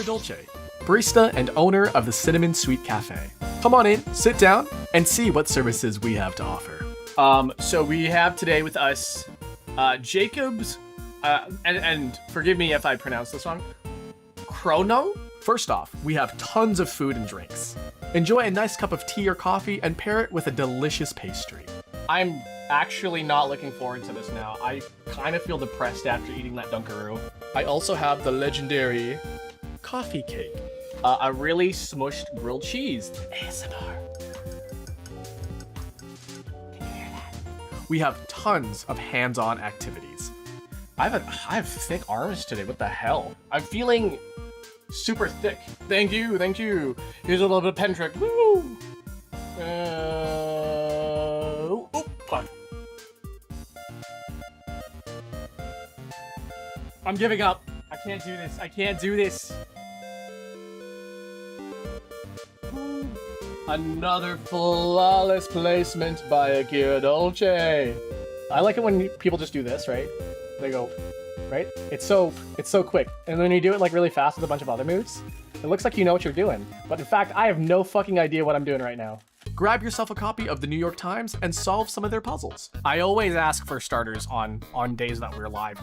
Akira Dolce, barista and owner of the Cinnamon Sweet Cafe. Come on in, sit down, and see what services we have to offer. So we have today with us Jacob's, and forgive me if I pronounce this wrong, Chrono? First off, we have tons of food and drinks. Enjoy a nice cup of tea or coffee and pair it with a delicious pastry. I'm actually not looking forward to this now. I kind of feel depressed after eating that Dunkaroo. I also have the legendary coffee cake. A really smushed grilled cheese. ASMR. Can you hear that? We have tons of hands-on activities. I have thick arms today. What the hell? I'm feeling super thick. Thank you, thank you. Here's a little bit of pen trick. Woo! I'm giving up. I can't do this. I can't do this. Another flawless placement by Akira Dolce. I like it when people just do this, right? They go, right? It's so quick. And when you do it like really fast with a bunch of other moves, it looks like you know what you're doing. But in fact, I have no fucking idea what I'm doing right now. Grab yourself a copy of the New York Times and solve some of their puzzles. I always ask for starters on days that we're live.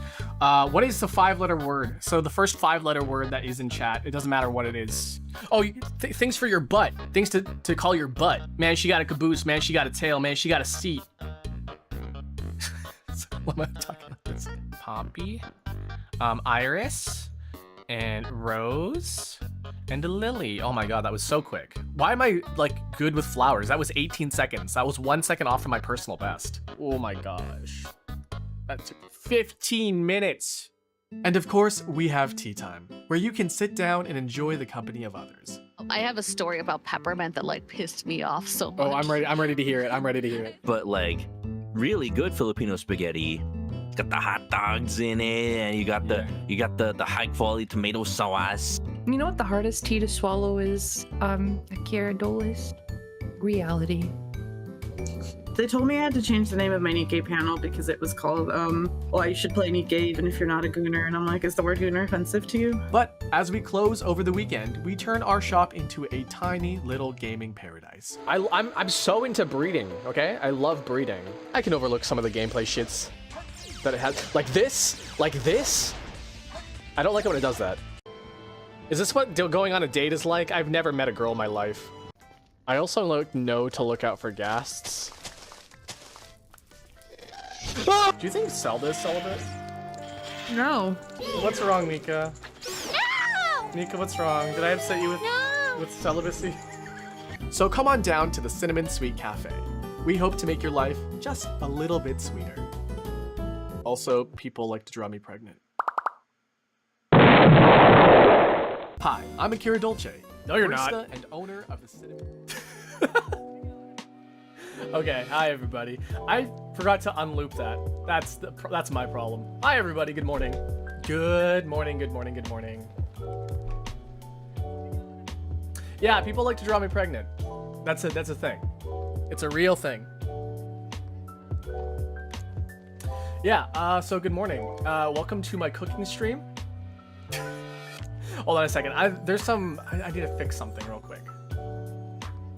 What is the 5-letter word? So the first 5-letter word that is in chat, it doesn't matter what it is. Oh, things for your butt. Things to call your butt. Man, she got a caboose. Man, she got a tail. Man, she got a seat. What am I talking about? This? Poppy, Iris, and Rose, and a lily. Oh my god, that was so quick. Why am I like good with flowers? That was 18 seconds. That was 1 second off from my personal best. Oh my gosh. That took 15 minutes. And of course, we have tea time, where you can sit down and enjoy the company of others. I have a story about peppermint that like pissed me off so much. Oh, I'm ready to hear it. I'm ready to hear it. But like really good Filipino spaghetti. It's got the hot dogs in it, and you got the high quality tomato sauce. You know what the hardest tea to swallow is, Akira Dolce? Reality. They told me I had to change the name of my Nikkei panel because it was called, well, you should play Nikkei even if you're not a gooner. And I'm like, is the word gooner offensive to you? But as we close over the weekend, we turn our shop into a tiny little gaming paradise. I'm so into breeding, okay? I love breeding. I can overlook some of the gameplay shits that it has. Like this? I don't like it when it does that. Is this what going on a date is like? I've never met a girl in my life. I also know to look out for ghasts. Ah! Do you think Zelda's celibate? No. What's wrong, Mika? No! Mika, what's wrong? Did I upset you with celibacy? So come on down to the Cinnamon Sweet Cafe. We hope to make your life just a little bit sweeter. Also, people like to draw me pregnant. Hi, I'm Akira Dolce. No, you're not. Barista and owner of the Cinnamon. Okay, hi everybody. I forgot to unloop that. That's my problem. Hi everybody. Good morning. Good morning. Good morning. Good morning. Yeah, people like to draw me pregnant. That's a thing. It's a real thing. Yeah. So good morning. Welcome to my cooking stream. Hold on a second. I need to fix something real quick.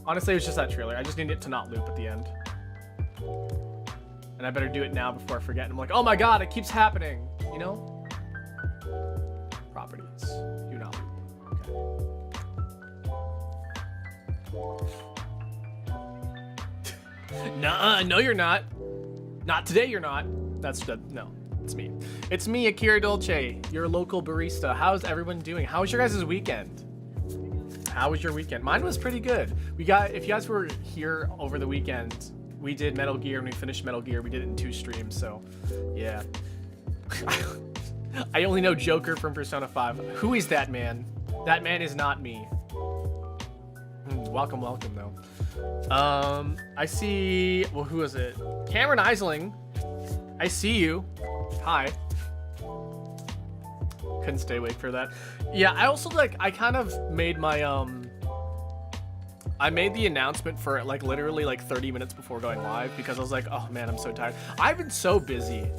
Honestly, it was just that trailer. I just need it to not loop at the end. And I better do it now before I forget. And I'm like, oh my god, it keeps happening. You know? Properties. Do not loop. Okay. Nuh-uh, no you're not. Not today you're not. No, it's me. It's me, Akira Dolce, your local barista. How's everyone doing? How was your guys' weekend? How was your weekend? Mine was pretty good. If you guys were here over the weekend, we did Metal Gear and we finished Metal Gear. We did it in 2 streams, so yeah. I only know Joker from Persona 5. Who is that man? That man is not me. Welcome though. I see, well, who is it? Cameron Isling. I see you. Hi. Couldn't stay awake for that. Yeah, I also I kind of made my I made the announcement for it like literally like 30 minutes before going live because I was like, oh man, I'm so tired. I've been so busy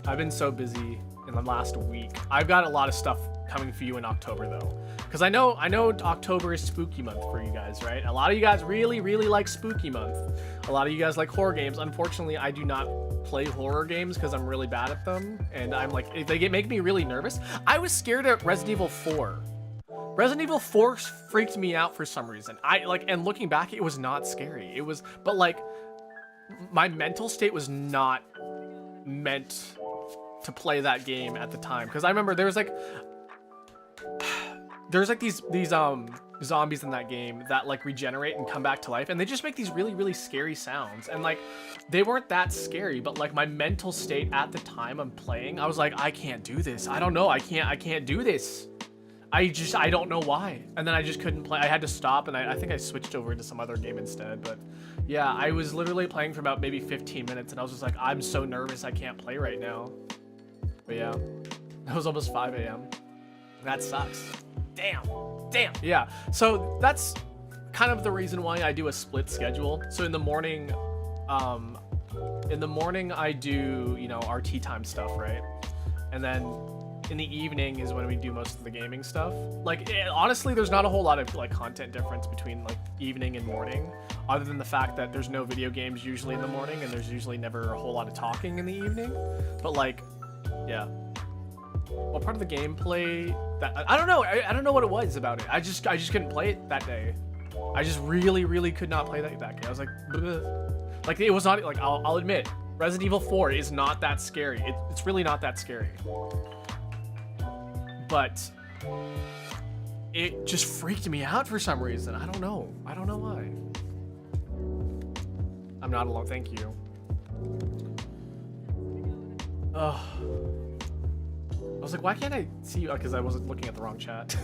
in the last week. I've got a lot of stuff coming for you in October though, because I know October is spooky month for you guys, right? A lot of you guys really like spooky month. A lot of you guys like horror games. Unfortunately, I do not play horror games because I'm really bad at them, and I'm like, they make me really nervous. I was scared at Resident Evil 4. Resident Evil 4 freaked me out for some reason. And looking back, it was not scary. It was, but like, my mental state was not meant to play that game at the time, because I remember there's like these zombies in that game that like regenerate and come back to life, and they just make these really scary sounds, and like they weren't that scary, but like my mental state at the time I'm playing, I was like, I can't do this. I don't know. I can't do this. I don't know why. And then I just couldn't play. I had to stop, and I think I switched over to some other game instead. But yeah, I was literally playing for about maybe 15 minutes, and I was just like, I'm so nervous I can't play right now. But yeah, it was almost 5 a.m. That sucks. Damn. Yeah, so that's kind of the reason why I do a split schedule. So in the morning I do, you know, our tea time stuff, right? And then in the evening is when we do most of the gaming stuff. Like, honestly, there's not a whole lot of like content difference between like evening and morning, other than the fact that there's no video games usually in the morning, and there's usually never a whole lot of talking in the evening. But like, yeah. What part of the gameplay that I don't know. I don't know what it was about it. I just couldn't play it that day. I just really could not play that game. I was like, bleh. Like, it was not like, I'll admit, Resident Evil 4 is not that scary. It's really not that scary. But it just freaked me out for some reason. I don't know why. I'm not alone. Thank you. Ugh. I was like, why can't I see you? Because I wasn't looking at the wrong chat.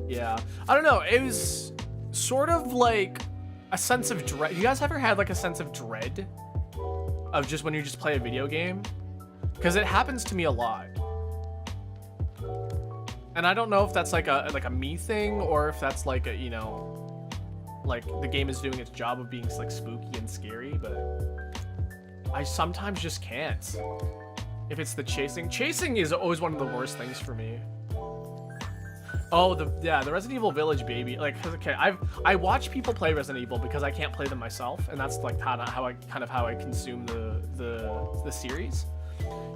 Yeah. I don't know. It was sort of like a sense of dread. You guys ever had like a sense of dread of just when you just play a video game? Because it happens to me a lot. And I don't know if that's like a me thing, or if that's like a, you know, like the game is doing its job of being like spooky and scary, but I sometimes just can't. If it's the chasing is always one of the worst things for me. Oh, the Resident Evil Village baby. Like, okay, I watch people play Resident Evil because I can't play them myself, and that's like how I consume the series.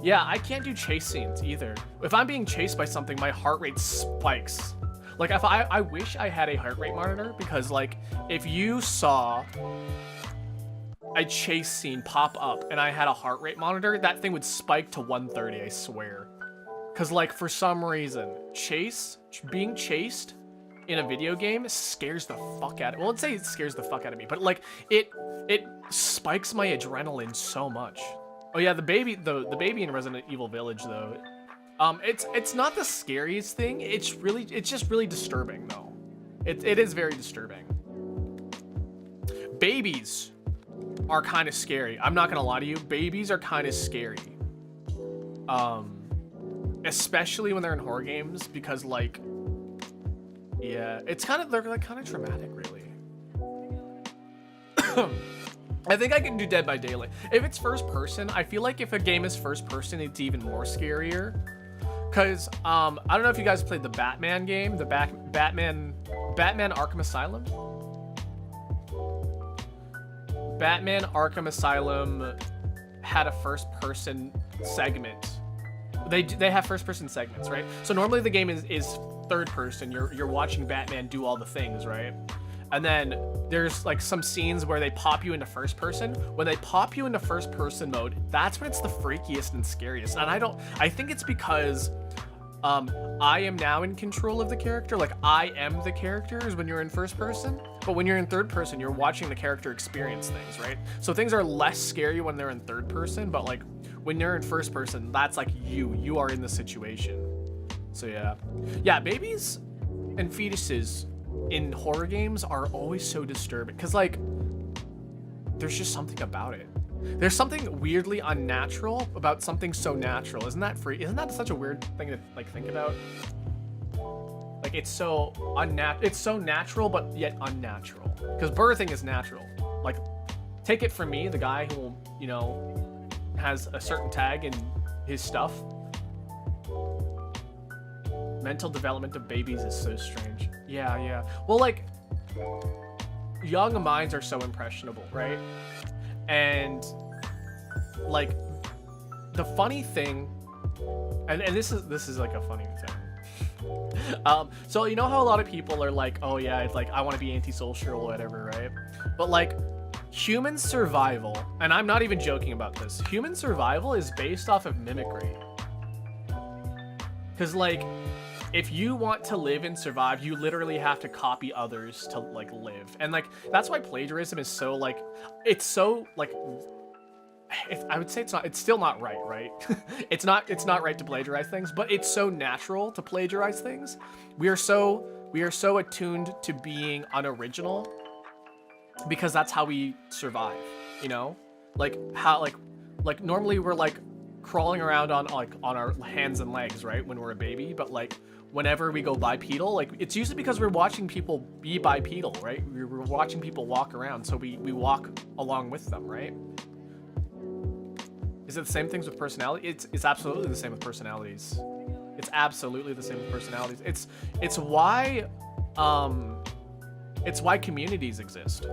Yeah, I can't do chase scenes either. If I'm being chased by something, my heart rate spikes. Like, if I wish I had a heart rate monitor, because like if you saw a chase scene pop up and I had a heart rate monitor, that thing would spike to 130, I swear. Because like for some reason, being chased in a video game scares the fuck out of me. Well, let's say it scares the fuck out of me, but like it spikes my adrenaline so much. Oh yeah, the baby in Resident Evil Village though, it's not the scariest thing. It's just really disturbing though. It is very disturbing. Babies are kind of scary. I'm not gonna lie to you. Babies are kind of scary. Especially when they're in horror games, because like, yeah, they're like kind of traumatic, really. I think I can do Dead by Daylight. If it's first person, I feel like if a game is first person, it's even more scarier. Cause I don't know if you guys played the Batman game, the Batman Arkham Asylum. Batman Arkham Asylum had a first person segment. They have first person segments, right? So normally the game is third person. You're watching Batman do all the things, right? And then there's like some scenes where they pop you into first person. When they pop you into first person mode, that's when it's the freakiest and scariest. And I think it's because I am now in control of the character. Like, I am the character is when you're in first person. But when you're in third person, you're watching the character experience things, right? So things are less scary when they're in third person, but like when you're in first person, that's like you are in the situation. So yeah, babies and fetuses in horror games are always so disturbing, because like there's just something about it. There's something weirdly unnatural about something so natural. Isn't that such a weird thing to like think about? Like, it's so natural but yet unnatural, because birthing is natural. Like, take it from me, the guy who, you know, has a certain tag in his stuff. Mental development of babies is so strange. Yeah. Well, like, young minds are so impressionable, right? And like, the funny thing, and this is like a funny thing. So you know how a lot of people are like, oh yeah, it's like I want to be antisocial or whatever, right? But like, human survival, and I'm not even joking about this, human survival is based off of mimicry. Because like, if you want to live and survive, you literally have to copy others to like live. And like, that's why plagiarism is so like, it's so like, I would say it's still not right, right? it's not right to plagiarize things, but it's so natural to plagiarize things. We are so attuned to being unoriginal because that's how we survive, you know? Like how like normally we're like crawling around on our hands and legs, right, when we're a baby, but like whenever we go bipedal, like it's usually because we're watching people be bipedal, right? We're watching people walk around, so we walk along with them, right? Is it the same things with personality? It's absolutely the same with personalities. It's absolutely the same with personalities. It's why communities exist.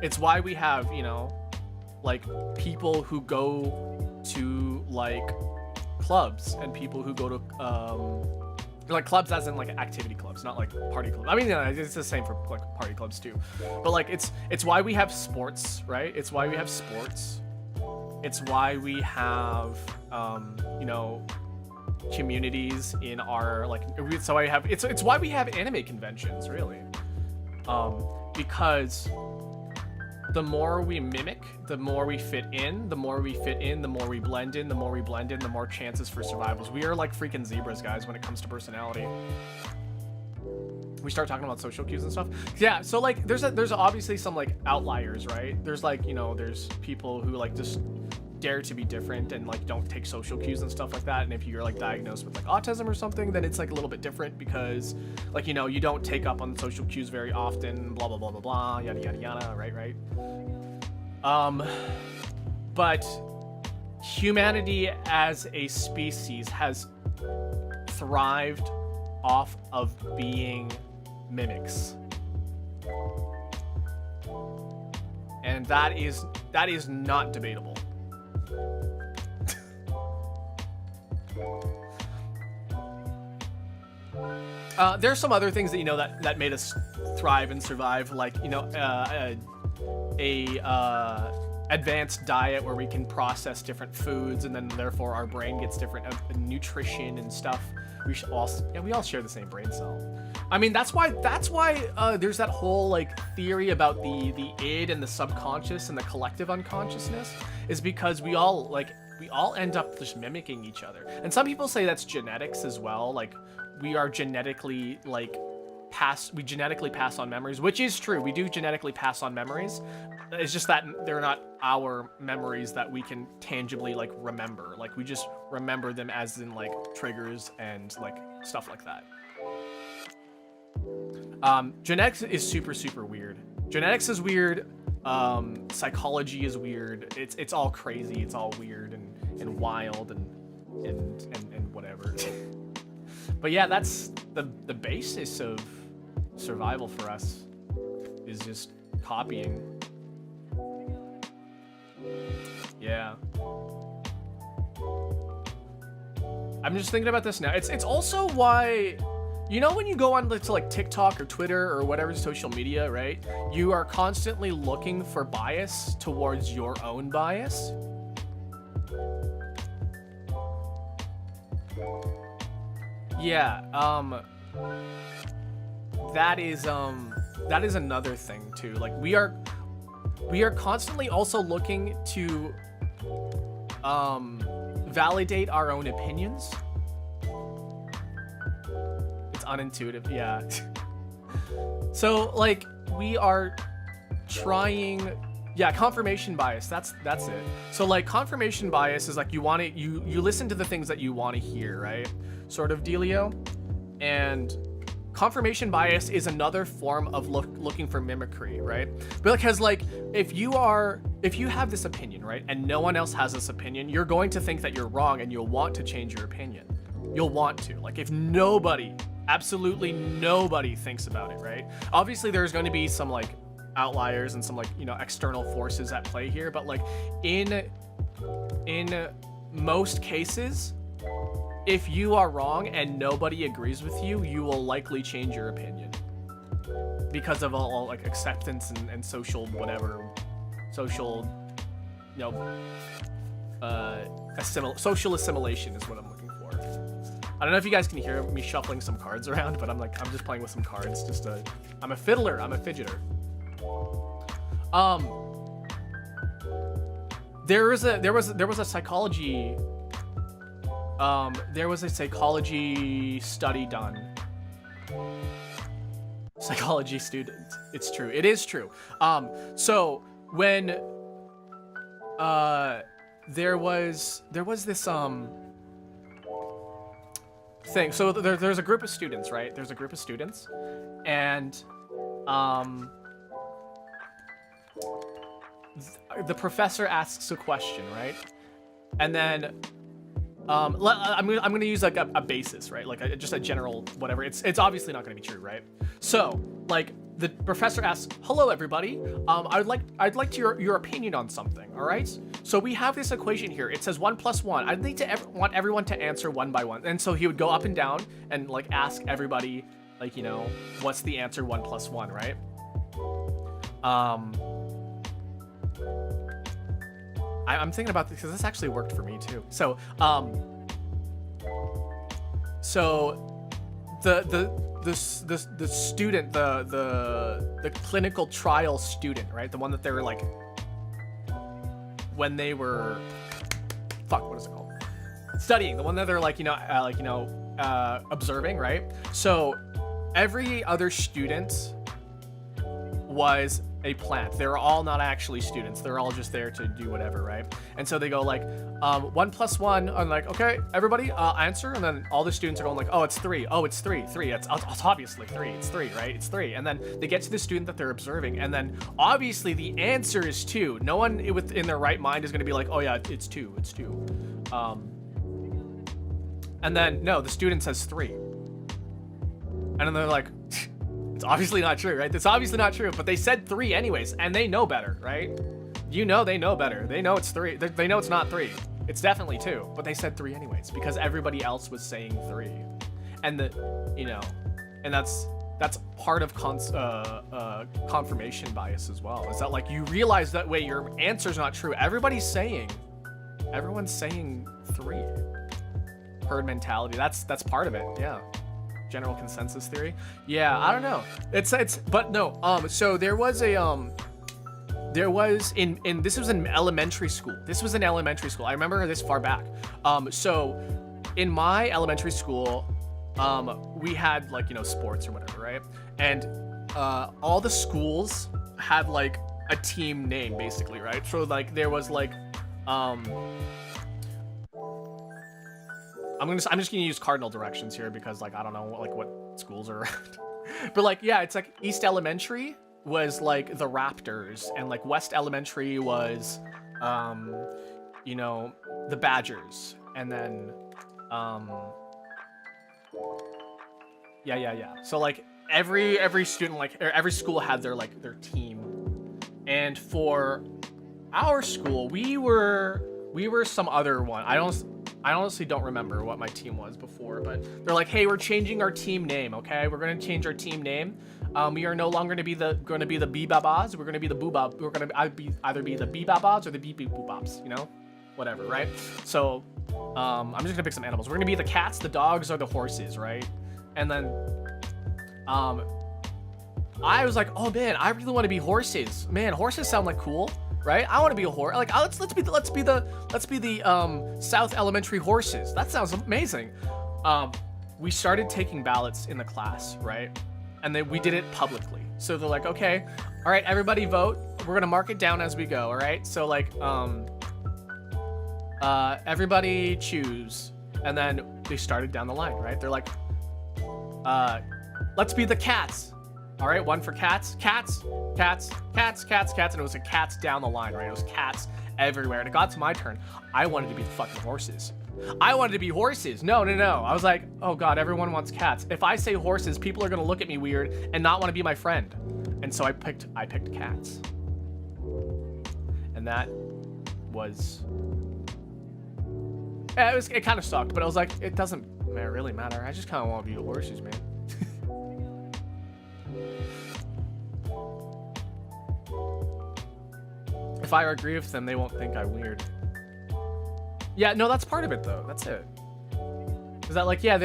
It's why we have, you know, like people who go to like clubs and people who go to like clubs as in like activity clubs, not like party clubs. I mean, yeah, it's the same for like party clubs too. But like it's why we have sports, right? It's why we have sports. It's why we have you know, communities in our like, so I have it's why we have anime conventions, really. Because the more we mimic, the more we fit in, the more we fit in, the more we blend in, the more we blend in, the more chances for survivals. We are like freaking zebras, guys, when it comes to personality. We start talking about social cues and stuff. Yeah, so like there's obviously some like outliers, right? There's like, you know, there's people who like just dare to be different and like don't take social cues and stuff like that. And if you're like diagnosed with like autism or something, then it's like a little bit different because like, you know, you don't take up on social cues very often, blah blah blah blah blah, yada yada yada, right? But humanity as a species has thrived off of being mimics, and that is not debatable. There's some other things that, you know, that made us thrive and survive, like, you know, advanced diet where we can process different foods, and then therefore our brain gets different nutrition and stuff. We all share the same brain cell. I mean, that's why there's that whole like theory about the id and the subconscious and the collective unconsciousness, is because we all end up just mimicking each other. And some people say that's genetics as well, like we are genetically we genetically pass on memories, which is true. We do genetically pass on memories. It's just that they're not our memories that we can tangibly like remember. Like we just remember them as in like triggers and like stuff like that. Genetics is super weird. Genetics is weird. Psychology is weird. It's all crazy. It's all weird and wild and whatever. But yeah, that's the basis of survival for us, is just copying. Yeah. I'm just thinking about this now. It's also why, you know, when you go on to like TikTok or Twitter or whatever social media, right? You are constantly looking for bias towards your own bias. Yeah, that is another thing too. Like we are constantly also looking to validate our own opinions. It's unintuitive, yeah. So like we are trying, yeah, confirmation bias, that's it. So like confirmation bias is like you listen to the things that you want to hear, right? Sort of dealio. And confirmation bias is another form of looking for mimicry, right? But because like if you have this opinion, right, and no one else has this opinion, you're going to think that you're wrong and you'll want to change your opinion. You'll want to. Like if nobody Absolutely nobody thinks about it, right? Obviously, there's going to be some like outliers and some like, you know, external forces at play here, but like in most cases, if you are wrong and nobody agrees with you, you will likely change your opinion because of all like acceptance and social whatever, social, you know, social assimilation is what I'm looking for. I don't know if you guys can hear me shuffling some cards around, but I'm just playing with some cards. I'm a fiddler. I'm a fidgeter. There was a psychology. There was a psychology study done. Psychology student. It's true. It is true. So when there was this thing. So there's a group of students, right? There's a group of students, and the professor asks a question, right? And then I'm gonna use like a basis, right? Like just a general whatever. It's obviously not gonna be true, right? So like the professor asks, "Hello, everybody. I'd like your opinion on something. All right. So we have this equation here. It says 1 + 1. I'd need to want everyone to answer one by one." And so he would go up and down and like ask everybody, like, you know, what's the answer 1 + 1, right? I'm thinking about this because this actually worked for me too. So the student, the clinical trial student, right? The one that they were like, when they were, what is it called? Studying. The one that they're like, observing, right? So every other student was a plant. They were all not actually students. They're all just there to do whatever, right? And so they go like, 1 + 1. I'm like, okay, everybody, answer. And then all the students are going like, oh, it's 3. Oh, it's 3. It's obviously 3. It's 3, right? It's 3. And then they get to the student that they're observing, and then obviously the answer is 2. No one within their right mind is going to be like, oh yeah, it's 2. It's 2. And then no, the student says 3. And then they're like, it's obviously not true, right? It's obviously not true, but they said 3 anyways, and they know better, right? You know they know better. They know it's 3. They know it's not 3. It's definitely 2, but they said 3 anyways because everybody else was saying 3. And and that's part of confirmation bias as well. Is that like you realize that way your answer's not true. Everyone's saying 3. Herd mentality. That's part of it. Yeah. General consensus theory. Yeah, I don't know. But no. So there was this was in elementary school. I remember this far back. So in my elementary school, we had like, sports or whatever, right? And all the schools had like a team name basically, right? So like there was like I'm just gonna use cardinal directions here because like I don't know like what schools are around. But like yeah, it's like East Elementary was like the Raptors, and like West Elementary was the Badgers, and then yeah. So like every student, like every school had their team. And for our school, we were some other one. I honestly don't remember what my team was before, but they're like, hey, we're changing our team name, okay? We're gonna change our team name. We are no longer gonna be the B-Babas. We're gonna be the Boo-Bob. We're gonna either be the B-Babas or the Beep-Beep-Boo-Bops, whatever, right? So I'm just gonna pick some animals. We're gonna be the cats, the dogs, or the horses, right? And then I was like, oh man, I really want to be horses. Man, horses sound like cool. Right? I want to be a horse. Like, let's be the South Elementary horses. That sounds amazing. We started taking ballots in the class, right? And then we did it publicly. So they're like, okay, all right, everybody vote. We're gonna mark it down as we go. All right. So like, everybody choose, and then they started down the line, right? They're like, let's be the cats. All right, 1 for cats, and it was cats down the line, right? It was cats everywhere, and it got to my turn. I wanted to be the fucking horses. I wanted to be horses. No. I was like, oh god, everyone wants cats. If I say horses, people are gonna look at me weird and not want to be my friend. And so I picked cats. And that was... Yeah, it kind of sucked, but I was like, it doesn't really matter. I just kind of want to be horses, man. If I agree with them, they won't think I'm weird. Yeah, no, that's part of it though. That's it. Is that like, yeah,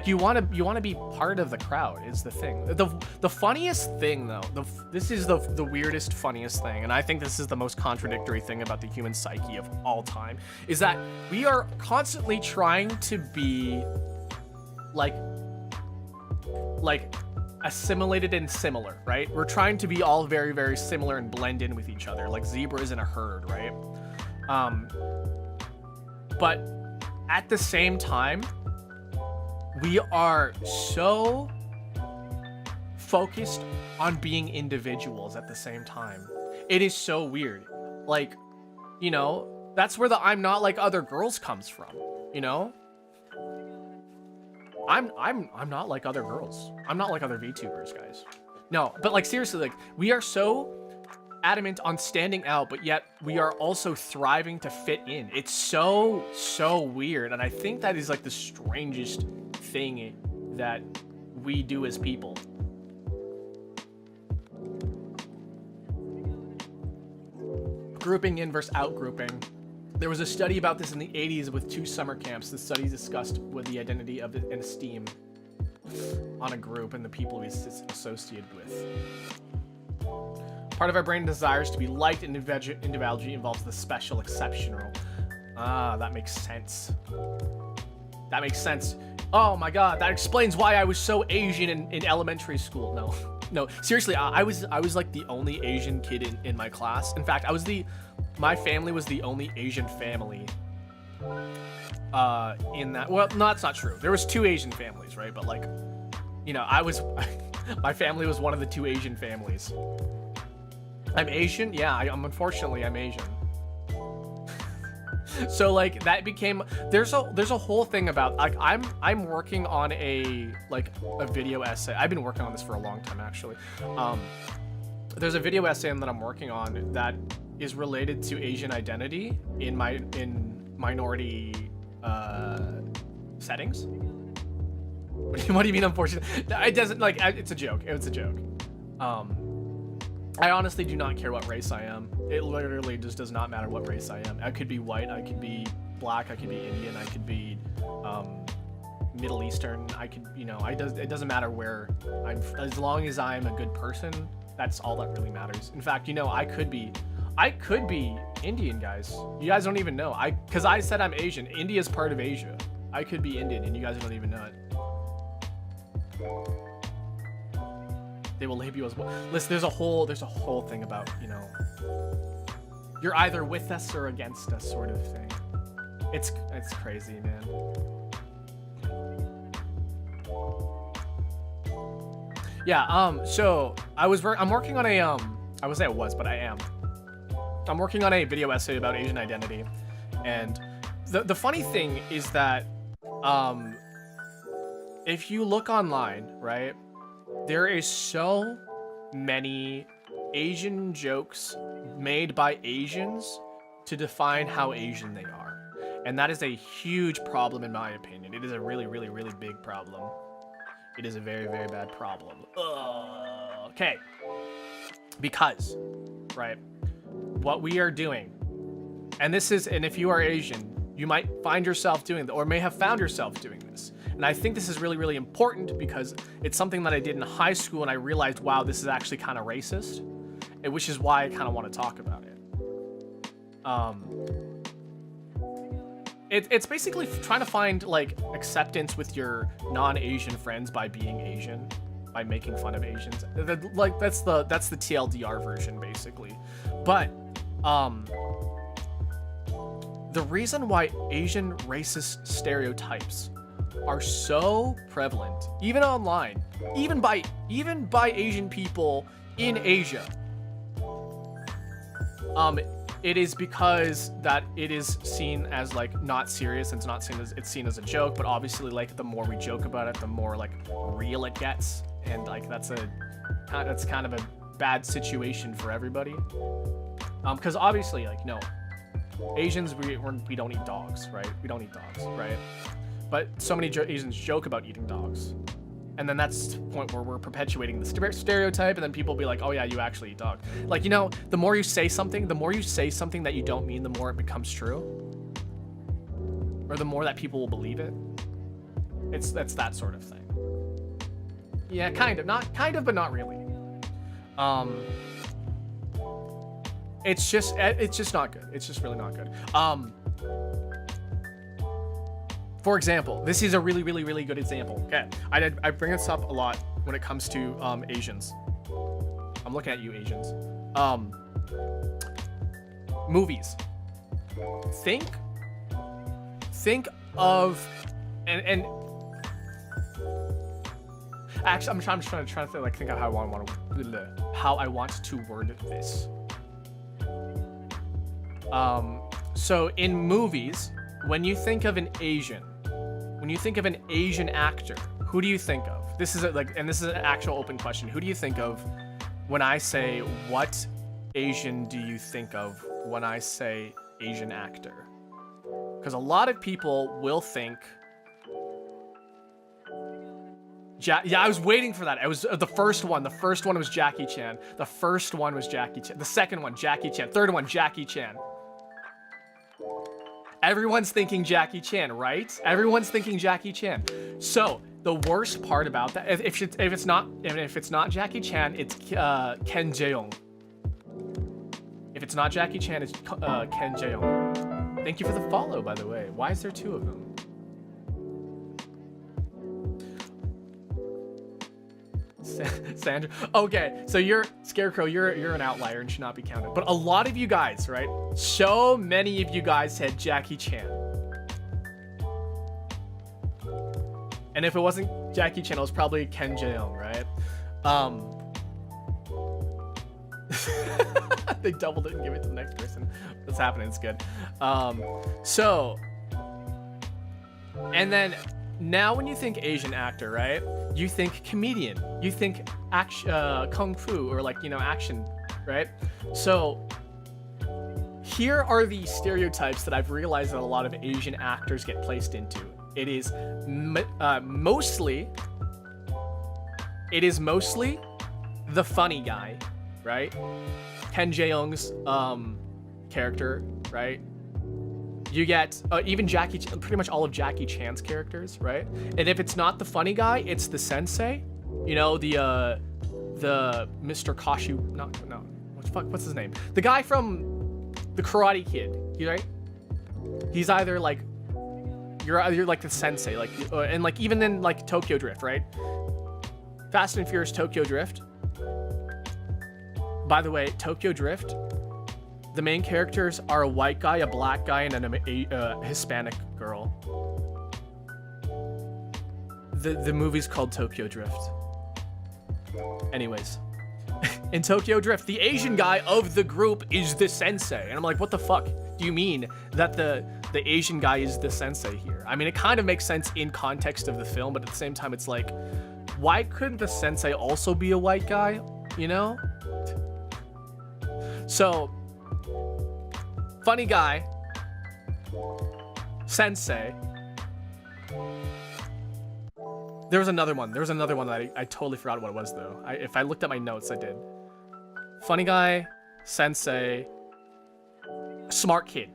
you want to be part of the crowd is the thing. The funniest thing though, this is the weirdest, funniest thing, and I think this is the most contradictory thing about the human psyche of all time, is that we are constantly trying to be like assimilated and similar, right? We're trying to be all very, very similar and blend in with each other, like zebras in a herd, right? But at the same time, we are so focused on being individuals at the same time. It is so weird. Like, you know, that's where the I'm not like other girls comes from, you know? I'm not like other girls. I'm not like other VTubers, guys. No, but like seriously, like we are so adamant on standing out, but yet we are also thriving to fit in. It's so weird, and I think that is like the strangest thing that we do as people. Grouping in versus out grouping. There was a study about this in the 80s with 2 summer camps. The study discussed with the identity of and esteem on a group and the people it's associated with. Part of our brain desires to be liked, and individuality involves the special, exceptional. Ah, that makes sense. That makes sense. Oh my god, that explains why I was so Asian in elementary school. No, seriously, I was like the only Asian kid in my class. In fact, my family was the only Asian family in that. Well, no, that's not true. There was 2 Asian families, right? But like, you know, my family was one of the 2 Asian families. I'm Asian? Yeah, unfortunately, I'm Asian. So like that became, there's a whole thing about like I'm working on a video essay. I've been working on this for a long time actually. There's a video essay that I'm working on that is related to Asian identity in minority settings. What do you mean unfortunate? It doesn't, like, it's a joke. It's a joke. I honestly do not care what race I am. It literally just does not matter what race I am. I could be white, I could be black, I could be Indian, I could be Middle Eastern, I could, you know, it doesn't matter where I'm, as long as I'm a good person, that's all that really matters. In fact, you know, I could be Indian, guys. You guys don't even know. Because I said I'm Asian. India's part of Asia. I could be Indian and you guys don't even know it. They will label you as well. Listen, there's a whole thing about, you know, you're either with us or against us sort of thing. It's crazy, man. Yeah, so I'm working on a I would say I was, but I am. I'm working on a video essay about Asian identity. And the funny thing is that if you look online, right, there is so many Asian jokes made by Asians to define how Asian they are. And that is a huge problem in my opinion. It is a really, really, really big problem. It is a very, very bad problem. Okay. Because, right, what we are doing, and if you are Asian, you might find yourself doing or may have found yourself doing this. And I think this is really, really important because it's something that I did in high school and I realized, wow, this is actually kind of racist, which is why I kind of want to talk about it. It's basically trying to find like acceptance with your non-Asian friends by being Asian, by making fun of Asians. Like that's the TLDR version basically. But the reason why Asian racist stereotypes are so prevalent, even online, even by Asian people in Asia, it is because that it is seen as like not serious, and it's seen as a joke, but obviously like the more we joke about it, the more like real it gets, and like that's kind of a bad situation for everybody. Because obviously like no, Asians we don't eat dogs, right? We don't eat dogs, right? But so many Asians joke about eating dogs. And then that's the point where we're perpetuating the stereotype, and then people be like, oh yeah, you actually eat dog. Like, you know, the more you say something that you don't mean, the more it becomes true. Or the more that people will believe it. That's that sort of thing. Yeah, kind of, but not really. It's just not good. It's just really not good. For example, this is a really, really, really good example. Okay, I bring this up a lot when it comes to Asians. I'm looking at you, Asians. Movies. Think of and actually, I'm trying to like think of how I want to word this. So in movies, when you think of an Asian actor, who do you think of? This is and this is an actual open question. Who do you think of when I say, what Asian do you think of when I say Asian actor? Because a lot of people will think. Yeah, I was waiting for that. It was the first one. The first one was Jackie Chan. The second one, Jackie Chan. Third one, Jackie Chan. Everyone's thinking Jackie Chan, right? Everyone's thinking Jackie Chan. So the worst part about that, if it's not Jackie Chan, it's Ken Jeong. If it's not Jackie Chan, it's Ken Jeong. Thank you for the follow, by the way. Why is there two of them? Sandra. Okay, so you're Scarecrow. You're an outlier and should not be counted. But a lot of you guys, right? So many of you guys said Jackie Chan. And if it wasn't Jackie Chan, it was probably Ken Jeong, right? They doubled it and gave it to the next person. What's happening? It's good. And then now when you think Asian actor, right? You think comedian. You think kung fu or like, you know, action, right? So here are the stereotypes that I've realized that a lot of Asian actors get placed into. It is mostly the funny guy, right? Ken Jeong's character, right? You get even pretty much all of Jackie Chan's characters, right? And if it's not the funny guy, it's the sensei. You know, the Mr. Kashi, what's his name? The guy from the Karate Kid, right? He's either like you're like the sensei, like and like even in like Tokyo Drift, right? Fast and Furious Tokyo Drift. By the way, Tokyo Drift, the main characters are a white guy, a black guy, and a Hispanic girl. The movie's called Tokyo Drift. Anyways, in Tokyo Drift, the Asian guy of the group is the sensei. And I'm like, what the fuck do you mean that the Asian guy is the sensei here? I mean, it kind of makes sense in context of the film, but at the same time, it's like, why couldn't the sensei also be a white guy? You know? So, funny guy, sensei. There was another one that I totally forgot what it was though. If I looked at my notes, I did. Funny guy, sensei, smart kid,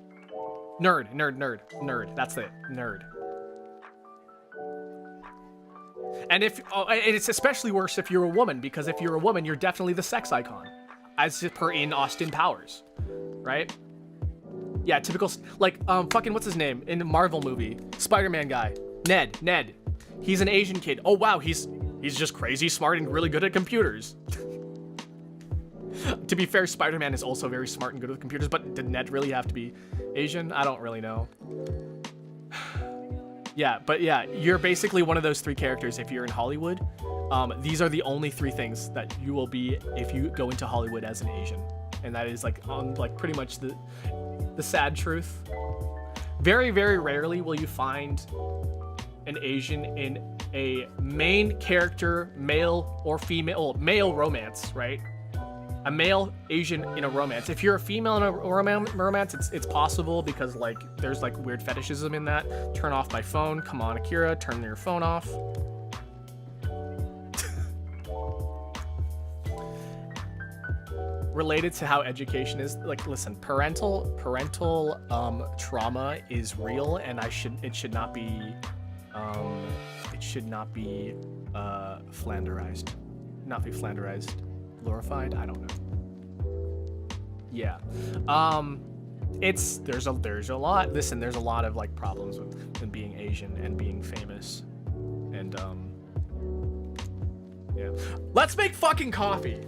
nerd. That's it, nerd. And it's especially worse if you're a woman, because if you're a woman, you're definitely the sex icon, as per in Austin Powers, right? Yeah, typical, like, fucking, what's his name? In the Marvel movie, Spider-Man guy, Ned. He's an Asian kid. Oh, wow, he's just crazy smart and really good at computers. To be fair, Spider-Man is also very smart and good with computers, but did Ned really have to be Asian? I don't really know. Yeah, but yeah, you're basically one of those three characters if you're in Hollywood. These are the only three things that you will be if you go into Hollywood as an Asian. and that is like on like pretty much the sad truth. Very, very rarely will you find an Asian in a main character, male or female, male romance, right? A male Asian in a romance. If you're a female in a romance, it's possible because like there's like weird fetishism in that. Turn off my phone. Come on, Akira, turn your phone off. Related to how education is, like, listen, parental trauma is real, and it should not be flanderized. Not be flanderized. Glorified? I don't know. Yeah. There's a lot. Listen, there's a lot of like problems with being Asian and being famous. And yeah. Let's make fucking coffee.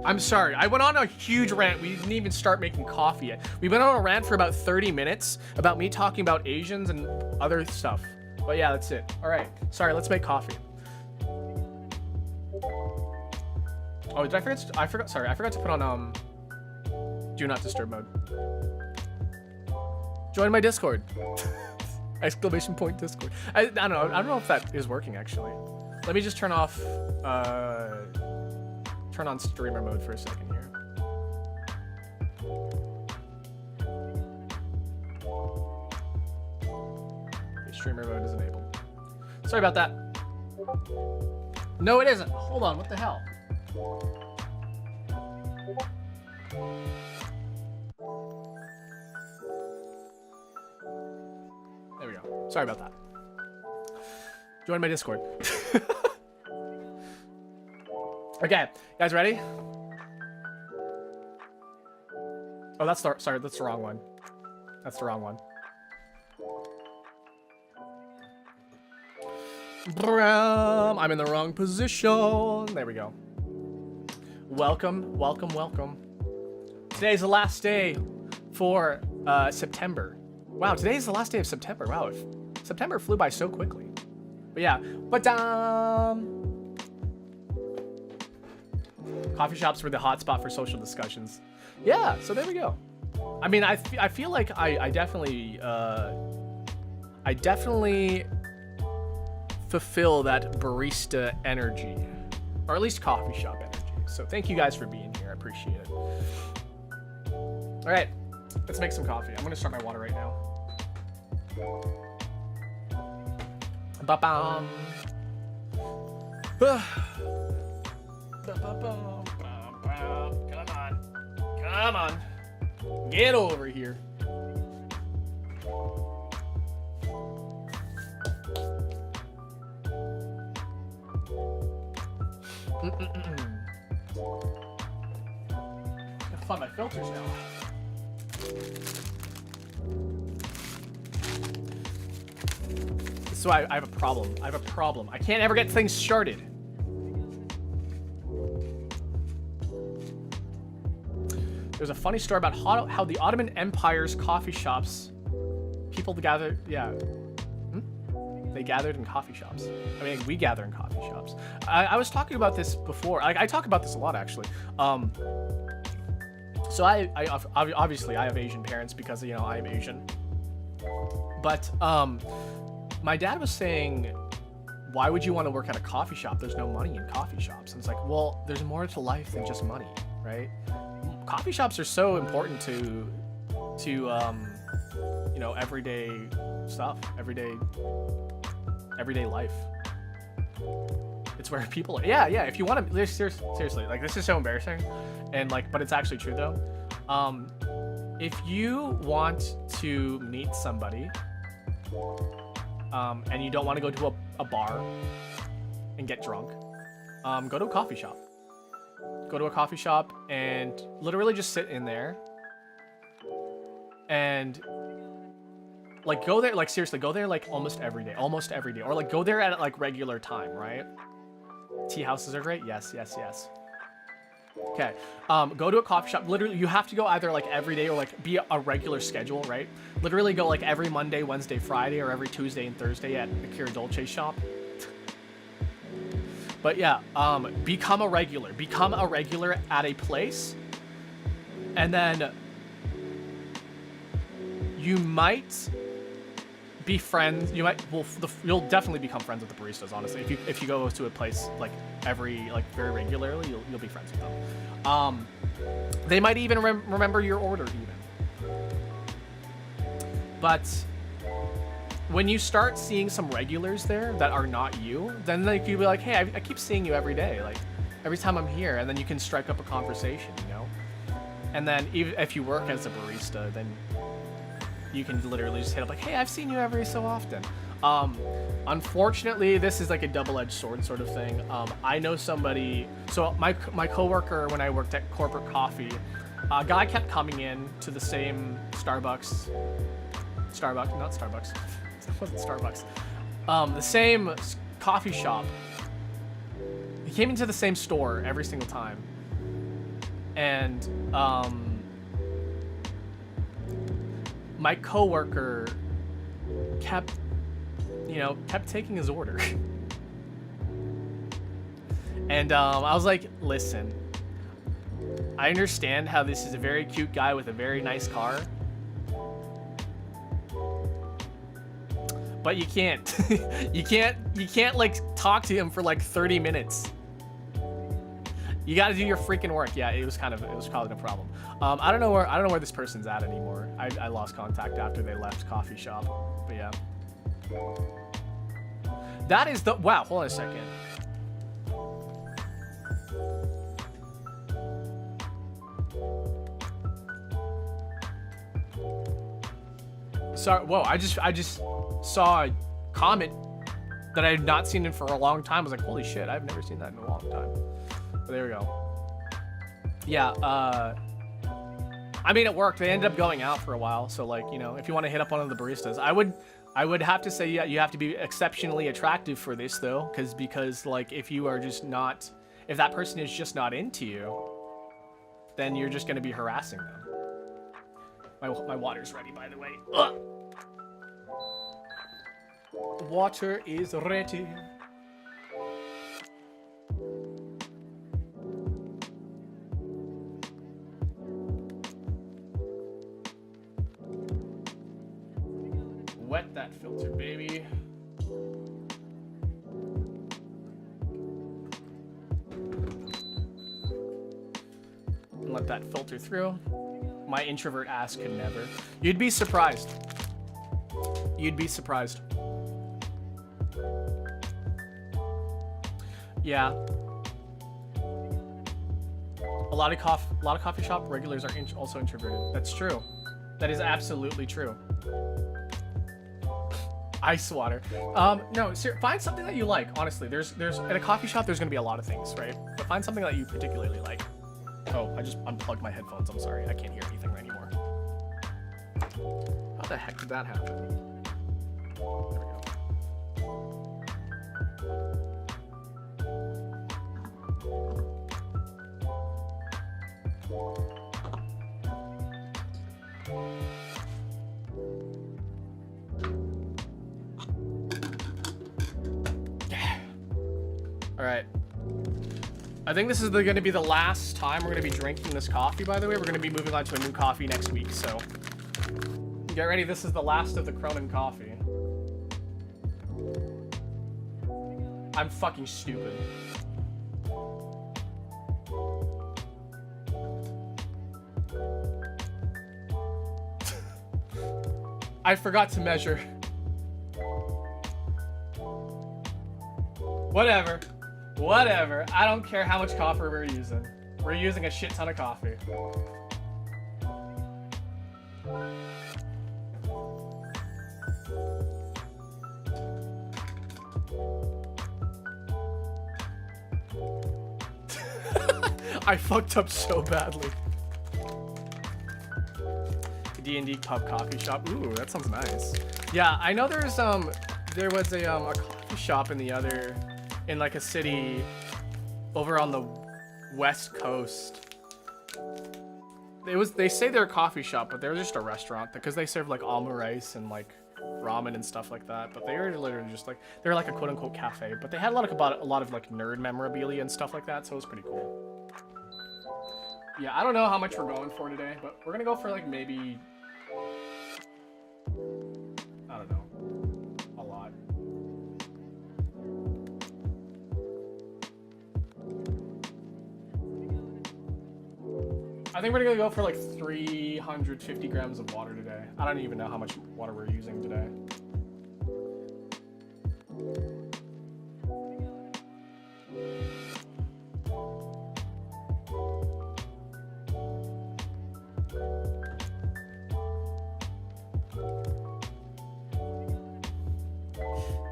I'm sorry. I went on a huge rant. We didn't even start making coffee yet. We went on a rant for about 30 minutes about me talking about Asians and other stuff. But yeah, that's it. All right. Sorry, let's make coffee. Oh, did I forgot. Sorry, I forgot to put on do not disturb mode. Join my Discord. Exclamation point Discord. I don't know. I don't know if that is working actually. Let me just turn on streamer mode for a second here. Okay, streamer mode is enabled. Sorry about that. No, it isn't. Hold on. What the hell? There we go. Sorry about that. Join my Discord. Okay, guys, ready? Oh, that's the wrong one. That's the wrong one. I'm in the wrong position. There we go. Welcome, welcome, welcome. Today's the last day for September. Wow, today's the last day of September. Wow, September flew by so quickly. But yeah, coffee shops were the hotspot for social discussions. Yeah, so there we go. I mean, I feel like I definitely fulfill that barista energy, or at least coffee shop energy. So thank you guys for being here. I appreciate it. All right, let's make some coffee. I'm gonna start my water right now. Ba-bam. Come on. Get over here. Gotta find my filters now. So I have a problem. I can't ever get things started. There's a funny story about how the Ottoman Empire's coffee shops, people gathered, they gathered in coffee shops. I mean, we gather in coffee shops. I was talking about this before. Like, I talk about this a lot, actually. So I obviously I have Asian parents because, you know, I am Asian. But my dad was saying, why would you want to work at a coffee shop? There's no money in coffee shops. And it's like, well, there's more to life than just money, right? Coffee shops are so important to you know, everyday stuff, everyday life. It's where people are. Yeah, if you want to, seriously, like, this is so embarrassing, and like, but it's actually true though. If you want to meet somebody, and you don't want to go to a bar and get drunk, go to a coffee shop. Go to a coffee shop and literally just sit in there and like go there, like seriously, go there like almost every day, or like go there at like regular time, right? Tea houses are great. Yes. Okay. Go to a coffee shop. Literally, you have to go either like every day or like be a regular schedule, right? Literally go like every Monday, Wednesday, Friday, or every Tuesday and Thursday at the Dolce shop. But yeah, become a regular at a place And then you might be friends. You might, well, you'll definitely become friends with the baristas, honestly. If you go to a place like very regularly, you'll be friends with them. They might even remember your order even. But when you start seeing some regulars there that are not you, then like you'll be like, hey, I keep seeing you every day, like every time I'm here, and then you can strike up a conversation, you know. And then even if you work as a barista, then you can literally just hit up like, hey, I've seen you every so often. Unfortunately, this is like a double-edged sword sort of thing. I know somebody, so my coworker when I worked at Corporate Coffee, a guy kept coming in to the same Starbucks, not Starbucks, it wasn't Starbucks, the same coffee shop. He came into the same store every single time. And, my coworker kept taking his order. And I was like, listen, I understand how this is a very cute guy with a very nice car, but you can't you can't like talk to him for like 30 minutes. You got to do your freaking work. Yeah, it was causing a problem. I don't know where this person's at anymore. I lost contact after they left coffee shop. But yeah. That is the, wow, hold on a second. Sorry, whoa, I just saw a comment that I had not seen in for a long time. I was like, holy shit, I've never seen that in a long time. But there we go. Yeah, I mean, it worked. They ended up going out for a while. So like, you know, if you want to hit up one of the baristas, I would have to say, yeah, you have to be exceptionally attractive for this though. Because like, if you are just not, if that person is just not into you, then you're just going to be harassing them. My water's ready, by the way. Ugh. Water is ready. Wet that filter, baby. And let that filter through. My introvert ass could never. You'd be surprised. You'd be surprised. Yeah. A lot of coffee shop regulars are also introverted. That's true. That is absolutely true. Ice water. No, find something that you like. Honestly, there's at a coffee shop there's gonna be a lot of things, right? But find something that you particularly like. Oh, I just unplugged my headphones. I'm sorry, I can't hear anything anymore. How the heck did that happen? There we go. All right. I think this is going to be the last time we're going to be drinking this coffee, by the way. We're going to be moving on to a new coffee next week, so get ready. This is the last of the Cronin coffee. I'm fucking stupid. I forgot to measure. Whatever. Whatever. I don't care how much coffee we're using. We're using a shit ton of coffee. I fucked up so badly. D&D pub coffee shop. Ooh, that sounds nice. Yeah, I know there was a coffee shop in like a city over on the west coast. They say they're a coffee shop, but they're just a restaurant because they serve like omurice and like ramen and stuff like that. But they were literally just like, they're like a quote unquote cafe, but they had a lot of like nerd memorabilia and stuff like that, so it was pretty cool. Yeah, I don't know how much we're going for today, but we're gonna go for like maybe, I don't know, a lot. I think we're gonna go for like 350 grams of water today. I don't even know how much water we're using today.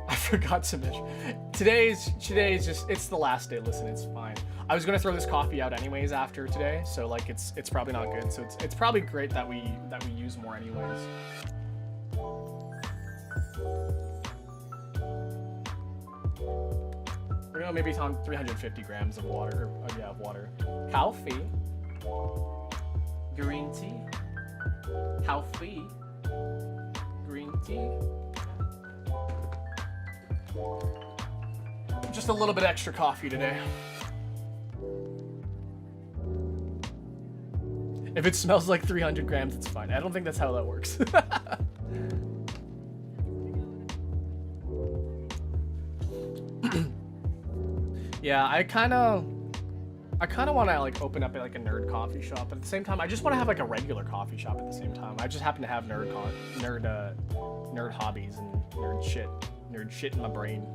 I forgot to mention. Today's just, it's the last day. Listen, it's fine. I was gonna throw this coffee out anyways after today, so like it's probably not good. So it's probably great that we use more anyways. We're gonna maybe on 350 grams of water. Yeah, of water. Coffee. Green tea. Coffee. Green tea. Just a little bit extra coffee today. If it smells like 300 grams, it's fine. I don't think that's how that works. Yeah, I kind of want to like open up like a nerd coffee shop, but at the same time, I just want to have like a regular coffee shop at the same time. I just happen to have nerd hobbies and nerd shit in my brain.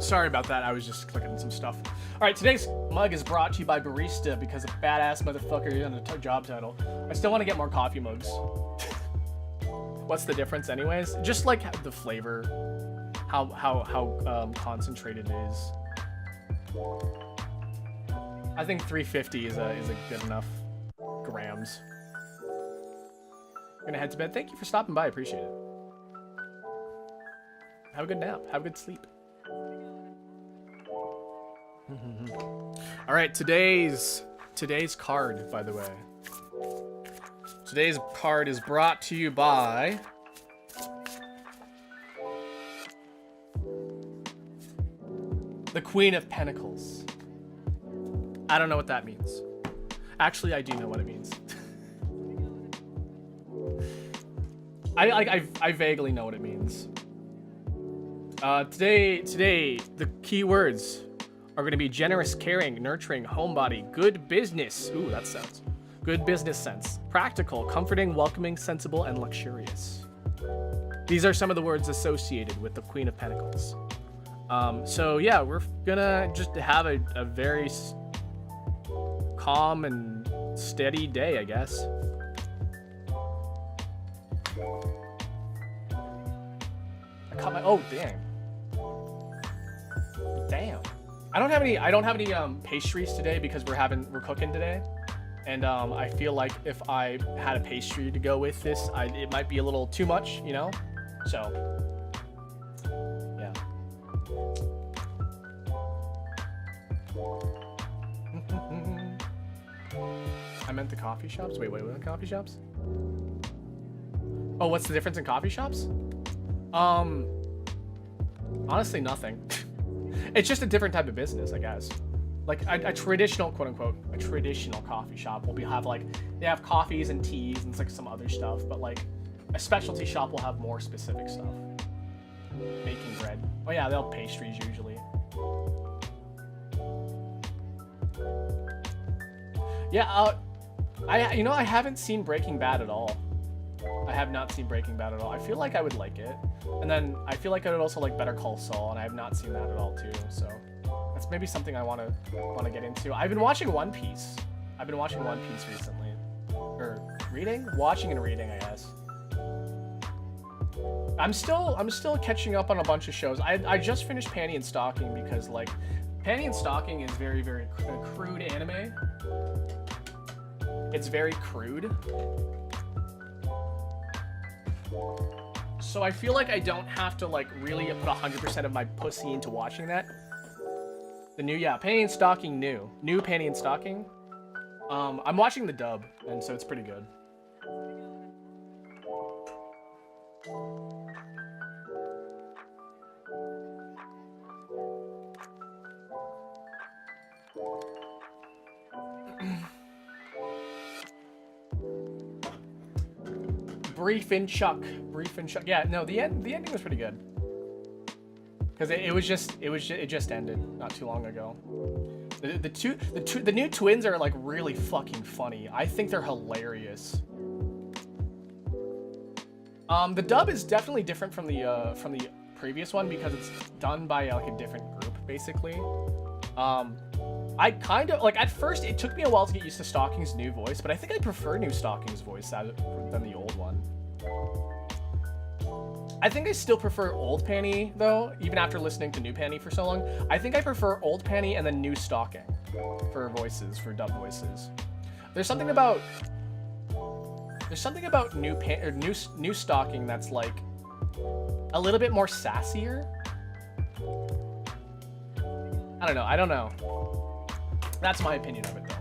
Sorry about that, I was just clicking some stuff. Alright, today's mug is brought to you by Barista because a badass motherfucker on the job title. I still want to get more coffee mugs. What's the difference anyways? Just like the flavor, how concentrated it is. I think 350 is a good enough grams. I'm gonna head to bed. Thank you for stopping by, appreciate it. Have a good nap, have a good sleep. All right, today's card, by the way. Today's card is brought to you by the Queen of Pentacles. I don't know what that means. Actually, I do know what it means. I vaguely know what it means. Today, the key words are going to be generous, caring, nurturing, homebody, good business. Ooh, that sounds good business sense. Practical, comforting, welcoming, sensible, and luxurious. These are some of the words associated with the Queen of Pentacles. So yeah, we're gonna just have a very calm and steady day, I guess. I caught my, oh dang. Damn. I don't have any pastries today because we're cooking today. And I feel like if I had a pastry to go with this, it might be a little too much, you know? So, yeah. I meant the coffee shops? Wait, what coffee shops? Oh, what's the difference in coffee shops? Honestly, nothing. It's just a different type of business, I guess. Like a traditional, quote unquote, a traditional coffee shop will have like, they have coffees and teas and like some other stuff, but like a specialty shop will have more specific stuff. Baking bread. Oh yeah, they'll have pastries usually. Yeah, I haven't seen Breaking Bad at all. I have not seen Breaking Bad at all. I feel like I would like it. And then I feel like I would also like Better Call Saul, and I have not seen that at all too, so that's maybe something I want to get into. I've been watching One Piece. I've been watching One Piece recently. Or reading? Watching and reading, I guess. I'm still catching up on a bunch of shows. I just finished Panty and Stocking because like Panty and Stocking is very, very crude anime. It's very crude. So I feel like I don't have to like really put 100% of my pussy into watching that. The new, yeah, Panty and Stocking new Panty and Stocking. I'm watching the dub, and so it's pretty good. Brief and Chuck. Yeah, no, the ending was pretty good. Because it just ended not too long ago. The new twins are like really fucking funny. I think they're hilarious. The dub is definitely different from the previous one because it's done by like a different group basically. I kind of like at first it took me a while to get used to Stocking's new voice, but I think I prefer new Stocking's voice than the old one. I think I still prefer old Panty though, even after listening to new Panty for so long. I think I prefer old Panty and then new Stocking for voices, for dub voices. There's something about new Stocking that's like a little bit more sassier. I don't know. That's my opinion of it though.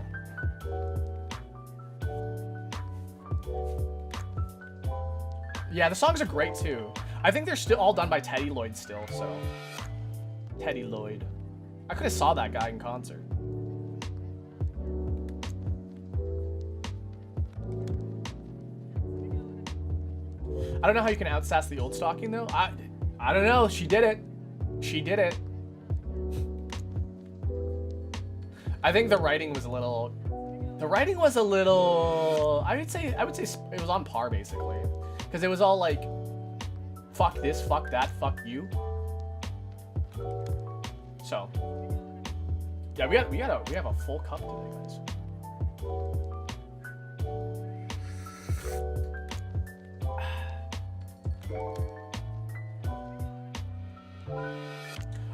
Yeah, the songs are great too. I think they're still all done by Teddy Lloyd still, so. Teddy Lloyd. I could have saw that guy in concert. I don't know how you can outsass the old Stocking though. I don't know. She did it. She did it. I think the writing was a little. I would say it was on par basically, because it was all like, fuck this, fuck that, fuck you. So, yeah, we have a full cup today, guys.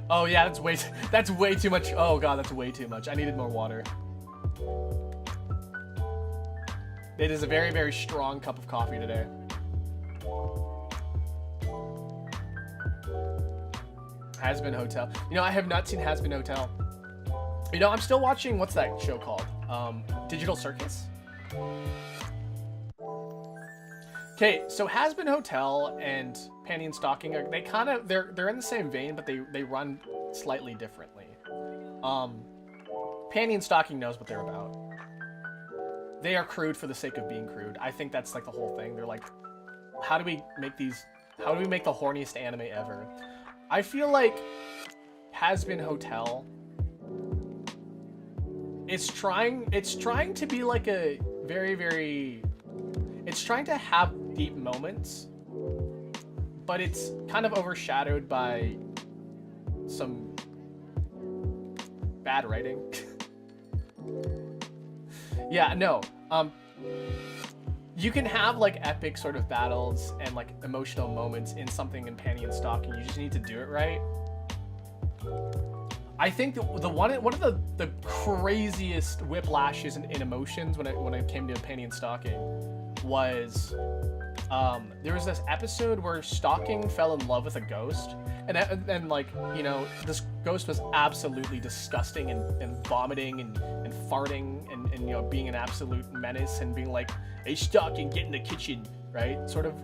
Oh yeah, that's way too much. Oh god, that's way too much. I needed more water. It is a very, very strong cup of coffee today. Has-Been Hotel. You know, I have not seen Has-Been Hotel. You know, I'm still watching, what's that show called? Digital Circus? Okay, so Has-Been Hotel and Panty and Stocking, they're in the same vein, but they run slightly differently. Panty and Stocking knows what they're about. They are crude for the sake of being crude. I think that's like the whole thing. They're like, how do we make the horniest anime ever? I feel like Has-Been Hotel it's trying to be like a very, very, it's trying to have deep moments, but it's kind of overshadowed by some bad writing. Yeah, no. You can have like epic sort of battles and like emotional moments in something in Panty and Stocking. You just need to do it right. I think one of the craziest whiplashes in emotions when it came to Panty and Stocking was there was this episode where Stocking fell in love with a ghost, and like, you know, this ghost was absolutely disgusting and vomiting and farting and you know, being an absolute menace and being like, hey Stocking, get in the kitchen, right, sort of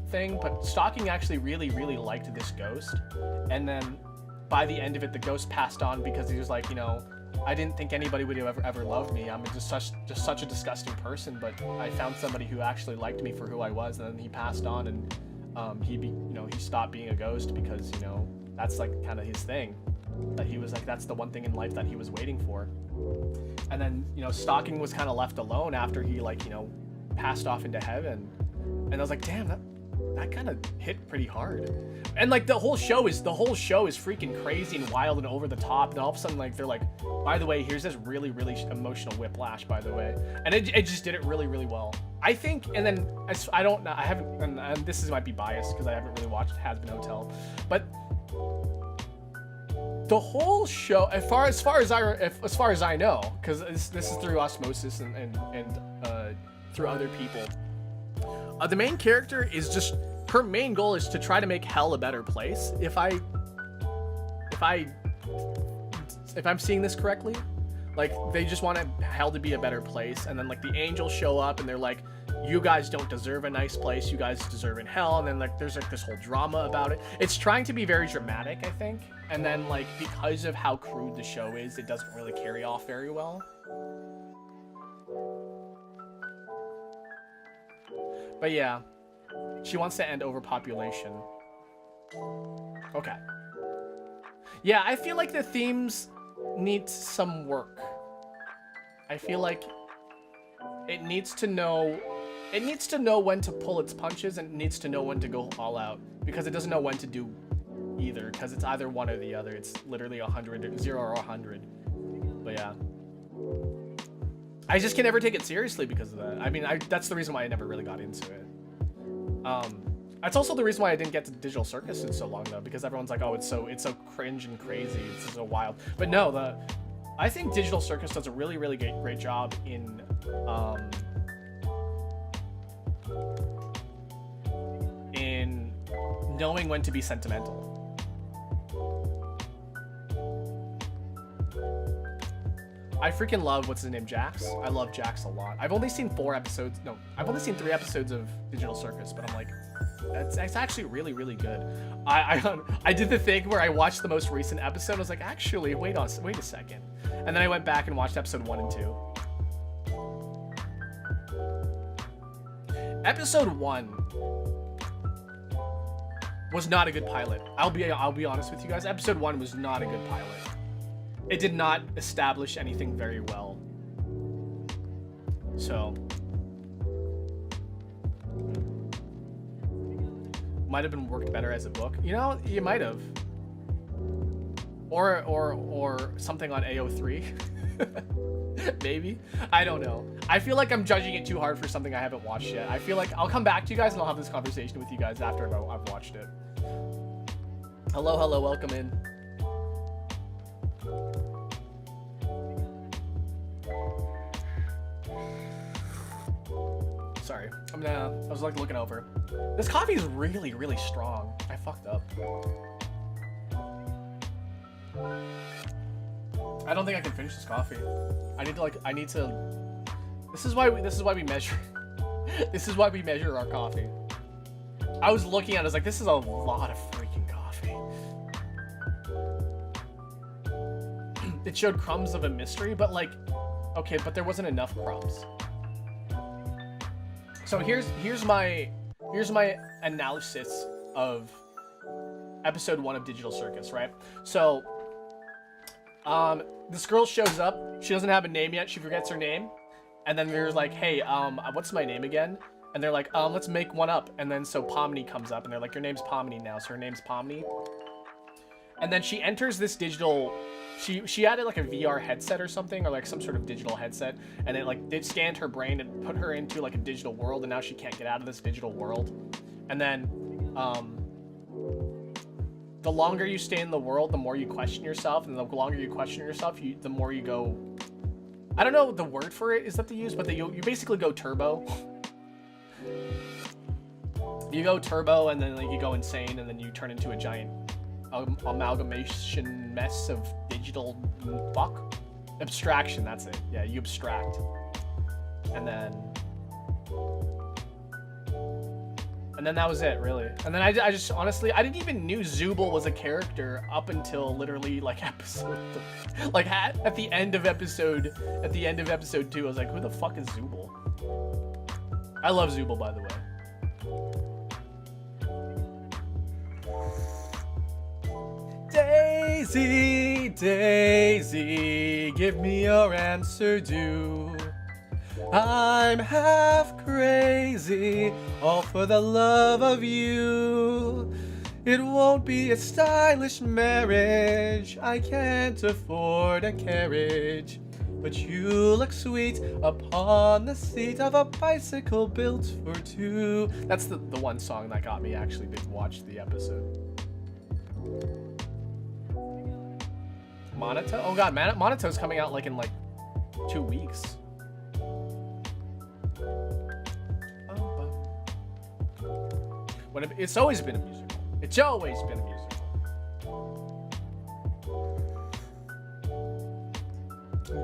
thing. But Stocking actually really, really liked this ghost, and then by the end of it, the ghost passed on because he was like, you know, I didn't think anybody would ever love me. I'm just such a disgusting person, but I found somebody who actually liked me for who I was. And then he passed on, and he stopped being a ghost because, you know, that's like kind of his thing. That he was like, that's the one thing in life that he was waiting for. And then, you know, Stocking was kind of left alone after he, like, you know, passed off into heaven. And I was like, damn, that kind of hit pretty hard. And like the whole show is freaking crazy and wild and over the top, and all of a sudden, like, they're like, by the way, here's this really, really emotional whiplash, by the way. And it just did it really, really well, I think. And then I don't know, I haven't, and this might be biased because I haven't really watched Has-Been Hotel, but the whole show, as far as I know, because this is through osmosis and through other people, the main character is just, her main goal is to try to make hell a better place. If I if I'm seeing this correctly, like they just want hell to be a better place, and then like the angels show up and they're like, you guys don't deserve a nice place, you guys deserve in hell, and then like there's like this whole drama about it. It's trying to be very dramatic, I think, and then like because of how crude the show is, it doesn't really carry off very well. But yeah, she wants to end overpopulation. Okay. Yeah, I feel like the themes need some work. I feel like it needs to know when to pull its punches, and it needs to know when to go all out, because it doesn't know when to do either, because it's either one or the other. It's literally 0 or 100. But yeah, I just can never take it seriously because of that. I mean, that's the reason why I never really got into it. That's also the reason why I didn't get to Digital Circus in so long, though, because everyone's like, oh, it's so cringe and crazy, it's so wild. But no, I think Digital Circus does a really, really great job in knowing when to be sentimental. I freaking love, what's his name, Jax. I love Jax a lot. I've only seen 3 episodes of Digital Circus, but I'm like, it's actually really, really good. I did the thing where I watched the most recent episode. I was like, actually, wait a second. And then I went back and watched episode 1 and 2. Episode 1 was not a good pilot. I'll be honest with you guys. Episode 1 was not a good pilot. It did not establish anything very well. So might have been worked better as a book. You know, you might have. Or something on AO3. Maybe. I don't know. I feel like I'm judging it too hard for something I haven't watched yet. I feel like I'll come back to you guys and I'll have this conversation with you guys after I've watched it. Hello, welcome in. Sorry, I was like looking over. This coffee is really, really strong. I fucked up. I don't think I can finish this coffee. I need to. This is why we measure. This is why we measure our coffee. I was looking at it, I was like, this is a lot of freaking coffee. It showed crumbs of a mystery, but like, okay, but there wasn't enough crumbs. So here's my analysis of episode 1 of Digital Circus, right? So this girl shows up, she doesn't have a name yet, she forgets her name, and then they're like, hey, what's my name again? And they're like, let's make one up. And then so Pomni comes up and they're like, your name's Pomni now, so her name's Pomni. And then she enters this digital, she added like a VR headset or something, or like some sort of digital headset, and it scanned her brain and put her into like a digital world, and now she can't get out of this digital world. And then the longer you stay in the world, the more you question yourself, and the longer you question yourself, the more you go, I don't know the word for it is that they use, but you basically go turbo. You go turbo, and then like you go insane, and then you turn into a giant amalgamation mess of digital abstraction. That's it. Yeah, you abstract, and then that was it, really. And then I just honestly, I didn't even knew Zooble was a character up until literally like episode 3. Like at the end of episode 2, I was like, who the fuck is Zooble? I love Zooble, by the way. Daisy, Daisy, give me your answer due. I'm half crazy, all for the love of you. It won't be a stylish marriage, I can't afford a carriage. But you look sweet upon the seat of a bicycle built for two. That's the one song that got me actually to watch the episode. Monato? Oh god, Monato's coming out like in like 2 weeks. It's always been a musical. It's always been a musical.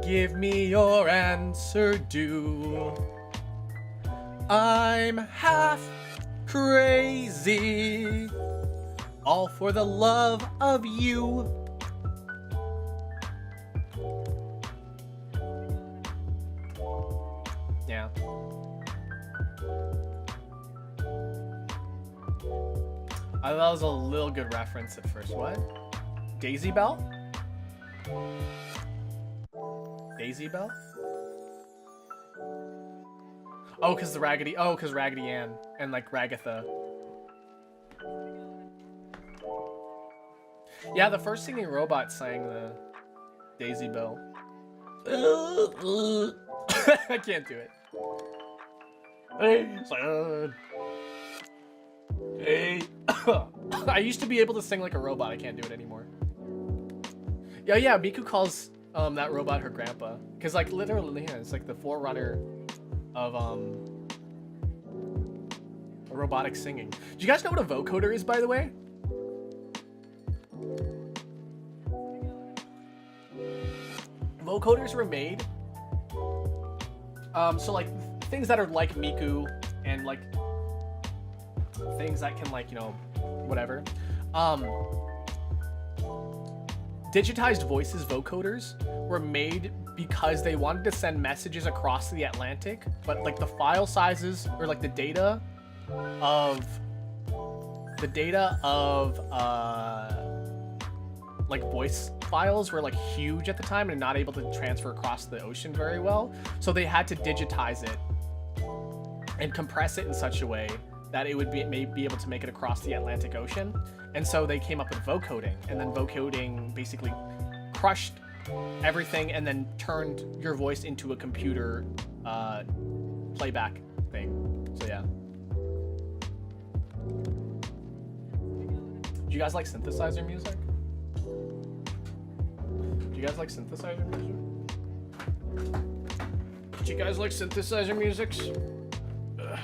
Give me your answer due. I'm half crazy, all for the love of you. Yeah. I thought that was a little good reference at first. What? Daisy Bell? Daisy Bell? Oh, cause the Raggedy. Oh, cause Raggedy Ann and like Ragatha. Yeah, the first singing robot sang the Daisy Bell. I can't do it. It's like, hey. I used to be able to sing like a robot. I can't do it anymore. Yeah. Miku calls that robot her grandpa, cause like literally, yeah, it's like the forerunner of robotic singing. Do you guys know what a vocoder is, by the way? Vocoders were made so like things that are like Miku and like things that can like, you know, whatever. Digitized voices vocoders were made because they wanted to send messages across the Atlantic, but like the file sizes or like the data of like voice files were like huge at the time and not able to transfer across the ocean very well. So they had to digitize it and compress it in such a way that it would be able to make it across the Atlantic Ocean. And so they came up with vocoding, and then vocoding basically crushed everything and then turned your voice into a computer playback thing. So yeah. Do you guys like synthesizer music? Do you guys like synthesizer music? Do you guys like synthesizer musics? Ugh.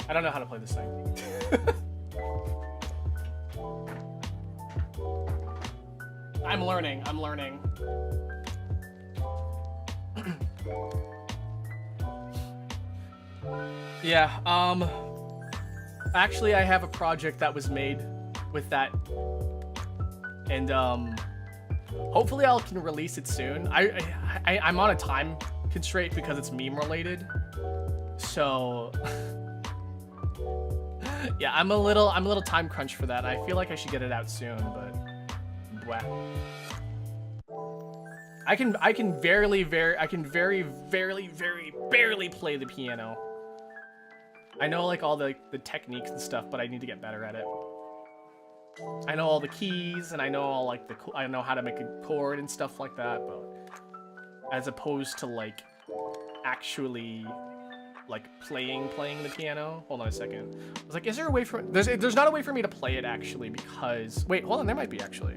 I don't know how to play this thing. I'm learning. Yeah, actually I have a project that was made with that, and hopefully I can release it soon. I'm on a time constraint because it's meme related, so yeah, I'm a little time crunch for that. I feel like I should get it out soon, but blah. I can very barely play the piano. I know like all the techniques and stuff, but I need to get better at it. I know all the keys and I know all like I know how to make a chord and stuff like that, but as opposed to like actually like playing the piano. Hold on a second. I was like, is there a way for there's not a way for me to play it actually, because wait, hold on, there might be actually.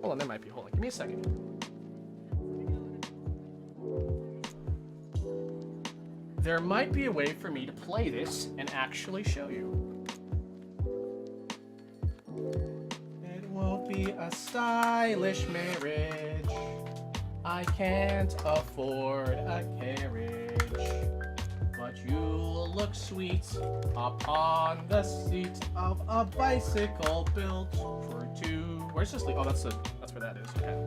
Hold on, give me a second. There might be a way for me to play this and actually show you. It won't be a stylish marriage. I can't afford a carriage. But you'll look sweet upon the seat of a bicycle built for two. Where's this? Oh, that's where that is. Okay.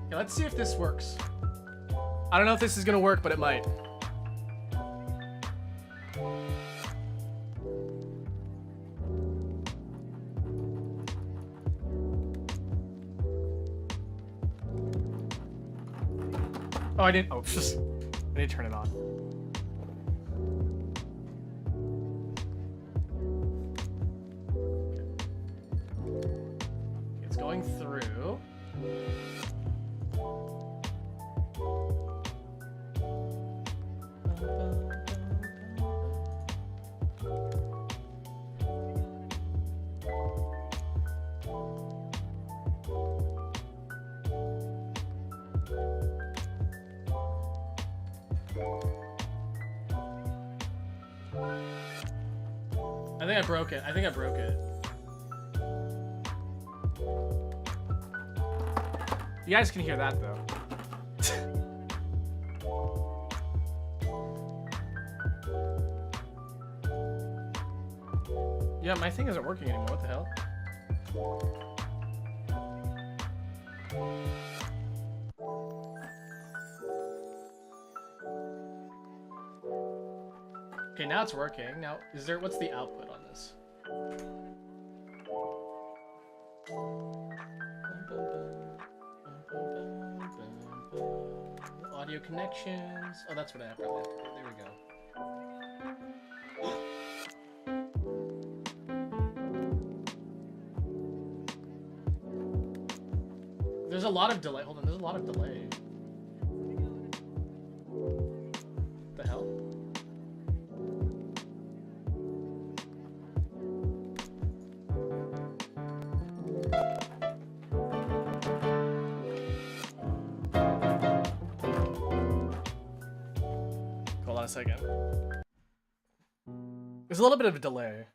Okay, let's see if this works. I don't know if this is gonna work, but it might. Oh, I didn't. Oh, I need to turn it on. Okay. It's going through. I think I broke it. I think I broke it. You guys can hear that though. Yeah, my thing isn't working anymore. What the hell? Okay, now it's working. Now, what's the output on this? Audio connections. Oh, that's what I probably have to do. There we go. There's a lot of delay. Hold on, there's a lot of delay. The hell? Hold on a second. There's a little bit of a delay.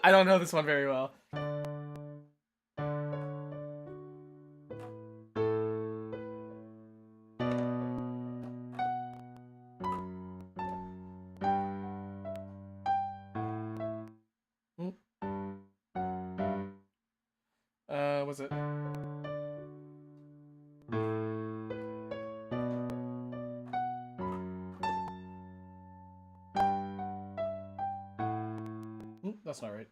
I don't know this one very well. Was it? That's not right.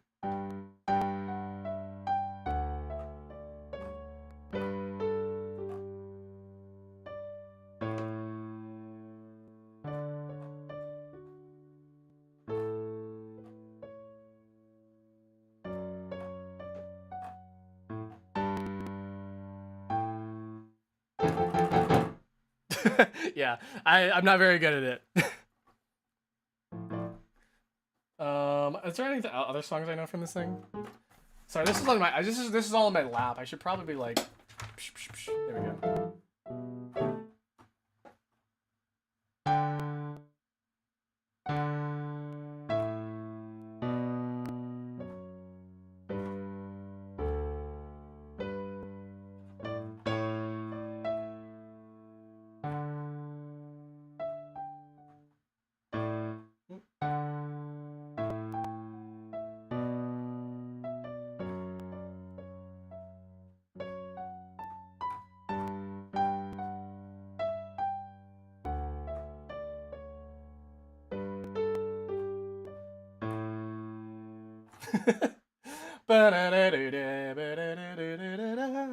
Yeah, I'm not very good at it. Is there any other songs I know from this thing? Sorry, this is on my. This is all on my lap. I should probably like. There we go.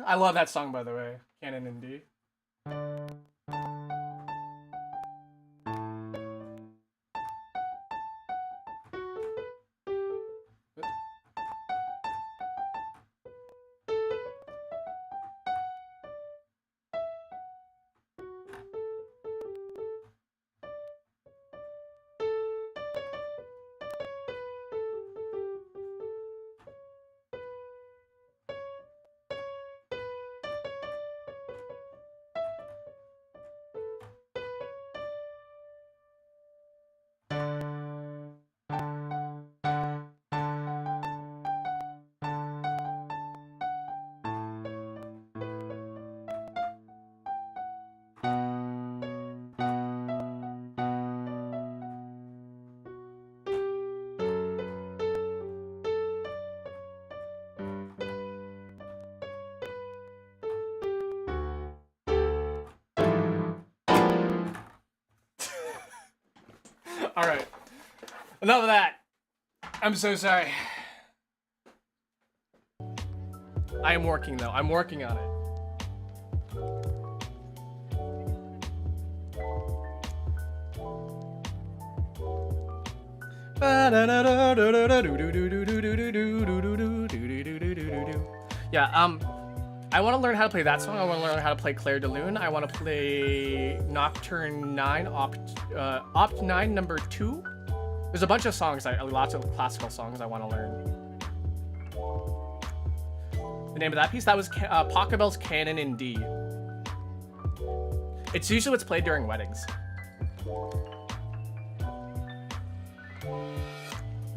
I love that song, by the way. Canon in D. All right. Enough of that. I'm so sorry. I am working though. I'm working on it. Yeah, I want to learn how to play that song. I want to learn how to play Claire de Lune. I want to play Nocturne 9, Opt 9 number 2. There's a bunch of songs, lots of classical songs I want to learn. The name of that piece, that was Pachelbel's Canon in D. It's usually what's played during weddings.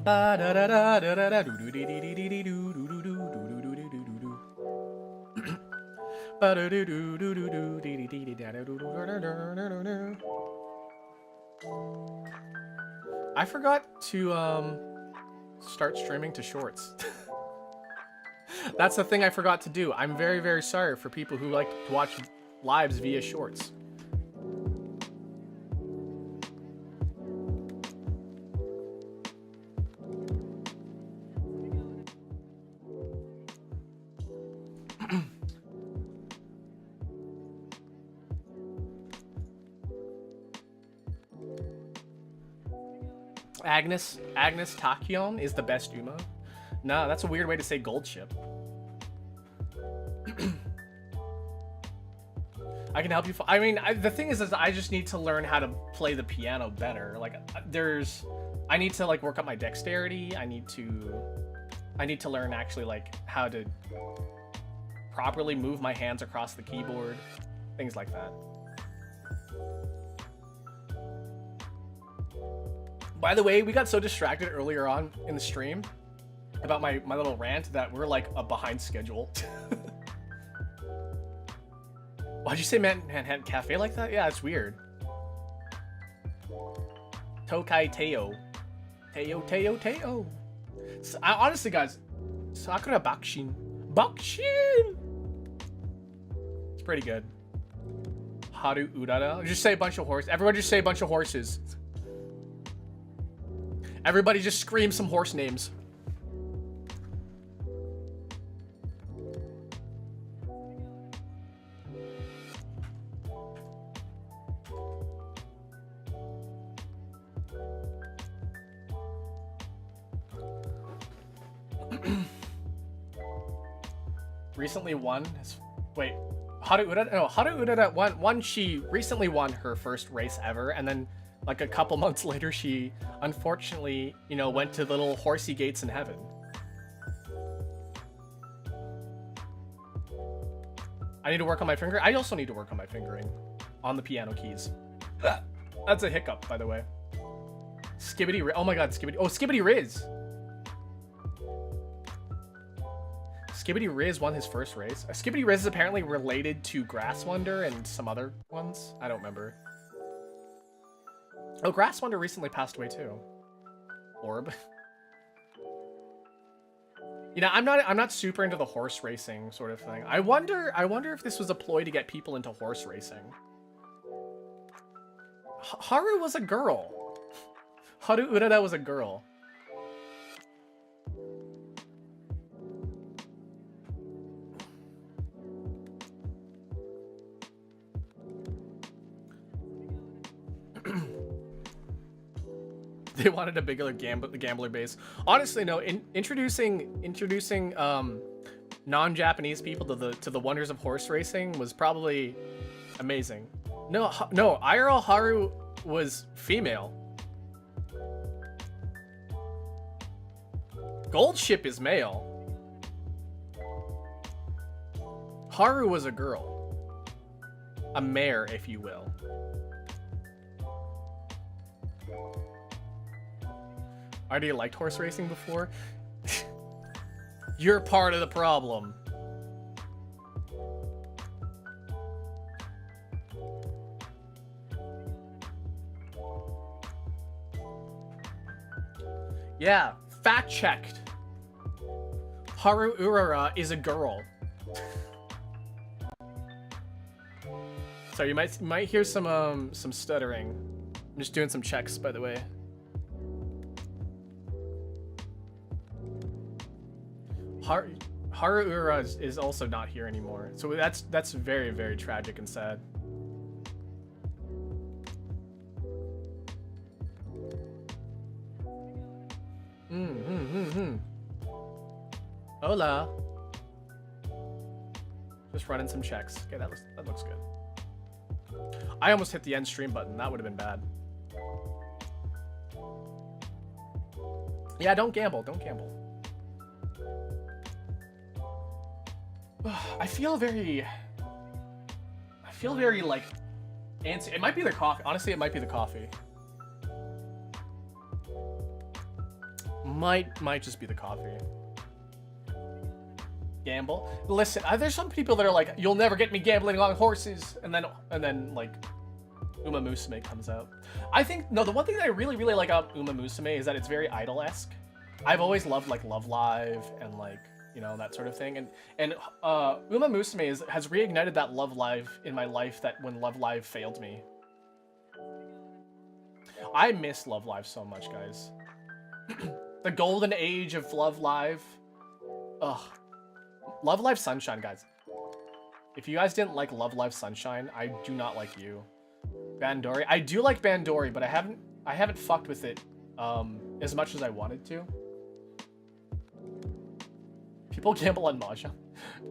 I forgot to start streaming to shorts. That's the thing I forgot to do. I'm very, very sorry for people who like to watch lives via shorts. Agnes Tachyon is the best Uma. Nah, that's a weird way to say gold ship. I can help you. I mean, the thing is I just need to learn how to play the piano better. Like, I need to like work up my dexterity. I need to learn actually like how to properly move my hands across the keyboard, things like that. By the way, we got so distracted earlier on in the stream about my little rant that we're like behind schedule. Why'd you say Manhattan Cafe like that? Yeah, it's weird. Tokai Teo. Teo. So, honestly, guys, Sakura Bakshin. Bakshin! It's pretty good. Haru Urara. Just say a bunch of horses. Everybody just say a bunch of horses. Everybody just scream some horse names. Recently won. Wait, Haru Urara won. She recently won her first race ever, and then like a couple months later, she unfortunately, went to the little horsey gates in heaven. I need to work on my finger. I also need to work on my fingering on the piano keys. That's a hiccup, by the way. Skibbity Riz. Oh my god, Skibbity. Oh, Skibbity Riz. Skibbity Riz won his first race. Skibbity Riz is apparently related to Grass Wonder and some other ones. I don't remember. Oh, Grass Wonder recently passed away too. Orb. I'm not super into the horse racing sort of thing. I wonder if this was a ploy to get people into horse racing. Haru was a girl. Haru Urara was a girl. They wanted a bigger gambler base. Honestly, no. Introducing non-Japanese people to the wonders of horse racing was probably amazing. No, IRL Haru was female. Gold Ship is male. Haru was a girl. A mare, if you will. Already liked horse racing before? You're part of the problem. Yeah, fact checked. Haru Urara is a girl. So you might hear some stuttering. I'm just doing some checks, by the way. Haruura is also not here anymore. So that's very, very tragic and sad. Hola. Just running some checks. Okay, that looks good. I almost hit the end stream button. That would have been bad. Yeah, don't gamble. Don't gamble. I feel very like antsy. It might be the coffee. Honestly, it might be the coffee. Might just be the coffee. Gamble. Listen, there's some people that are like, you'll never get me gambling on horses, and then like Uma Musume comes out. I think the one thing that I really like about Uma Musume is that it's very idol-esque. I've always loved like Love Live and like, you know, that sort of thing, and Uma Musume has reignited that Love Live in my life that when Love Live failed me. I miss Love Live so much, guys. The golden age of Love Live. Ugh. Love Live Sunshine, guys. If you guys didn't like Love Live Sunshine, I do not like you. Bandori. I do like Bandori, but I haven't fucked with it as much as I wanted to. People gamble on Mahjong.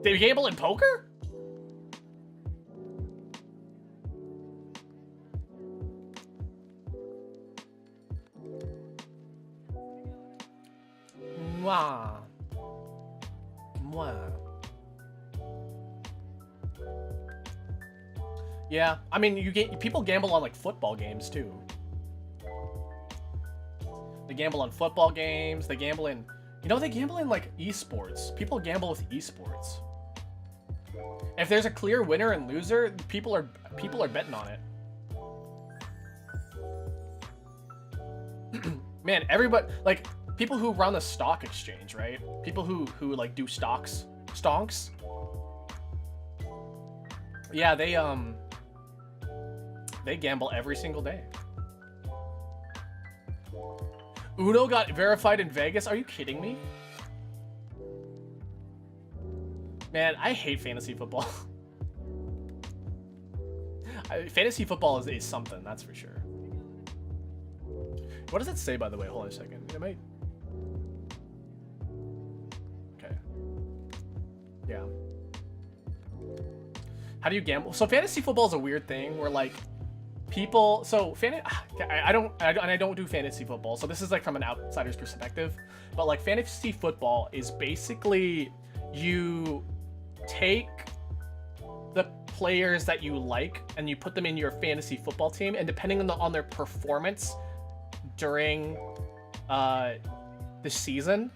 They gamble in poker? Mwah. Mwah. Yeah, I mean, people gamble on like football games too. They gamble on football games. They gamble in, they gamble in like esports. People gamble with esports. If there's a clear winner and loser, people are betting on it. Man, everybody, like people who run the stock exchange, right? People who like do stonks. Yeah, they gamble every single day. Uno got verified in Vegas? Are you kidding me? Man, I hate fantasy football. Fantasy football is something, that's for sure. What does it say, by the way? Hold on a second. It might... Okay. Yeah. How do you gamble? So fantasy football is a weird thing where like people, I don't do fantasy football, so this is like from an outsider's perspective, but like fantasy football is basically you take the players that you like and you put them in your fantasy football team, and depending on their performance during the season,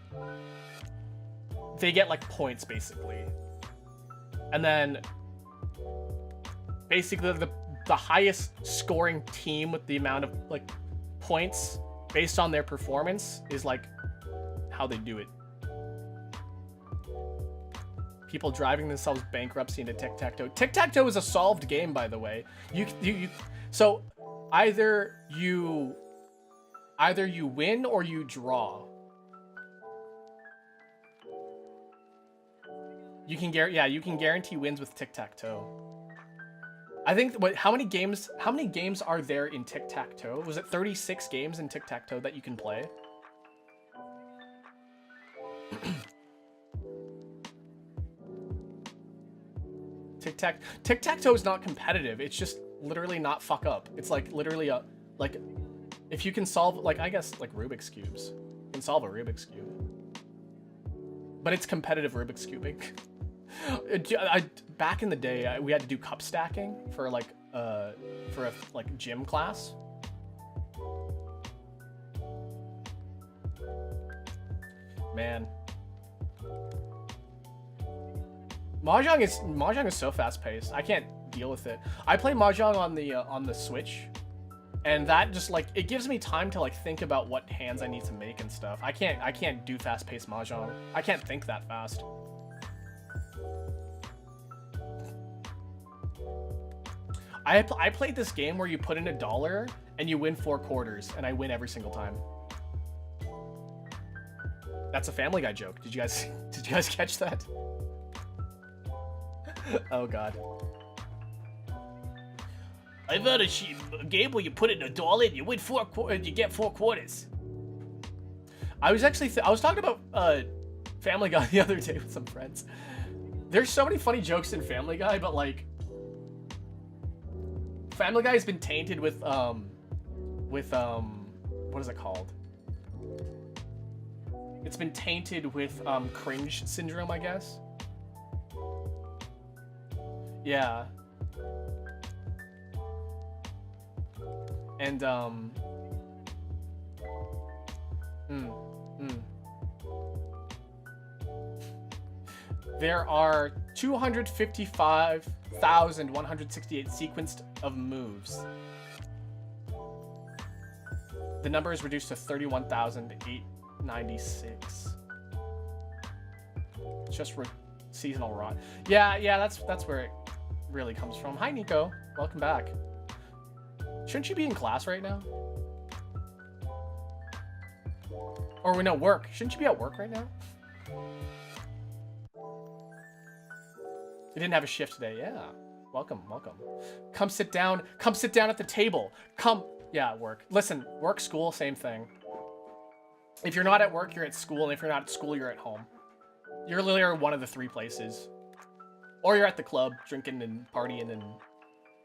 they get like points basically, and then basically the highest scoring team with the amount of like points based on their performance is like how they do it. People driving themselves bankruptcy into tic-tac-toe. Tic-tac-toe is a solved game, by the way. So either you win or you draw. You can guarantee wins with tic-tac-toe. I think how many games are there in tic-tac-toe? Was it 36 games in tic-tac-toe that you can play? Tic-tac-toe is not competitive. It's just literally not fuck up. It's like literally if you can solve, like, I guess like Rubik's cubes. You can solve a Rubik's cube. But it's competitive Rubik's cubing. Back in the day, we had to do cup stacking for a gym class. Man, Mahjong is so fast paced. I can't deal with it. I play Mahjong on the Switch, and that just like it gives me time to like think about what hands I need to make and stuff. I can't do fast paced Mahjong. I can't think that fast. I played this game where you put in $1 and you win 4 quarters, and I win every single time. That's a Family Guy joke. Did you guys catch that? Oh god. I've heard a game where you put in $1 and you win you get 4 quarters. I was actually I was talking about Family Guy the other day with some friends. There's so many funny jokes in Family Guy, but like Family Guy has been tainted with what is it called? It's been tainted with cringe syndrome, I guess. Yeah. And there are 255,168 sequenced of moves. The number is reduced to 31,896. It's just seasonal rot. Yeah, that's where it really comes from. Hi, Nico. Welcome back. Shouldn't you be in class right now? Or we know work. Shouldn't you be at work right now? You didn't have a shift today. Yeah. Welcome. Come sit down. Come sit down at the table. Come. Yeah, work. Listen, work, school, same thing. If you're not at work, you're at school. And if you're not at school, you're at home. You're literally one of the 3 places. Or you're at the club, drinking and partying and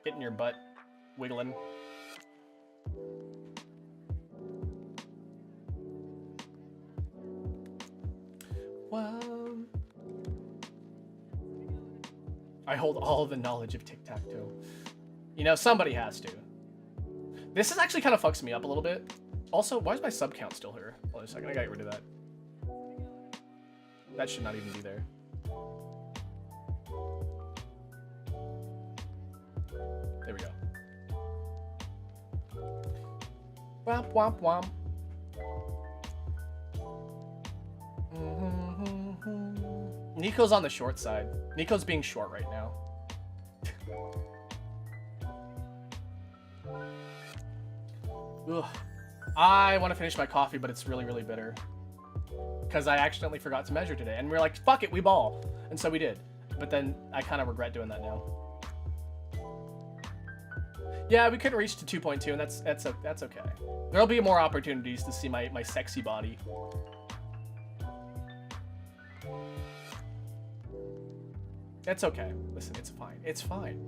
getting your butt wiggling. Well, I hold all the knowledge of tic-tac-toe. You know, somebody has to. This is actually kind of fucks me up a little bit. Also, why is my sub count still here? Hold on a second, I gotta get rid of that. That should not even be there. There we go. Womp womp womp. Nico's on the short side. Nico's being short right now. Ugh. I want to finish my coffee, but it's really, really bitter. Because I accidentally forgot to measure today. And we were like, fuck it, we ball. And so we did. But then I kind of regret doing that now. Yeah, we couldn't reach to 2.2, and that's okay. There'll be more opportunities to see my sexy body. It's okay. Listen, it's fine. It's fine.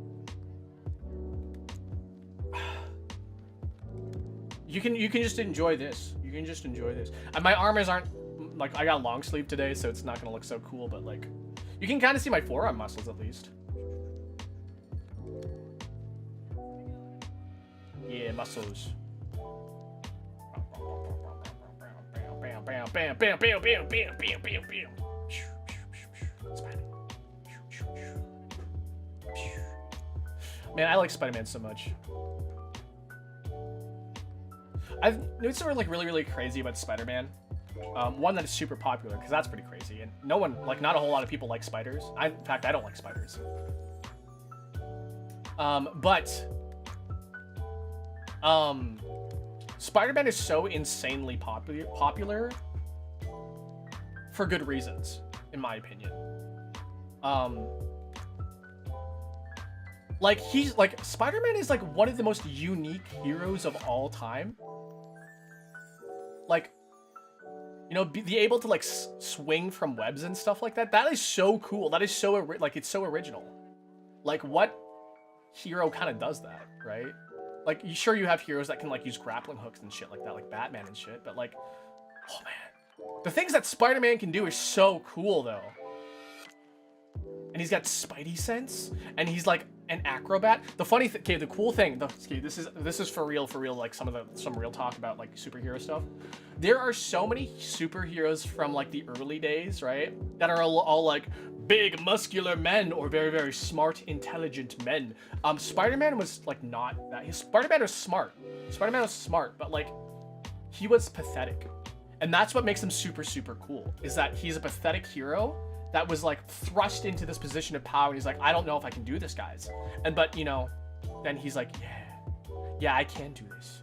You can just enjoy this. You can just enjoy this. And my arms aren't like, I got long sleeve today, so it's not gonna look so cool. But like, you can kind of see my forearm muscles at least. Yeah, muscles. Bam, bam, bam, bam, bam, bam, bam, bam, bam, bam. Man, I like Spider-Man so much. I've noticed something like really, really crazy about Spider-Man. One that is super popular, because that's pretty crazy, and no one, like, not a whole lot of people like spiders. In fact, I don't like spiders. Spider-Man is so insanely popular for good reasons, in my opinion. Like, Spider-Man is like one of the most unique heroes of all time. Like, you know, be able to like swing from webs and stuff like that. That is so cool. That is so like, it's so original. Like, what hero kind of does that, right? Like, sure, you have heroes that can like use grappling hooks and shit like that, like Batman and shit. But like, oh man, the things that Spider-Man can do is so cool though. And he's got Spidey sense, and he's like an acrobat. The funny thing, okay, the cool thing, this is for real, like some real talk about like superhero stuff. There are so many superheroes from like the early days, right? That are all like big, muscular men or very, very smart, intelligent men. Spider-Man was like not that. Spider-Man was smart. Spider-Man was smart, but like he was pathetic, and that's what makes him super, super cool. Is that he's a pathetic hero that was like thrust into this position of power, and he's like, I don't know if I can do this, guys. But you know, then he's like, yeah, I can do this.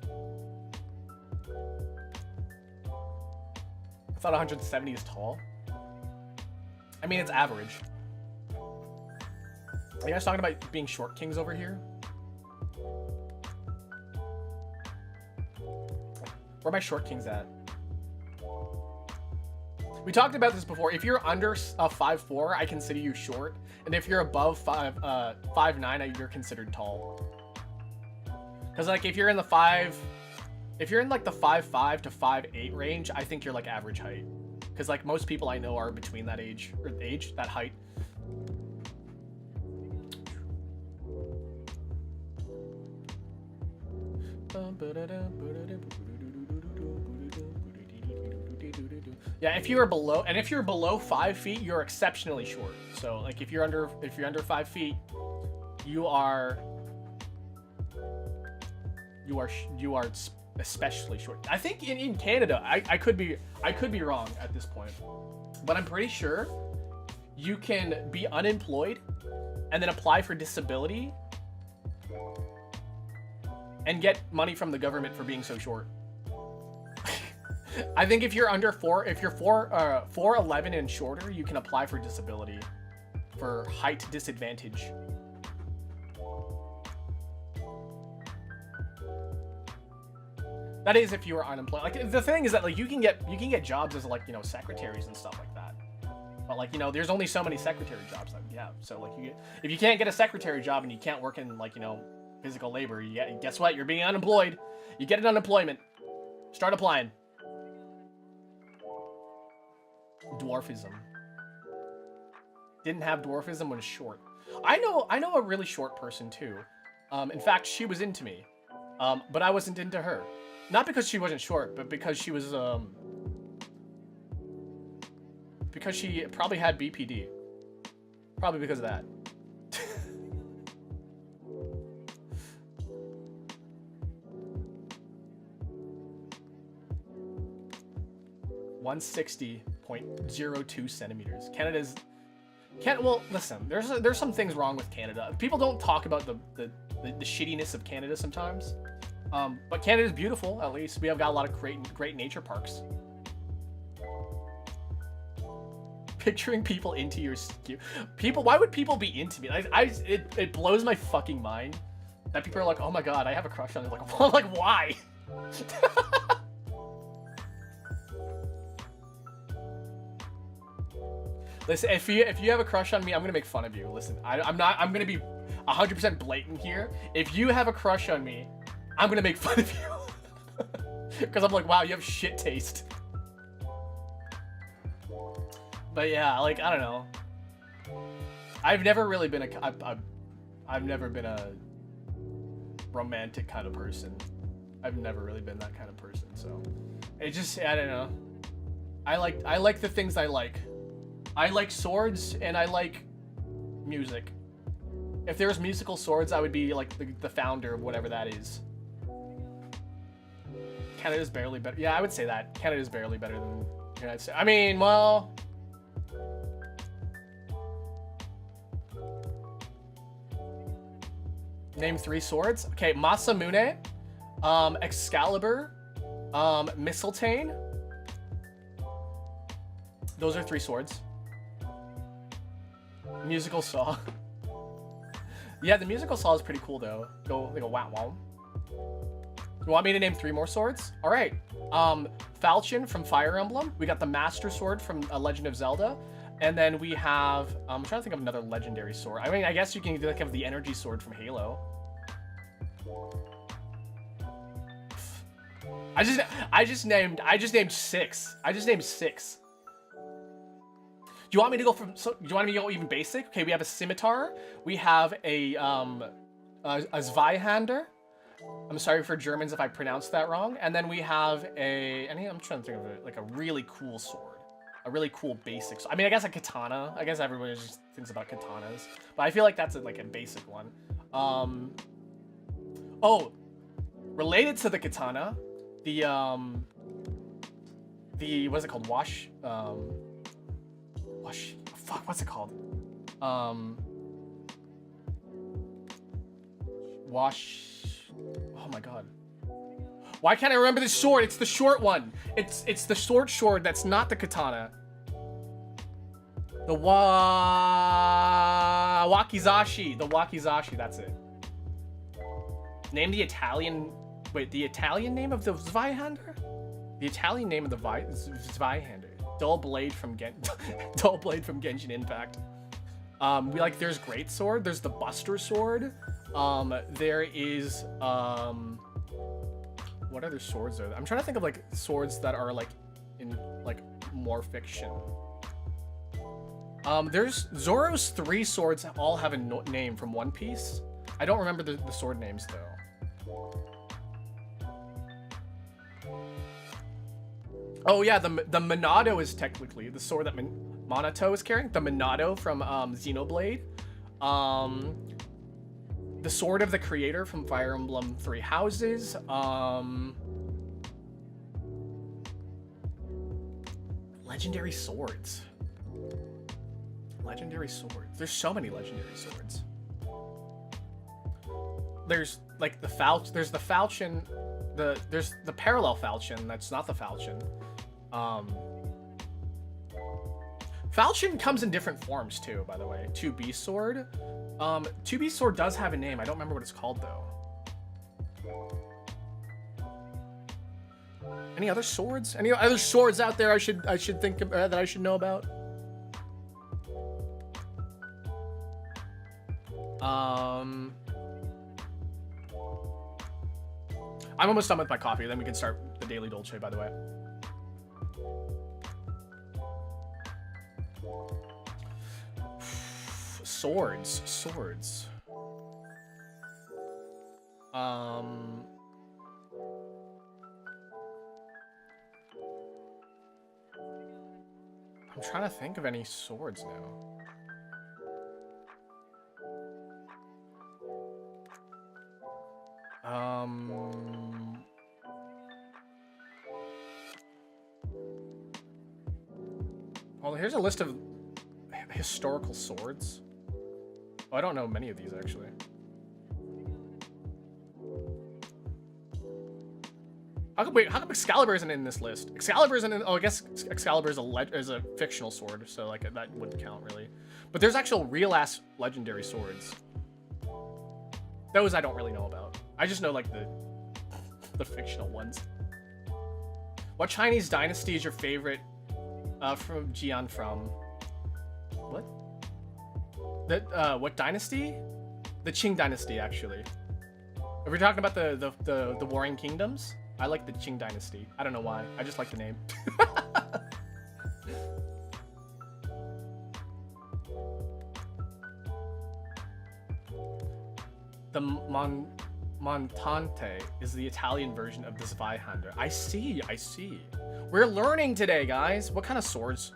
thought 170 is tall. I mean, it's average. Are you guys talking about being short kings over here? Where are my short kings at? We talked about this before. If you're under 5'4", I consider you short, and if you're above 5'9", you're considered tall. Because like if you're in like the 5'5" to 5'8" range, I think you're like average height. Because like most people I know are between that age or that height. Yeah, if you're below 5 feet, you're exceptionally short. So like if you're under 5 feet, you are especially short. I think in Canada, I could be wrong at this point, but I'm pretty sure you can be unemployed and then apply for disability and get money from the government for being so short. I think if you're under 4'11" and shorter, you can apply for disability for height disadvantage. That is if you are unemployed. Like the thing is that like you can get jobs as like, you know, secretaries and stuff like that. But like, you know, there's only so many secretary jobs that we have. So like if you can't get a secretary job and you can't work in like, you know, physical labor, guess what? You're being unemployed. You get an unemployment. Start applying. Dwarfism. Didn't have dwarfism when short. I know a really short person too. In fact, she was into me. But I wasn't into her. Not because she wasn't short, but because she was because she probably had BPD. Probably because of that. 160.02 centimeters. Well, listen, there's some things wrong with Canada. People don't talk about the shittiness of Canada sometimes. But Canada's beautiful, at least. We have got a lot of great nature parks. Picturing people into your skin. Why would people be into me? It blows my fucking mind that people are like, oh my god, I have a crush on you. Like, well, like why? Listen, if you have a crush on me, I'm gonna make fun of you. Listen, I'm gonna be 100% blatant here. If you have a crush on me, I'm gonna make fun of you. Because I'm like, wow, you have shit taste. But yeah, like, I don't know. I've never really been I've never been a romantic kind of person. I've never really been that kind of person, so it just, I don't know. I like the things I like. I like swords and I like music. If there was musical swords, I would be like the founder of whatever that is. Canada's barely better. Yeah, I would say that. Canada's barely better than the United States. I mean, well... Name 3 swords. Okay, Masamune, Excalibur, Mistletoe. Those are 3 swords. Musical saw. Yeah, the musical saw is pretty cool though. Go wow wow. You want me to name 3 more swords? All right. Falchion from Fire Emblem. We got the Master Sword from Legend of Zelda. And then we have, I'm trying to think of another legendary sword. I mean, I guess you can think of the Energy Sword from Halo. I just named 6. I just named 6. Do you want me to go even basic? Okay, we have a scimitar. We have a Zweihander. I'm sorry for Germans if I pronounced that wrong. And then we have I'm trying to think of it, like a really cool sword. A really cool basic. I mean, I guess a katana. I guess everybody just thinks about katanas, but I feel like that's like a basic one. Oh, related to the katana, the what's it called? What's it called? Oh my god. Why can't I remember the sword? It's the short one. It's the short sword that's not the katana. The wakizashi. The wakizashi, that's it. Name the Italian... Wait, the Italian name of the Zweihander? The Italian name of the Zweihander. Dull blade from Dull blade from Genshin Impact. There's Great Sword. There's the Buster Sword. There is... What other swords are there? I'm trying to think of like swords that are like in like more fiction. There's Zoro's 3 swords all have a name from One Piece. I don't remember the sword names though. Oh yeah, the Minato is technically the sword that Minato is carrying. The Minato from Xenoblade. The Sword of the Creator from Fire Emblem Three Houses. Legendary swords. Legendary swords. There's so many legendary swords. There's like the falchion. There's the falchion. There's the parallel falchion. That's not the falchion. Falchion comes in different forms too, by the way. 2B sword. 2B sword does have a name. I don't remember what it's called though. Any other swords? Any other swords out there I should think of, that I should know about? I'm almost done with my coffee. Then we can start the daily Dolce, by the way. Swords. I'm trying to think of any swords now. Well, here's a list of historical swords. Oh, I don't know many of these actually. How come Excalibur isn't in this list? Excalibur isn't in. Oh, I guess Excalibur is a fictional sword, so like that wouldn't count really. But there's actual real ass legendary swords. Those I don't really know about. I just know like the fictional ones. What Chinese dynasty is your favorite? From Jian from. What? What dynasty? The Qing dynasty, actually. Are we talking about the Warring Kingdoms? I like the Qing dynasty. I don't know why. I just like the name. The Montante is the Italian version of the Zweihander. I see. We're learning today, guys. What kind of swords?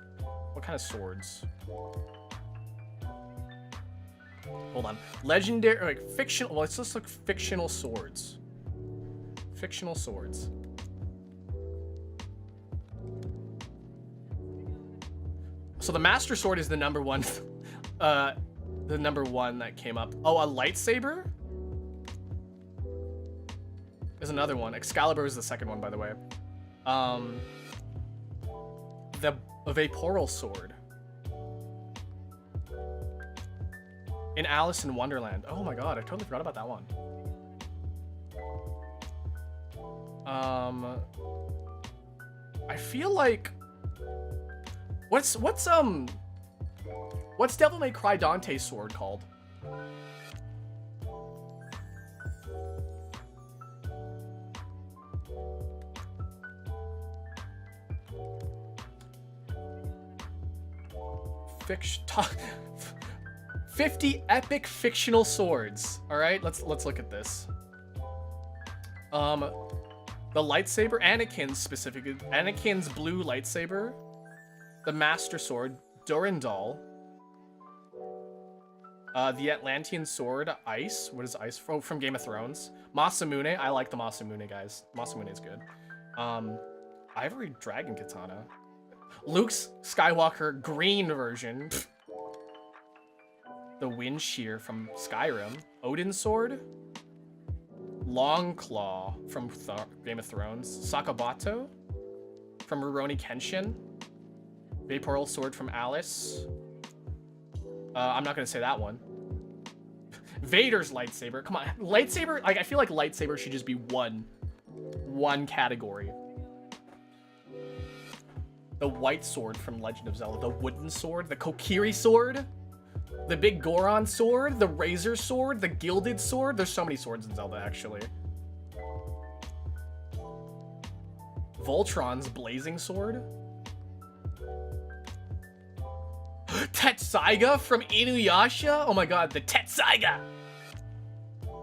Hold on. Legendary, like fictional. Well, let's just look fictional swords. Fictional swords. So the Master Sword is the number one. The number one that came up. Oh, a lightsaber is another one. Excalibur is the second one, by the way. The Vaporal Sword. In Alice in Wonderland. Oh my god, I totally forgot about that one. I feel like what's Devil May Cry Dante's sword called? Talk 50 epic fictional swords. All right, let's look at this. The lightsaber, Anakin's blue lightsaber, the Master Sword, Durandal, the Atlantean sword, Ice. What is Ice? Oh, from Game of Thrones. Masamune. I like the Masamune, guys. Masamune is good. Ivory Dragon Katana. Luke's Skywalker green version. The Wind Shear from Skyrim. Odin's sword. Longclaw from Game of Thrones. Sakabato from Rurouni Kenshin. Vaporal Sword from Alice. I'm not gonna say that one. Vader's lightsaber. Come on, lightsaber. Like I feel like lightsaber should just be one category. The white sword from Legend of Zelda. The wooden sword. The Kokiri sword. The big Goron sword. The razor sword. The gilded sword. There's so many swords in Zelda, actually. Voltron's blazing sword. Tetsaiga from Inuyasha. Oh my god, the Tetsaiga.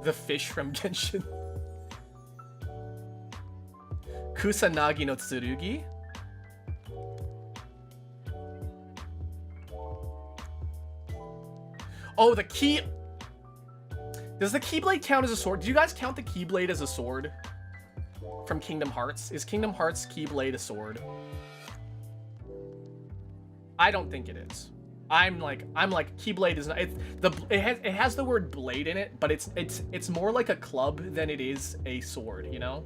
The fish from Genshin. Kusanagi no Tsurugi. Oh, the key. Does the Keyblade count as a sword? Do you guys count the Keyblade as a sword? From Kingdom Hearts? Is Kingdom Hearts Keyblade a sword? I don't think it is. I'm like Keyblade is not. It has the word blade in it, but it's more like a club than it is a sword. You know.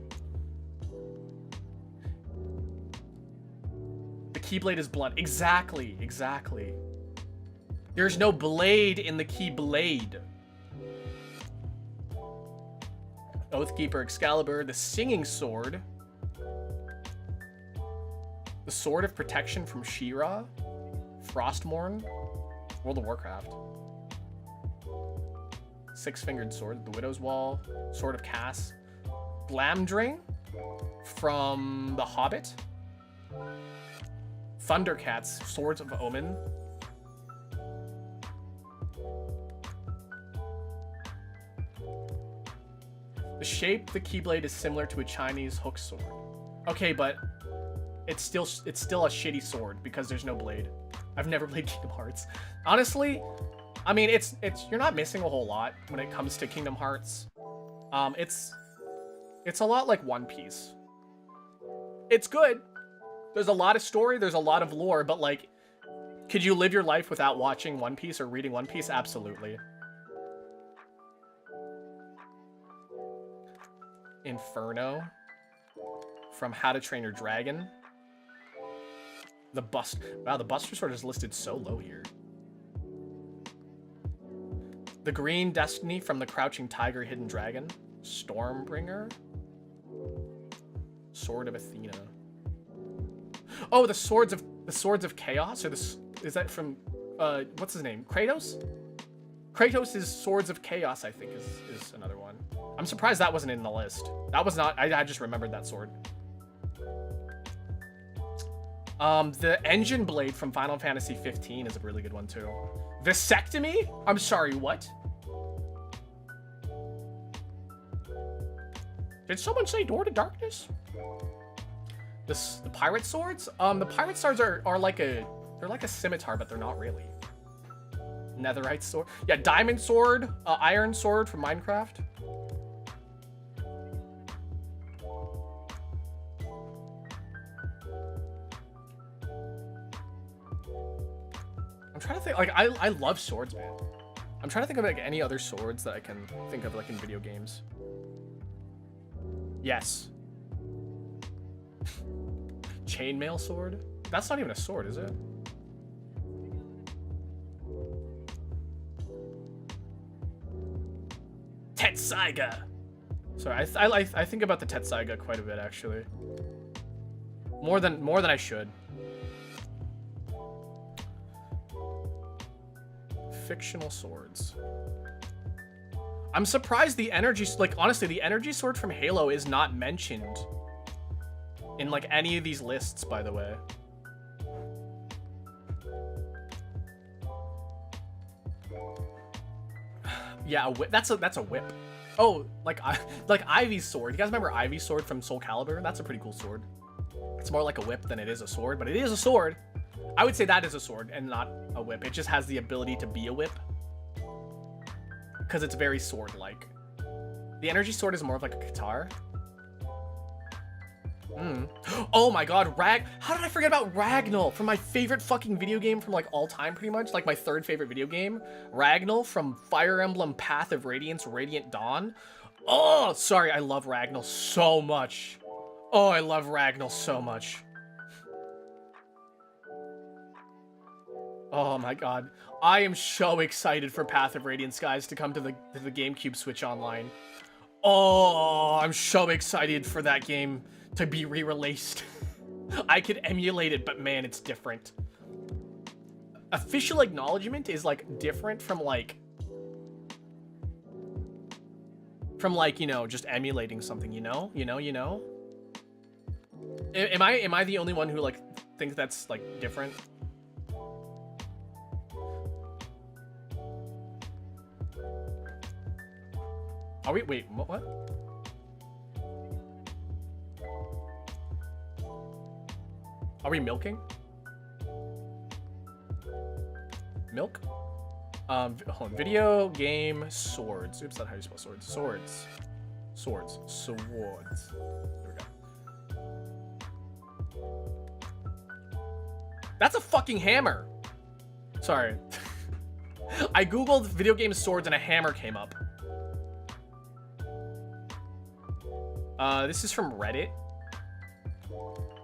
The Keyblade is blunt. Exactly. There's no blade in the Keyblade. Oathkeeper Excalibur, the Singing Sword. The Sword of Protection from She-Ra. Frostmourne. World of Warcraft. Six-Fingered Sword, the Widow's Wall. Sword of Cass. Glamdring from The Hobbit. Thundercats, Swords of Omen. The shape, the Keyblade is similar to a Chinese hook sword. Okay, but it's still a shitty sword because there's no blade. I've never played Kingdom Hearts. Honestly, I mean, it's you're not missing a whole lot when it comes to Kingdom Hearts. It's a lot like One Piece. It's good. There's a lot of story, there's a lot of lore, but like, could you live your life without watching One Piece or reading One Piece? Absolutely. Inferno from How to Train Your Dragon. The Buster Sword is listed so low here. The Green Destiny from the Crouching Tiger, Hidden Dragon. Stormbringer. Sword of Athena. Oh, the Swords of Chaos, or is that from what's his name? Kratos? Kratos' Swords of Chaos, I think, is another one. I'm surprised that wasn't in the list. That was not. I just remembered that sword. The Engine Blade from Final Fantasy 15 is a really good one too. Vasectomy? I'm sorry, what? Did someone say Door to Darkness? The Pirate Swords? The Pirate Swords are like they're like a scimitar, but they're not really. Netherite Sword. Yeah, Diamond Sword, Iron Sword from Minecraft. I'm trying to think, like, I love swords, man. I'm trying to think of like any other swords that I can think of like in video games. Yes. Chainmail sword? That's not even a sword, is it? Tetsaiga. Sorry, I think about the Tetsaiga quite a bit actually. More than I should. Fictional swords. I'm surprised the energy, like honestly, the energy sword from Halo is not mentioned in like any of these lists, by the way. Yeah, that's a whip. Oh, like Ivy's sword. You guys remember Ivy's sword from Soul Calibur? That's a pretty cool sword. It's more like a whip than it is a sword, but it is a sword. I would say that is a sword and not a whip. It just has the ability to be a whip. Because it's very sword-like. The energy sword is more of like a guitar. Oh my god, how did I forget about Ragnall from my favorite fucking video game from like all time pretty much? Like my third favorite video game. Ragnall from Fire Emblem Path of Radiance, Radiant Dawn. Oh, sorry, I love Ragnall so much. Oh, I love Ragnall so much. Oh my god. I am so excited for Path of Radiant Skies to come to the GameCube Switch Online. Oh, I'm so excited for that game to be re-released. I could emulate it, but man, it's different. Official acknowledgement is like different from like, you know, just emulating something, you know? Am I the only one who like thinks that's like different? Are we, wait, what? Are we milking? Milk? Hold on. Video game swords. Oops, that's how you spell swords. Swords. Swords. Swords. There we go. That's a fucking hammer. Sorry. I googled video game swords and a hammer came up. This is from Reddit.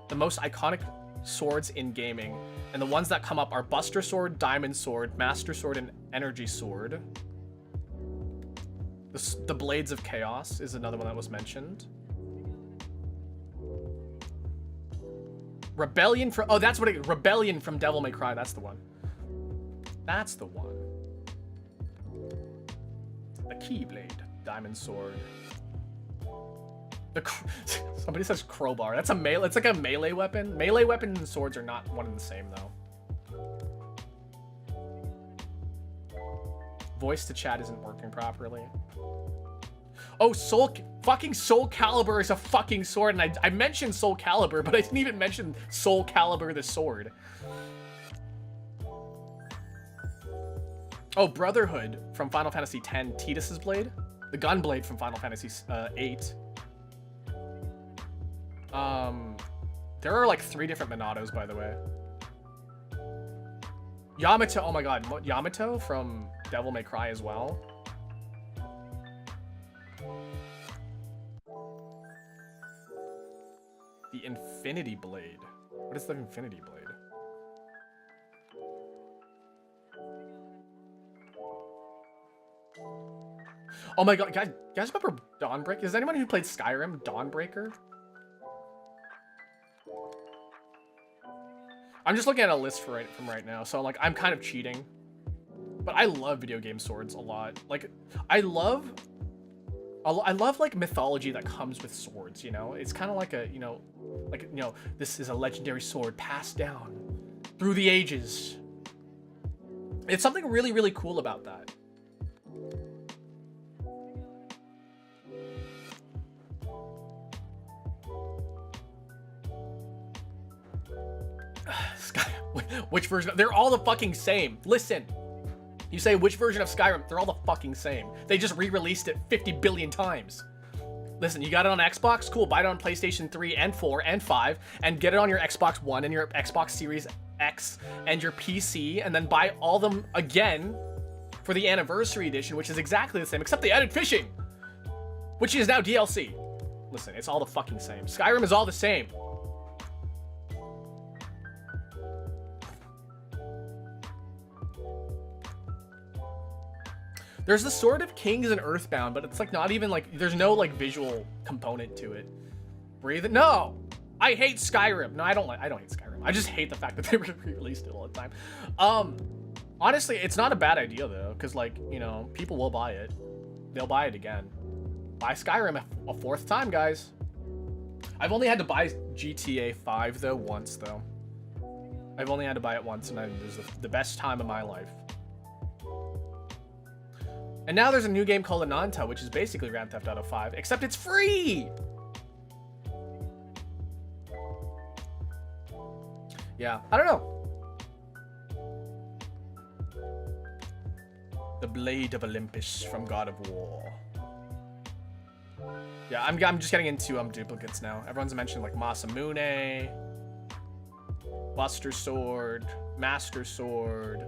The most iconic swords in gaming. And the ones that come up are Buster Sword, Diamond Sword, Master Sword, and Energy Sword. The Blades of Chaos is another one that was mentioned. Rebellion from... Oh, that's what it... Rebellion from Devil May Cry. That's the one. That's the one. The Keyblade. Diamond Sword. Somebody says crowbar. That's a melee. It's like a melee weapon. Melee weapons and swords are not one and the same, though. Voice to chat isn't working properly. Oh, fucking Soul Calibur is a fucking sword, and I mentioned Soul Calibur, but I didn't even mention Soul Calibur the sword. Oh, Brotherhood from Final Fantasy X. Tidus's blade. The Gunblade from Final Fantasy VIII. There are like 3 different Minatos, by the way. Yamato, oh my god, Yamato from Devil May Cry as well. The Infinity Blade. What is the Infinity Blade? Oh my god, guys remember Dawnbreaker? Is anyone who played Skyrim Dawnbreaker? I'm just looking at a list from right now, so like I'm kind of cheating. But I love video game swords a lot. Like I love like mythology that comes with swords, you know? It's kind of like a, this is a legendary sword passed down through the ages. It's something really, really cool about that. Which version? They're all the fucking same. Listen, you say which version of Skyrim? They're all the fucking same. They just re-released it 50 billion times. Listen, you got it on Xbox? Cool, buy it on PlayStation 3 and 4 and 5, and get it on your Xbox One and your Xbox Series X and your PC, and then buy all of them again for the Anniversary Edition, which is exactly the same, except they added fishing, which is now DLC. Listen, it's all the fucking same. Skyrim is all the same. There's the Sword of Kings in Earthbound, but it's like not even like, there's no like visual component to it. Breathe it. No, I hate Skyrim. No, I don't hate Skyrim. I just hate the fact that they re-released it all the time. Honestly, it's not a bad idea though, because like, you know, people will buy it. They'll buy it again. Buy Skyrim a 4th time, guys. I've only had to buy GTA 5 though once though. I've only had to buy it once, and it was the best time of my life. And now there's a new game called Ananta, which is basically Grand Theft Auto 5, except it's free! Yeah, I don't know. The Blade of Olympus from God of War. Yeah, I'm just getting into duplicates now. Everyone's mentioned like Masamune, Buster Sword, Master Sword.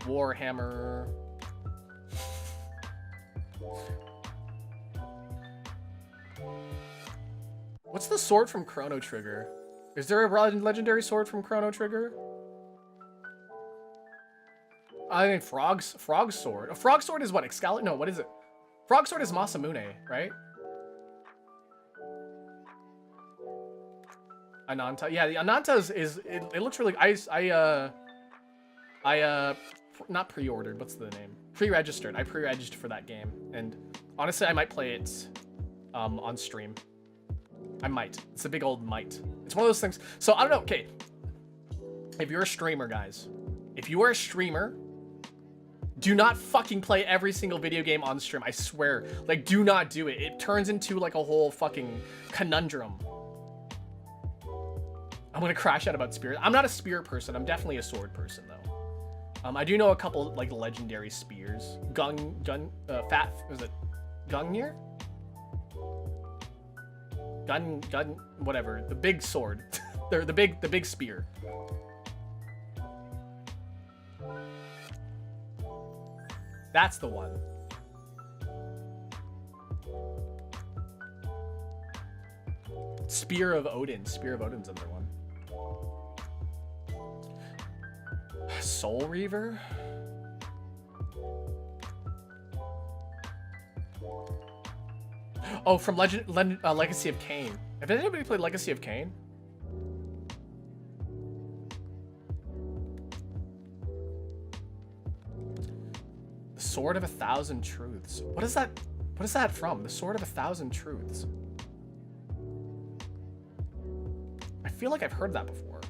Warhammer. What's the sword from Chrono Trigger? Is there a legendary sword from Chrono Trigger? I think Frog's sword. A frog sword is what? Excalibur? No, what is it? Frog sword is Masamune, right? Ananta. Yeah, the Ananta is it looks really. I not pre-ordered. What's the name? Pre-registered. I pre-registered for that game, and honestly, I might play it on stream. I might. It's a big old might. It's one of those things. So I don't know. Okay, if you're a streamer, guys, if you are a streamer, do not fucking play every single video game on stream. I swear. Like, do not do it. It turns into like a whole fucking conundrum. I'm gonna crash out about spears. I'm not a spear person. I'm definitely a sword person though. I do know a couple like legendary spears. Was it Gungnir? Gun, whatever. The big sword. They're the big spear. That's the one. Spear of Odin. Spear of Odin's another one. Soul Reaver? Oh, from Legacy of Kain. Have anybody played Legacy of Kain? The Sword of a Thousand Truths. What is that? What is that from? The Sword of a Thousand Truths. I feel like I've heard that before.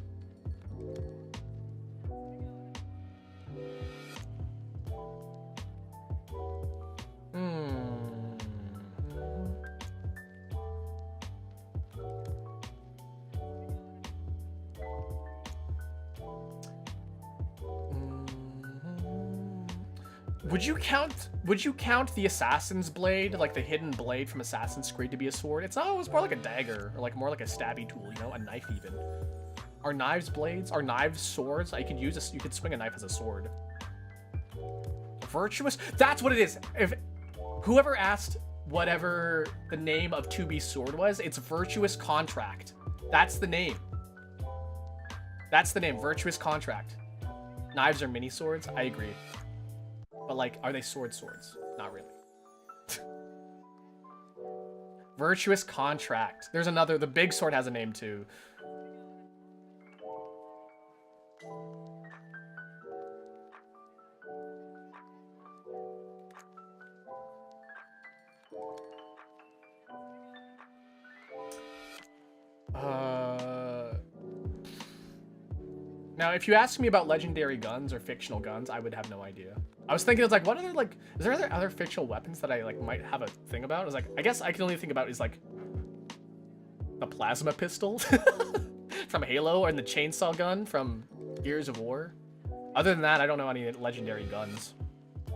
Would you count the Assassin's Blade, like the hidden blade from Assassin's Creed, to be a sword? It's more like a dagger, or like more like a stabby tool, you know, a knife even. Are knives blades? Are knives swords? You could swing a knife as a sword. Virtuous? That's what it is. If whoever asked whatever the name of 2B's sword was, it's Virtuous Contract. That's the name. That's the name, Virtuous Contract. Knives are mini swords? I agree. But like, are they swords? Not really. Virtuous Contract. There's another, the big sword has a name too. Now, if you ask me about legendary guns or fictional guns, I would have no idea. I was thinking, it's like, what other, like, is there other fictional weapons that I, like, might have a thing about? I was like, I guess I can only think about is, like, the plasma pistol from Halo, and the chainsaw gun from Gears of War. Other than that, I don't know any legendary guns.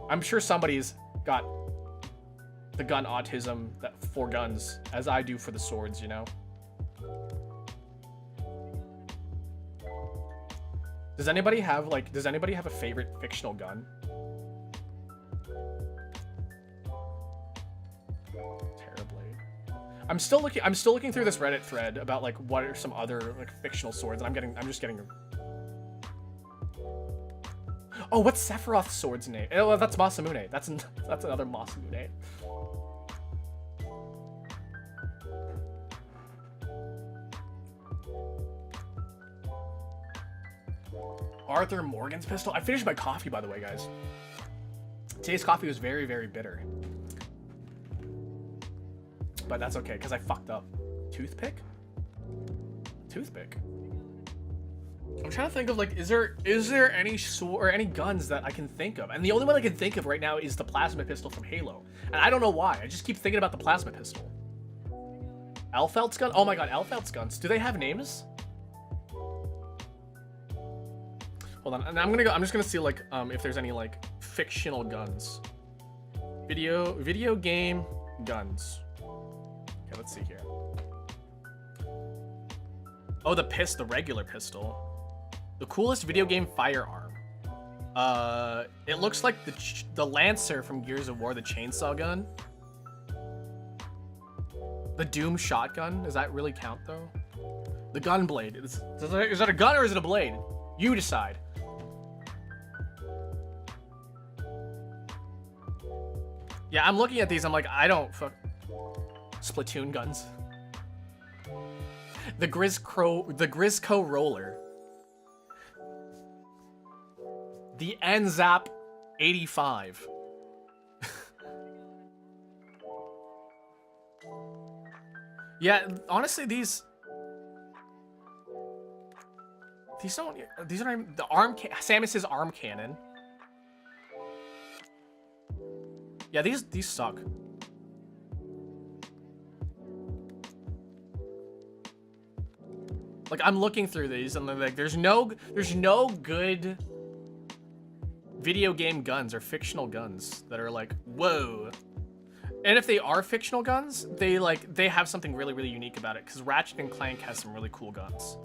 I'm sure somebody's got the gun autism for guns, as I do for the swords, you know? Does anybody have a favorite fictional gun? Terrorblade. I'm still looking through this Reddit thread about like what are some other like fictional swords, and I'm just getting. Oh, what's Sephiroth's sword's name? Oh, that's Masamune. That's another Masamune. Arthur Morgan's pistol. I finished my coffee, by the way, guys. Today's coffee was very, very bitter. But that's okay, because I fucked up. Toothpick? Toothpick. I'm trying to think of, like, is there any sword or any guns that I can think of? And the only one I can think of right now is the plasma pistol from Halo. And I don't know why. I just keep thinking about the plasma pistol. Elfelt's gun? Oh my god, Elfelt's guns. Do they have names? Hold on, and I'm just gonna see like if there's any like fictional guns. Video game guns. Okay, let's see here. Oh, the regular pistol. The coolest video game firearm. It looks like the Lancer from Gears of War, the chainsaw gun. The Doom shotgun. Does that really count though? The gun blade. Is that a gun or is it a blade? You decide. Yeah, I'm looking at these. I'm like, I don't fuck. Splatoon guns. The Grisco roller. The NZAP 85. Yeah, honestly, these aren't even the Samus's arm cannon. Yeah, these suck. Like, I'm looking through these and like there's no good video game guns or fictional guns that are like, whoa. And if they are fictional guns, they have something really, really unique about it, because Ratchet and Clank has some really cool guns.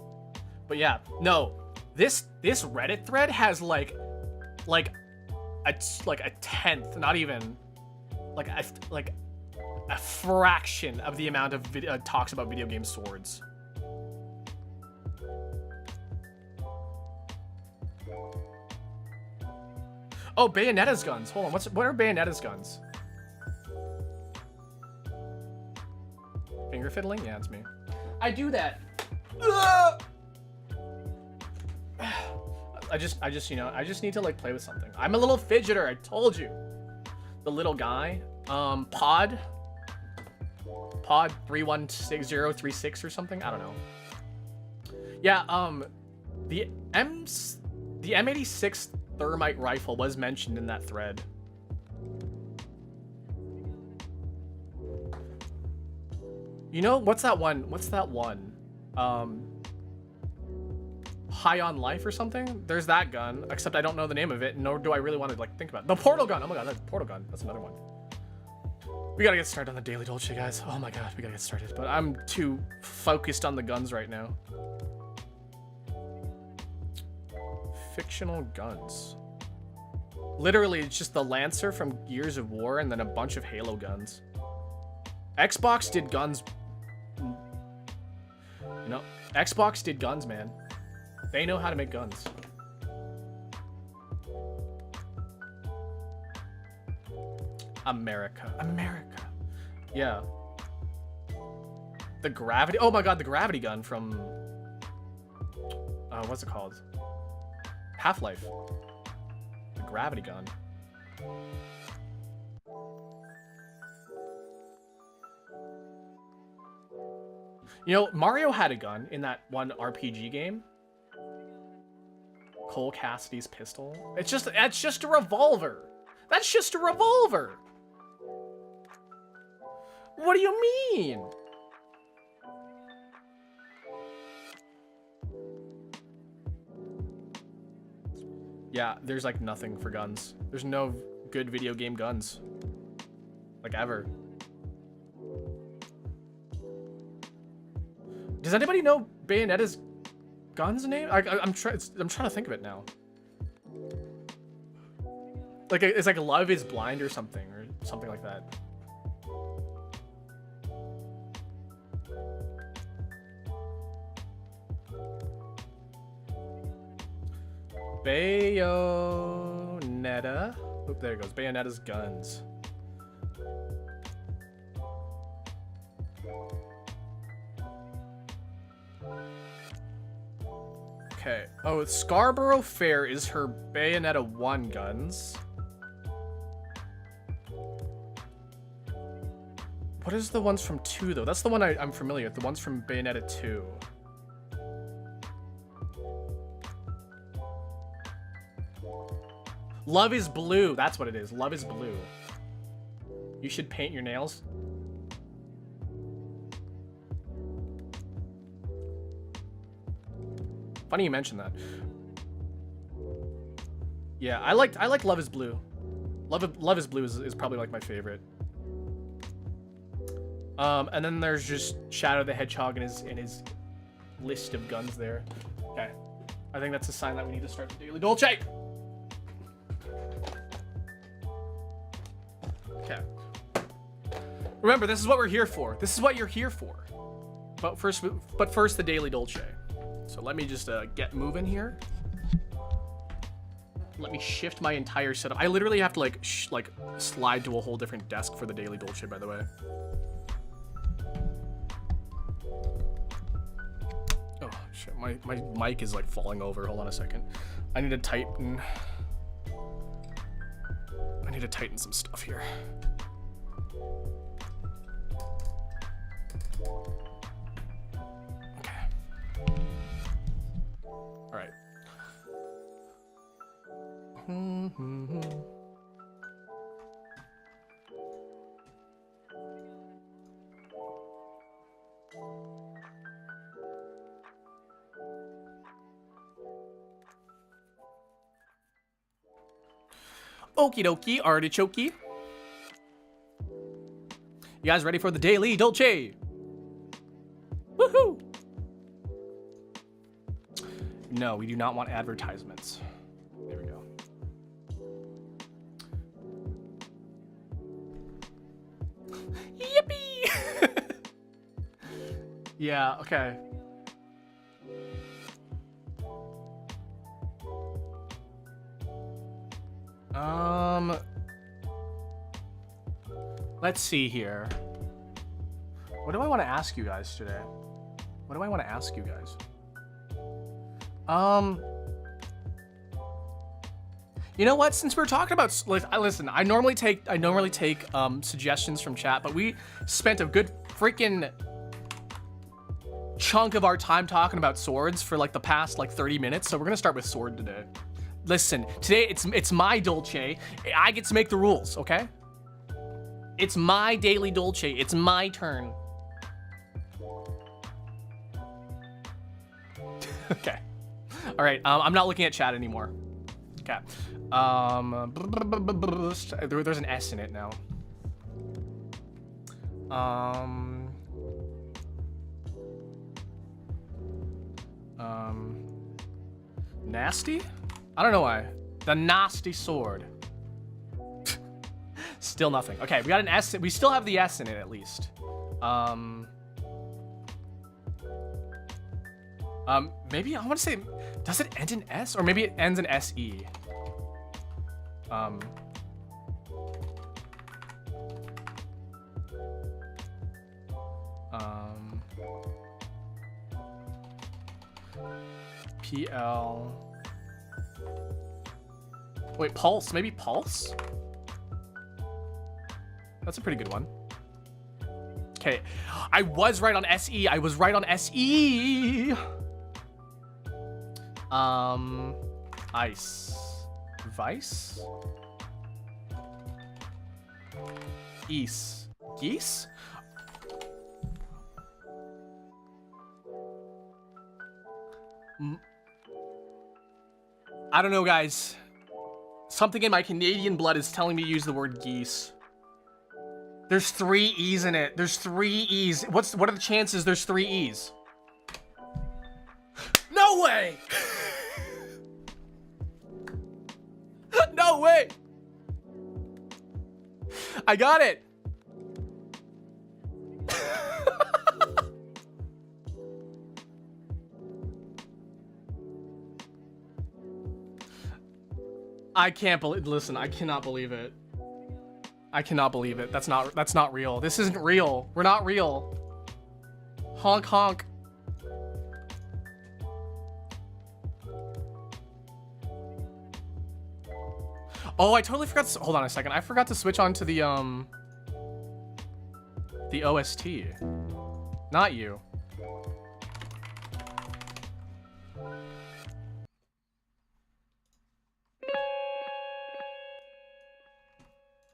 But yeah, no, this Reddit thread has like a tenth, not even like a fraction of the amount of talks about video game swords. Oh, Bayonetta's guns. Hold on, what are Bayonetta's guns? Finger fiddling? Yeah, it's me. I do that. I just, you know, I just need to like play with something. I'm a little fidgeter, I told you. The little guy. Pod 316036 or something. I don't know. Yeah, the M86 thermite rifle was mentioned in that thread. You know, what's that one? High on Life or something? There's that gun, except I don't know the name of it, nor do I really want to like think about it. The portal gun. Oh my god, that portal gun. That's another one. We gotta get started on the Daily Dolce, guys. Oh my god, we gotta get started. But I'm too focused on the guns right now. Fictional guns. Literally, it's just the Lancer from Gears of War and then a bunch of Halo guns. Xbox did guns. You know, Xbox did guns, man. They know how to make guns. America. Yeah. The gravity. Oh my god, the gravity gun from. What's it called? Half-Life. The gravity gun. You know, Mario had a gun in that one RPG game. Cole Cassidy's pistol. That's just a revolver. That's just a revolver. What do you mean? Yeah, there's like nothing for guns. There's no good video game guns. Like ever. Does anybody know Bayonetta's gun's name? I'm trying to think of it now. Like it's like Love is Blind or something like that. Bayonetta. Oop, there it goes. Bayonetta's guns. Okay. Oh, Scarborough Fair is her Bayonetta 1 guns. What is the ones from 2, though? That's the one I'm familiar with. The ones from Bayonetta 2. Love is Blue. That's what it is. Love is Blue. You should paint your nails. Funny you mentioned that. Yeah, I like Love is Blue. Love is Blue is probably like my favorite. And then there's just Shadow the Hedgehog in his list of guns there. Okay. I think that's a sign that we need to start the Daily Dolce. Okay. Remember, this is what we're here for. This is what you're here for. But first, the Daily Dolce. So let me just get moving here. Let me shift my entire setup. I literally have to like slide to a whole different desk for the Daily Dolce, by the way. Oh shit, my mic is like falling over. Hold on a second. I need to tighten some stuff here. Okay. All right. Okie dokie, artichoke. You guys ready for the Daily Dolce? Woohoo! No, we do not want advertisements. There we go. Yippee! Yeah, okay. Let's see here. What do I want to ask you guys today? What do I want to ask you guys? You know what? Since we're talking about, listen, I normally take suggestions from chat, but we spent a good freaking chunk of our time talking about swords for like the past like 30 minutes. So we're gonna start with sword today. Listen, today it's my Dolce. I get to make the rules, okay? It's my Daily Dolce. It's my turn. Okay. All right. I'm not looking at chat anymore. Okay. There's an S in it now. Nasty? I don't know why. The nasty sword. Still nothing. Okay, we got an S. We still have the S in it at least. Maybe I want to say, does it end in S or maybe it ends in SE? PL. Wait, Pulse. Maybe Pulse? That's a pretty good one. Okay. I was right on SE. I was right on SE. Ice. Vice? Geese. Geese? I don't know, guys. Something in my Canadian blood is telling me to use the word geese. There's 3 E's in it. There's 3 E's. What are the chances there's 3 E's? No way! No way! I got it! I can't believe. Listen, I cannot believe it. I cannot believe it. That's not real. This isn't real. We're not real. Honk honk. Oh, I totally forgot to, hold on a second. I forgot to switch on to the OST. Not you.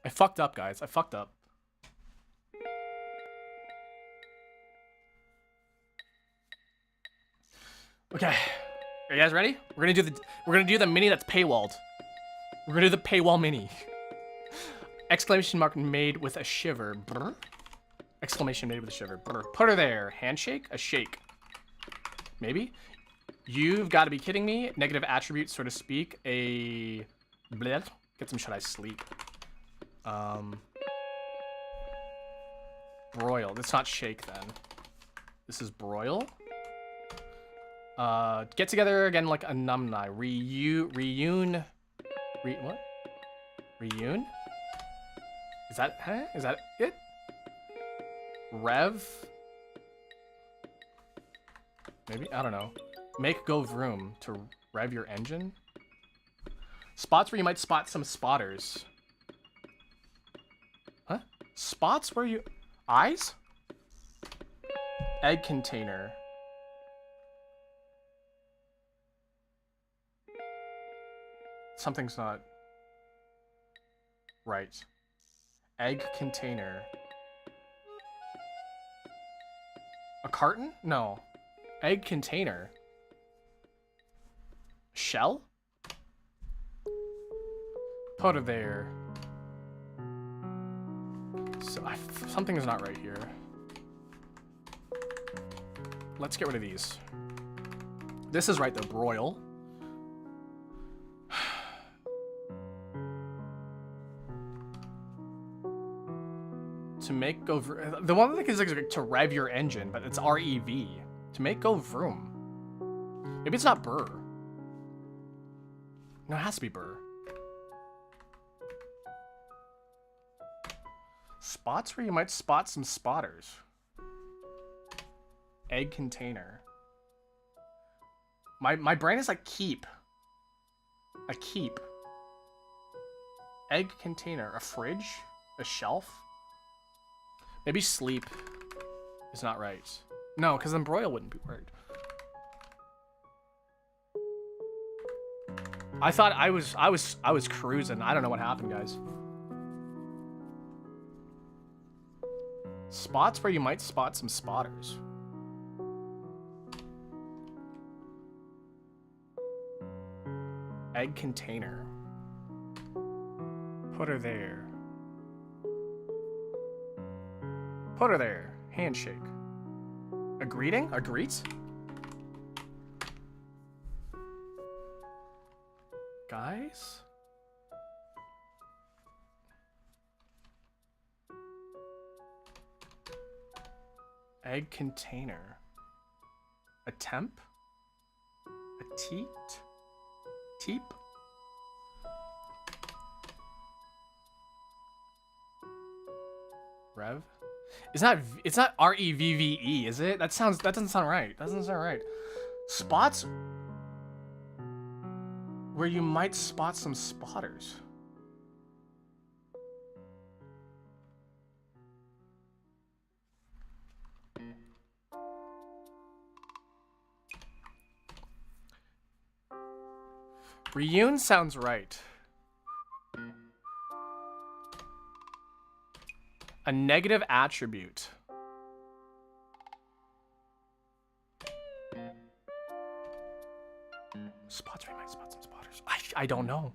I fucked up, guys. I fucked up. Okay. Are you guys ready? We're gonna do the mini that's paywalled. We're gonna do the paywall mini. Exclamation mark made with a shiver. Brr. Exclamation made with a shiver. Brr. Put her there. Handshake? A shake. Maybe? You've got to be kidding me. Negative attribute, so to speak. A bleh. Get some shut I sleep. Broil. It's not shake then. This is broil. Get together again like a numni. Reune. What? Reune? Is that, huh? Is that it? Rev? Maybe? I don't know. Make go vroom to rev your engine? Spots where you might spot some spotters. Huh? Spots where you... Eyes? Egg container. Something's not right. Egg container. A carton? No. Egg container. Shell? Put it there. So something is not right here. Let's get rid of these. This is right though, broil. To make go the one thing is like to rev your engine, but it's REV. To make go vroom. Maybe it's not burr. No, it has to be burr. Spots where you might spot some spotters. Egg container. My brain is like keep. A keep. Egg container. A fridge? A shelf? Maybe sleep is not right. No, because then broil wouldn't be right. I thought I was cruising. I don't know what happened, guys. Spots where you might spot some spotters. Egg container. Put her there. Put her there. Handshake. A greeting? A greet? Guys? Egg container. A temp? A teat? Teep? Rev? It's not REVVE, is it? That doesn't sound right. That doesn't sound right. Spots where you might spot some spotters. Reune sounds right. A negative attribute. Spots where you might spot some spotters. I don't know.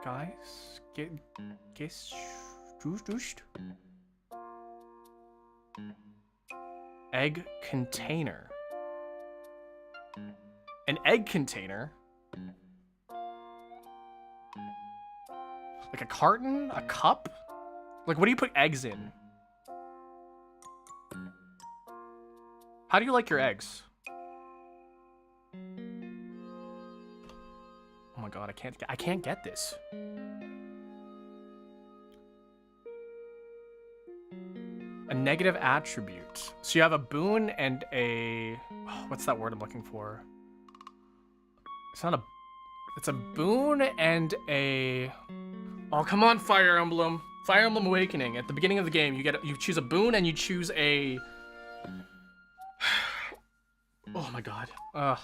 Guys, get egg container. An egg container? Like a carton? A cup? Like, what do you put eggs in? How do you like your eggs? Oh my god, I can't get this. A negative attribute. So you have a boon and a... oh, what's that word I'm looking for? It's not a... it's a boon and a... oh, come on, Fire Emblem. Fire Emblem Awakening. At the beginning of the game, you choose a boon and you choose a... oh my god. Ugh.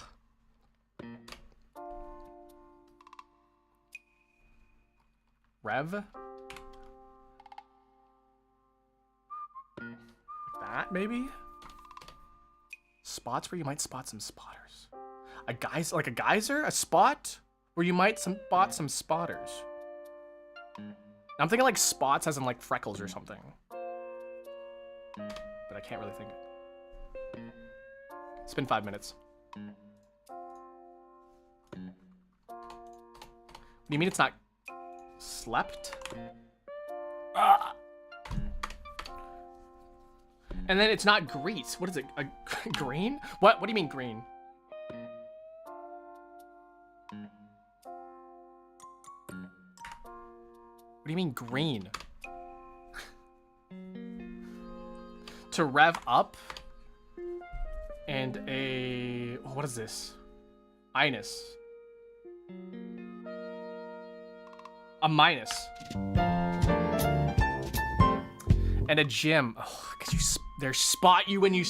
Rev? Like that, maybe? Spots where you might spot some spotters. A geyser? A spot where you might spot some spotters. I'm thinking like spots as in like freckles or something. But I can't really think. It's been 5 minutes. What do you mean it's not... Slept. And then it's not grease. What is it? A green? What do you mean green? What do you mean green? To rev up. And a... What is this? Minus. A minus. And a gym. Oh, cause they spot you when you...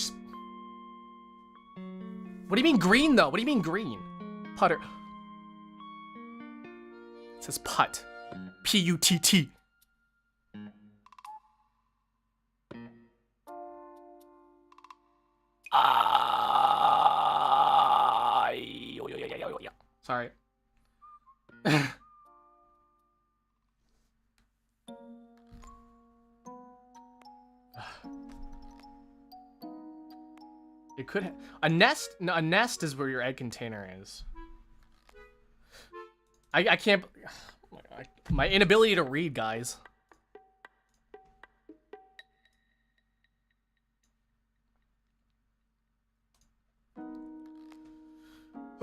What do you mean green, though? What do you mean green? Putter. It says putt. P-U-T-T. Sorry. It could a nest. No, a nest is where your egg container is. I can't. My inability to read, guys.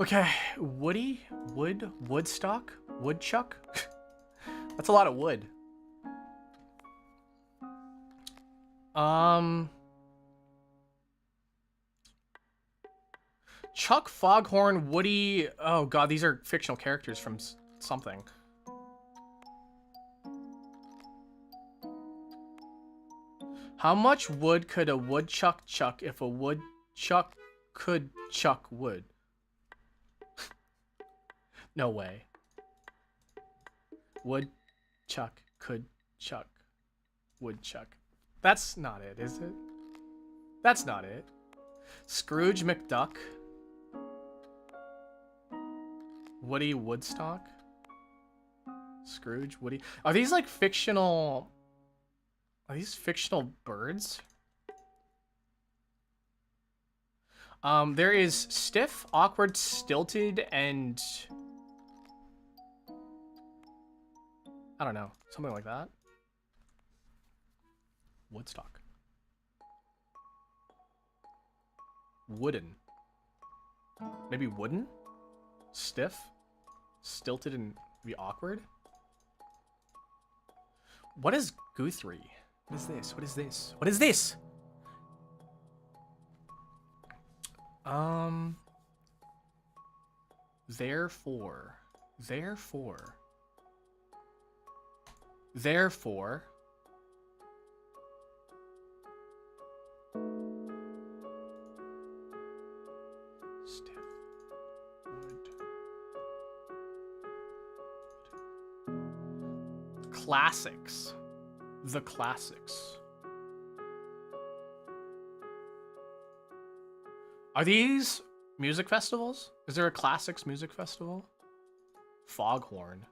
Okay, woody, woodstock, woodchuck. That's a lot of wood. Chuck, Foghorn, Woody. Oh god, these are fictional characters from something. How much wood could a woodchuck chuck if a woodchuck could chuck wood? No way. Woodchuck could chuck woodchuck. That's not it, is it? That's not it. Scrooge McDuck. Woody Woodstock. Scrooge, Woody. Are these like fictional... Are these fictional birds? There is stiff, awkward, stilted, and... I don't know. Something like that. Woodstock. Wooden. Maybe wooden? Stiff? Stilted and be awkward? What is Guthrie? What is this? What is this? What is this? Therefore. Stiff wood. Classics. The classics. Are these music festivals? Is there a classics music festival? Foghorn.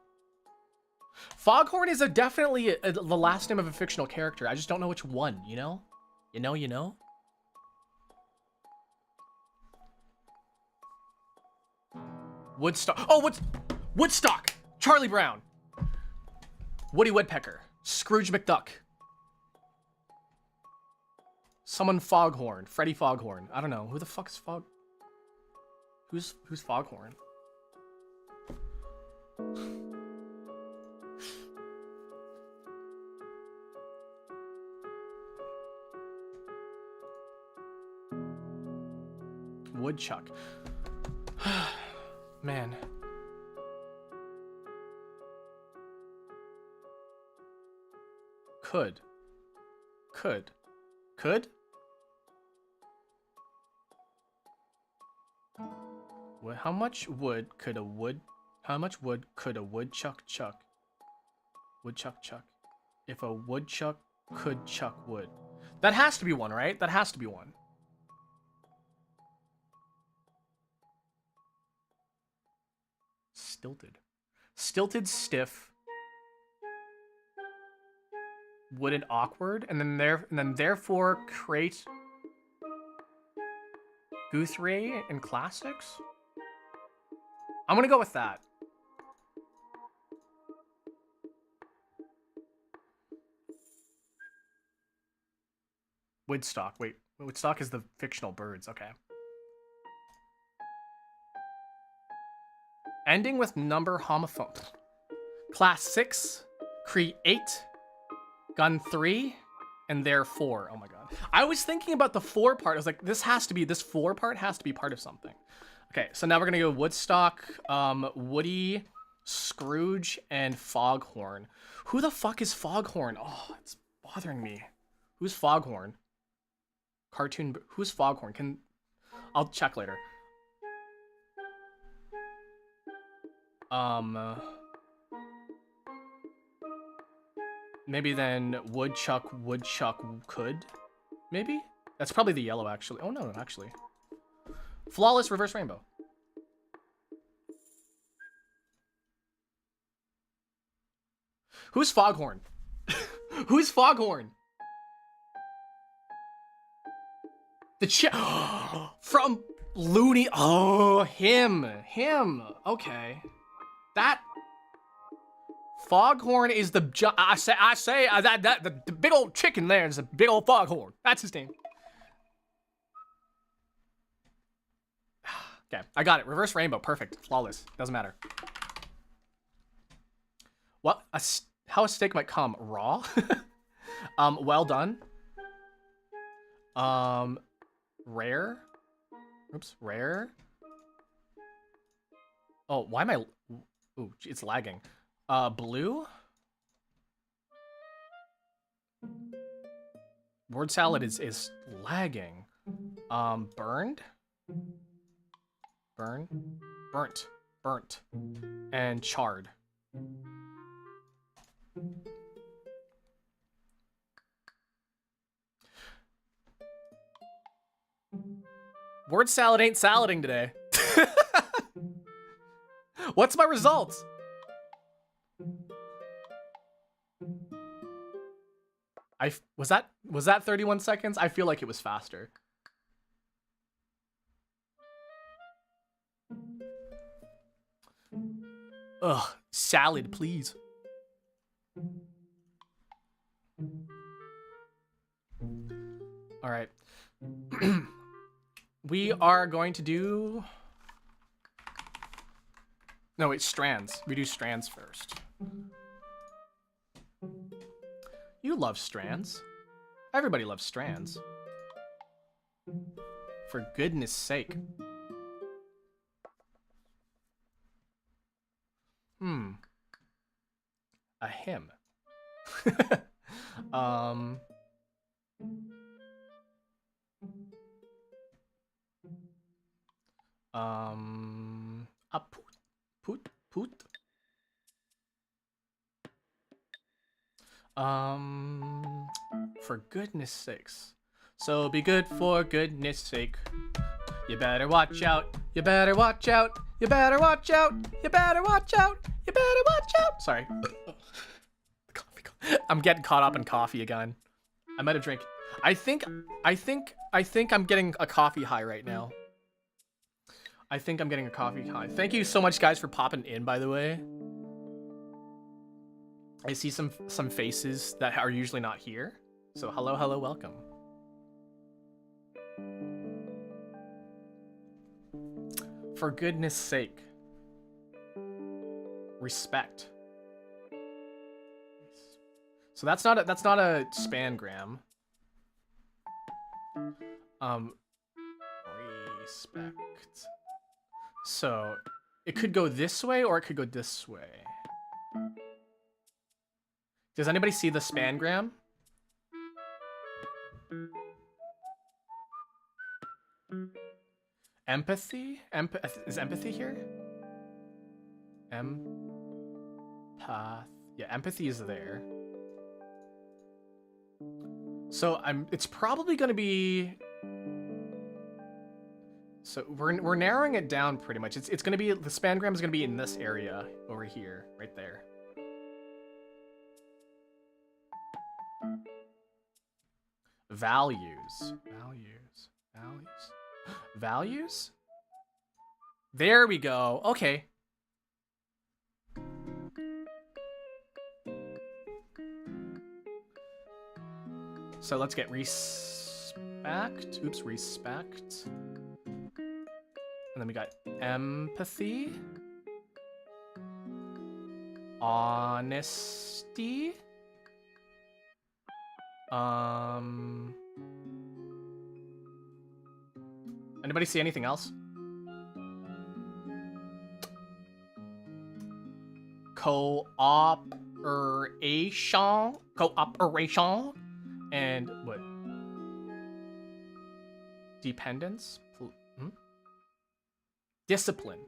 Foghorn is definitely the last name of a fictional character. I just don't know which one, you know? You know? Woodstock. Oh, Woodstock! Charlie Brown. Woody Woodpecker. Scrooge McDuck. Someone Foghorn. Freddie Foghorn. I don't know. Who the fuck is Who's Foghorn? Woodchuck. Man. Could. How much wood could a woodchuck chuck? Woodchuck chuck. If a woodchuck could chuck wood. That has to be one, right? That has to be one. Stilted. Stilted, stiff. Wooden, awkward, and then therefore create Guthrie and classics. I'm gonna go with that. Woodstock. Wait, Woodstock is the fictional birds. Okay. Ending with number homophone. Class 6, Cree 8, Gun 3, and there 4. Oh my god. I was thinking about the 4 part. I was like, this 4 part has to be part of something. Okay, so now we're gonna go Woodstock, Woody, Scrooge, and Foghorn. Who the fuck is Foghorn? Oh, it's bothering me. Who's Foghorn? Cartoon. Who's Foghorn? I'll check later. Maybe then Woodchuck could? Maybe? That's probably the yellow, actually. Oh, no, actually. Flawless reverse rainbow. Who's Foghorn? Who's Foghorn? The from Looney. Oh, him. Okay. That Foghorn is the I say that the big old chicken there is a big old Foghorn. That's his name. Okay, I got it. Reverse rainbow. Perfect. Flawless. Doesn't matter. What? How a steak might come raw? Well done. Rare. Oops. Rare. Oh, why am I? Ooh, it's lagging. Blue. Word salad is lagging. Burned. Burnt, and charred. Word salad ain't salading today. What's my results? Was that 31 seconds? I feel like it was faster. Ugh, salad, please. All right. We are going to do... No, wait, strands. We do strands first. You love strands. Everybody loves strands. For goodness sake. A hymn. A poot. For goodness sakes. So be good for goodness sake. You better watch out. You better watch out. You better watch out. You better watch out. You better watch out. Sorry. I'm getting caught up in coffee again. I might have drank. I think I'm getting a coffee high right now. I think I'm getting a coffee high. Thank you so much, guys, for popping in, by the way. I see some faces that are usually not here. So hello, welcome. For goodness sake. Respect. So that's not a spangram. Respect. So it could go this way or it could go this way. Does anybody see the spangram? Empathy? Is empathy here? Empath. Yeah, empathy is there. So it's probably gonna be. So we're narrowing it down pretty much. It's gonna be, the spangram is gonna be in this area over here, right there. Values. There we go. Okay. So let's get respect. respect. Oops, respect. And then we got empathy. Honesty. Anybody see anything else? Cooperation. Cooperation. And what? Dependence? Discipline.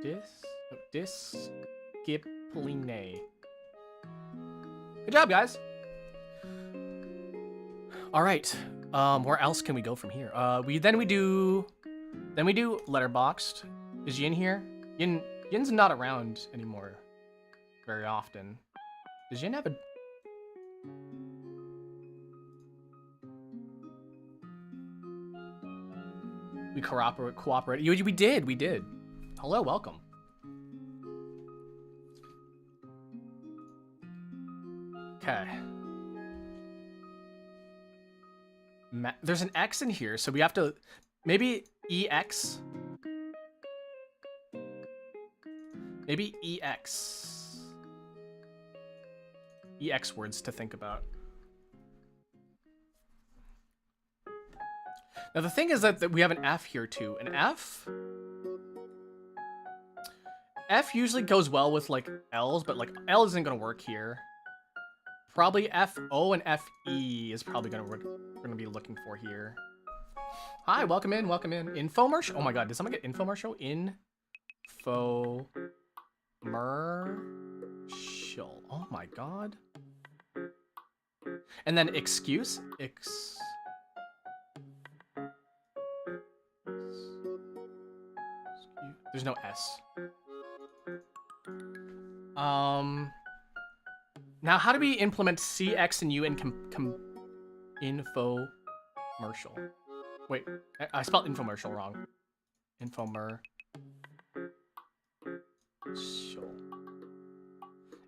Discipline. Good job, guys. All right. Where else can we go from here? We do letterboxed. Is Yin here? Yin's not around anymore very often. Does Yin have a... We cooperate. We did. Hello, welcome. Okay. There's an X in here, so we have to... Maybe EX... Maybe EX. EX words to think about. Now the thing is that we have an F here too. An F? F usually goes well with like L's, but like L isn't gonna work here. Probably FO and FE is probably gonna work. We're gonna be looking for here. Hi, welcome in. Infomercial. Oh my god, did someone get infomercial? Infomercial. Oh my god. And then excuse. There's no S. Now how do we implement C, X, and U in infomercial? Wait, I spelled infomercial wrong. Infomercial.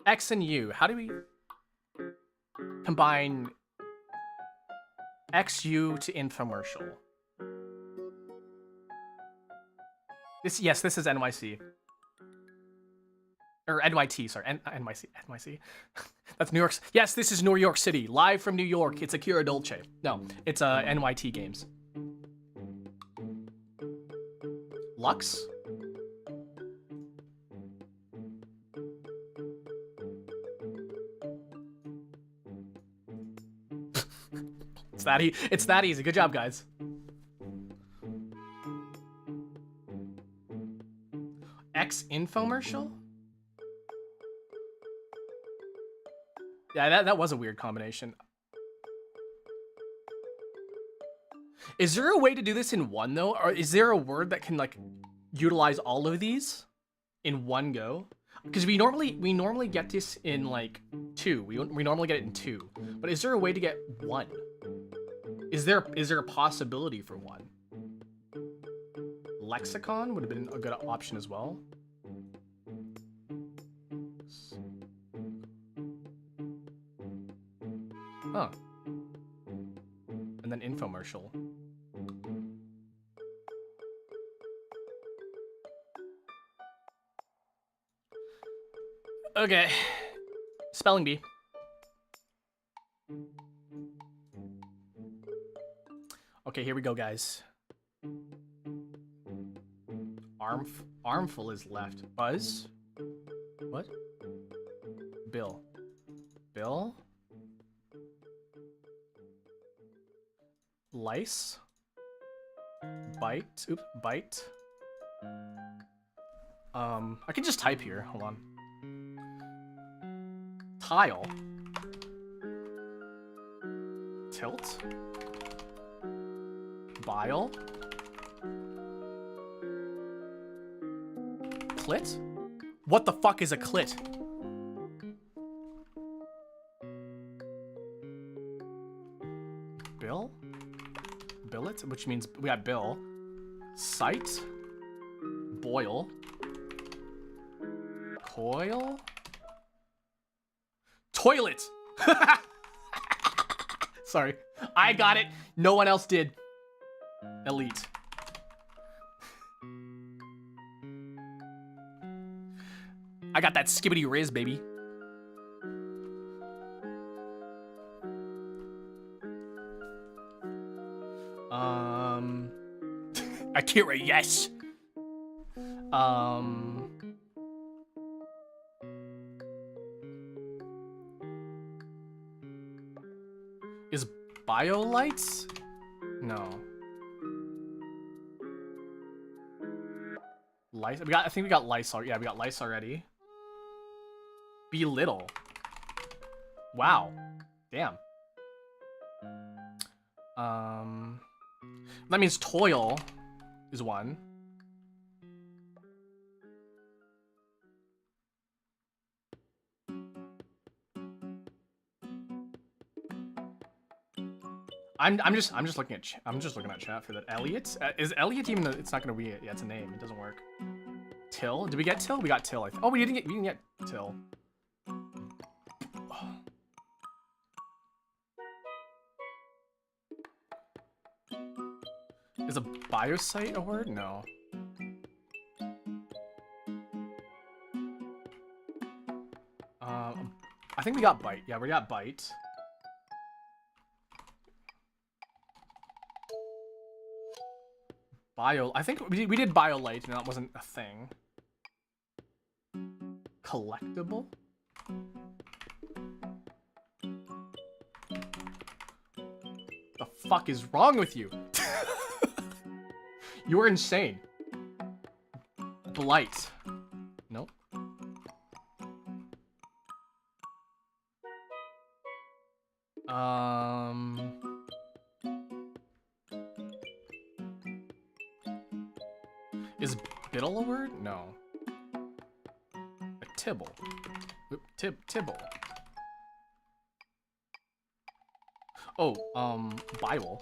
X and U. How do we combine XU to infomercial? This is NYC. Or NYT, sorry. NYC. That's New York. Yes, this is New York City. Live from New York. It's Akira Dolce. No, it's NYT Games. Lux? It's that easy. Good job, guys. X infomercial? Yeah, that was a weird combination. Is there a way to do this in one though? Or is there a word that can like utilize all of these in one go? Because we normally get this in like two. We normally get it in two. But is there a way to get one? Is there a possibility for one? Lexicon would have been a good option as well. Huh. And then infomercial. Okay. Spelling bee. Okay, here we go, guys. Armful is left. Buzz? What? Bill. Lice? Bite? Oops, bite. I can just type here. Hold on. Tile. Tilt. Bile. Clit? What the fuck is a clit? Bill? Billet, which means we got bill. Sight. Boil. Coil. Toilet! Sorry. I got it. No one else did. Elite. I got that skibbity riz, baby. Akira, yes. Is BioLights? No. Lice. I think we got lice. Yeah, we got lice already. Belittle. Wow. Damn. That means toil is one. I'm just looking at chat for that. Elliot? Is Elliot even it's not gonna be it. Yeah, it's a name. It doesn't work. Till? Did we get Till? We got Till, I think. Oh, we didn't get Till. Oh. Is a biosite a word? No. I think we got bite. Yeah, we got bite. I think we did BioLite, and that wasn't a thing. Collectible? The fuck is wrong with you? You are insane. Blight. Nope. Is biddle a word? No. A tibble. Tibble. Oh, Bible.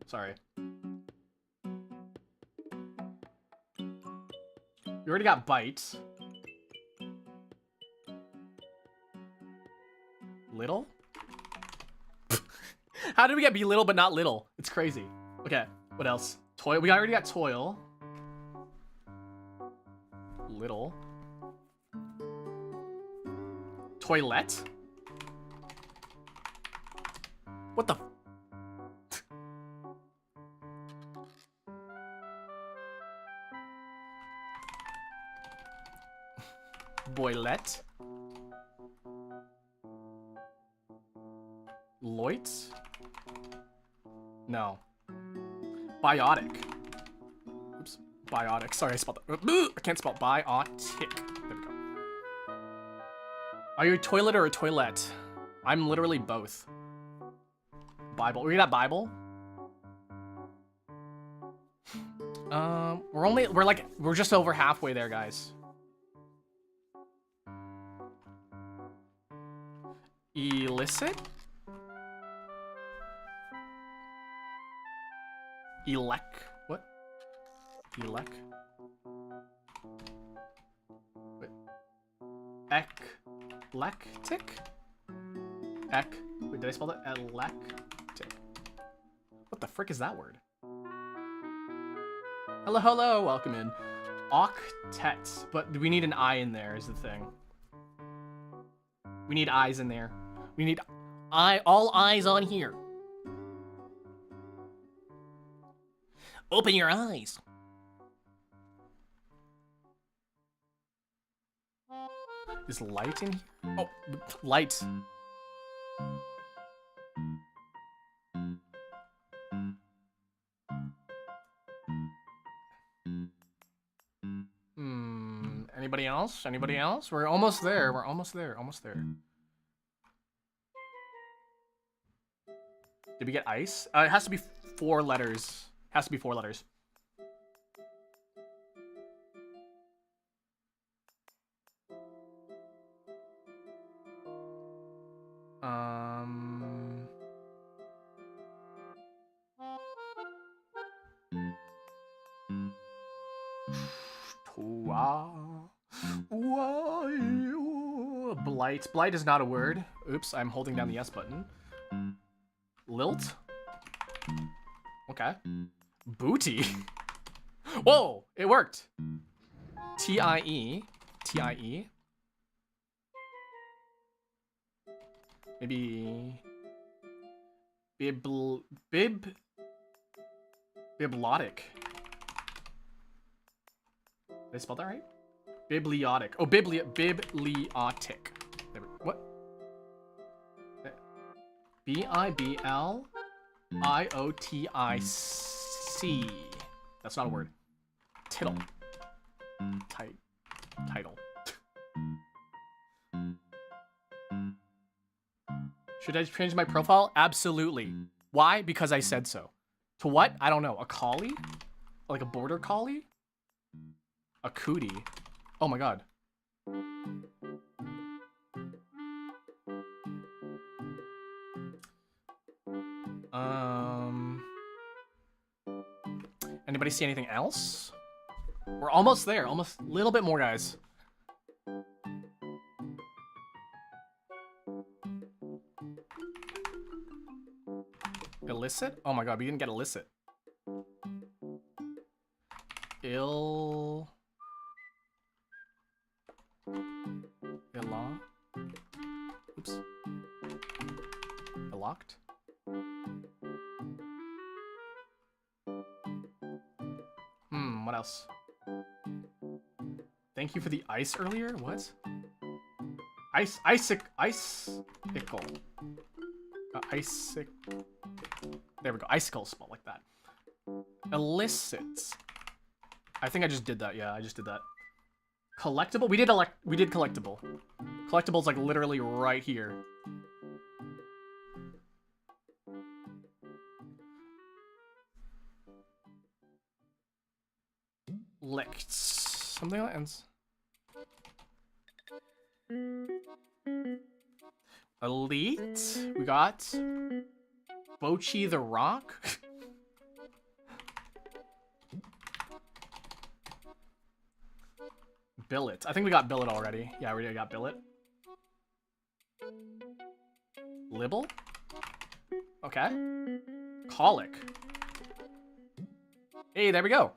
Sorry. You already got bite. Little? How did we get be little but not little? It's crazy. Okay, what else? Toil. We already got toil. Little. Toilet? What the? Boilet? Loit? No. Biotic. Oops. Biotic. Sorry, I spelled that. I can't spell biotic. There we go. Are you a toilet or a toilet? I'm literally both. Bible. We got Bible? We're just over halfway there, guys. Illicit? What? Wait. Eclectic? Wait, did I spell that? Electic. What the frick is that word? Hello, welcome in. Octet, but we need an I in there is the thing. We need eyes in there. We need all eyes on here. Open your eyes. Is light in here? Oh, light. Anybody else? Anybody else? We're almost there. We're almost there. Almost there. Did we get ice? It has to be 4 letters. Has to be 4 letters. Blight. Blight is not a word. Oops, I'm holding down the S button. Lilt? Okay. Booty? Whoa, it worked. T-I-E. T-I-E. Maybe... Biblotic. Did I spell that right? Bibliotic. Oh, bibliotic. What? B-I-B-L-I-O-T-I-C. That's not a word. Tittle. Title. Should I change my profile? Absolutely. Why? Because I said so. To what? I don't know. A collie? Like a border collie? A cootie? Oh my god. Anybody see anything else? We're almost there. Almost a little bit more, guys. Illicit? Oh my god, we didn't get illicit. Illa? Oops. Locked? What else? Thank you for the ice earlier? What? Icicle. There we go. Icicle spelled like that. Illicit. I think I just did that. Yeah, I just did that. Collectible? We did collectible. Collectible's like literally right here. Licked. Something that ends. Elite. We got Bochi the Rock. Billet. I think we got Billet already. Yeah, we already got Billet. Libble? Okay. Colic. Hey, there we go.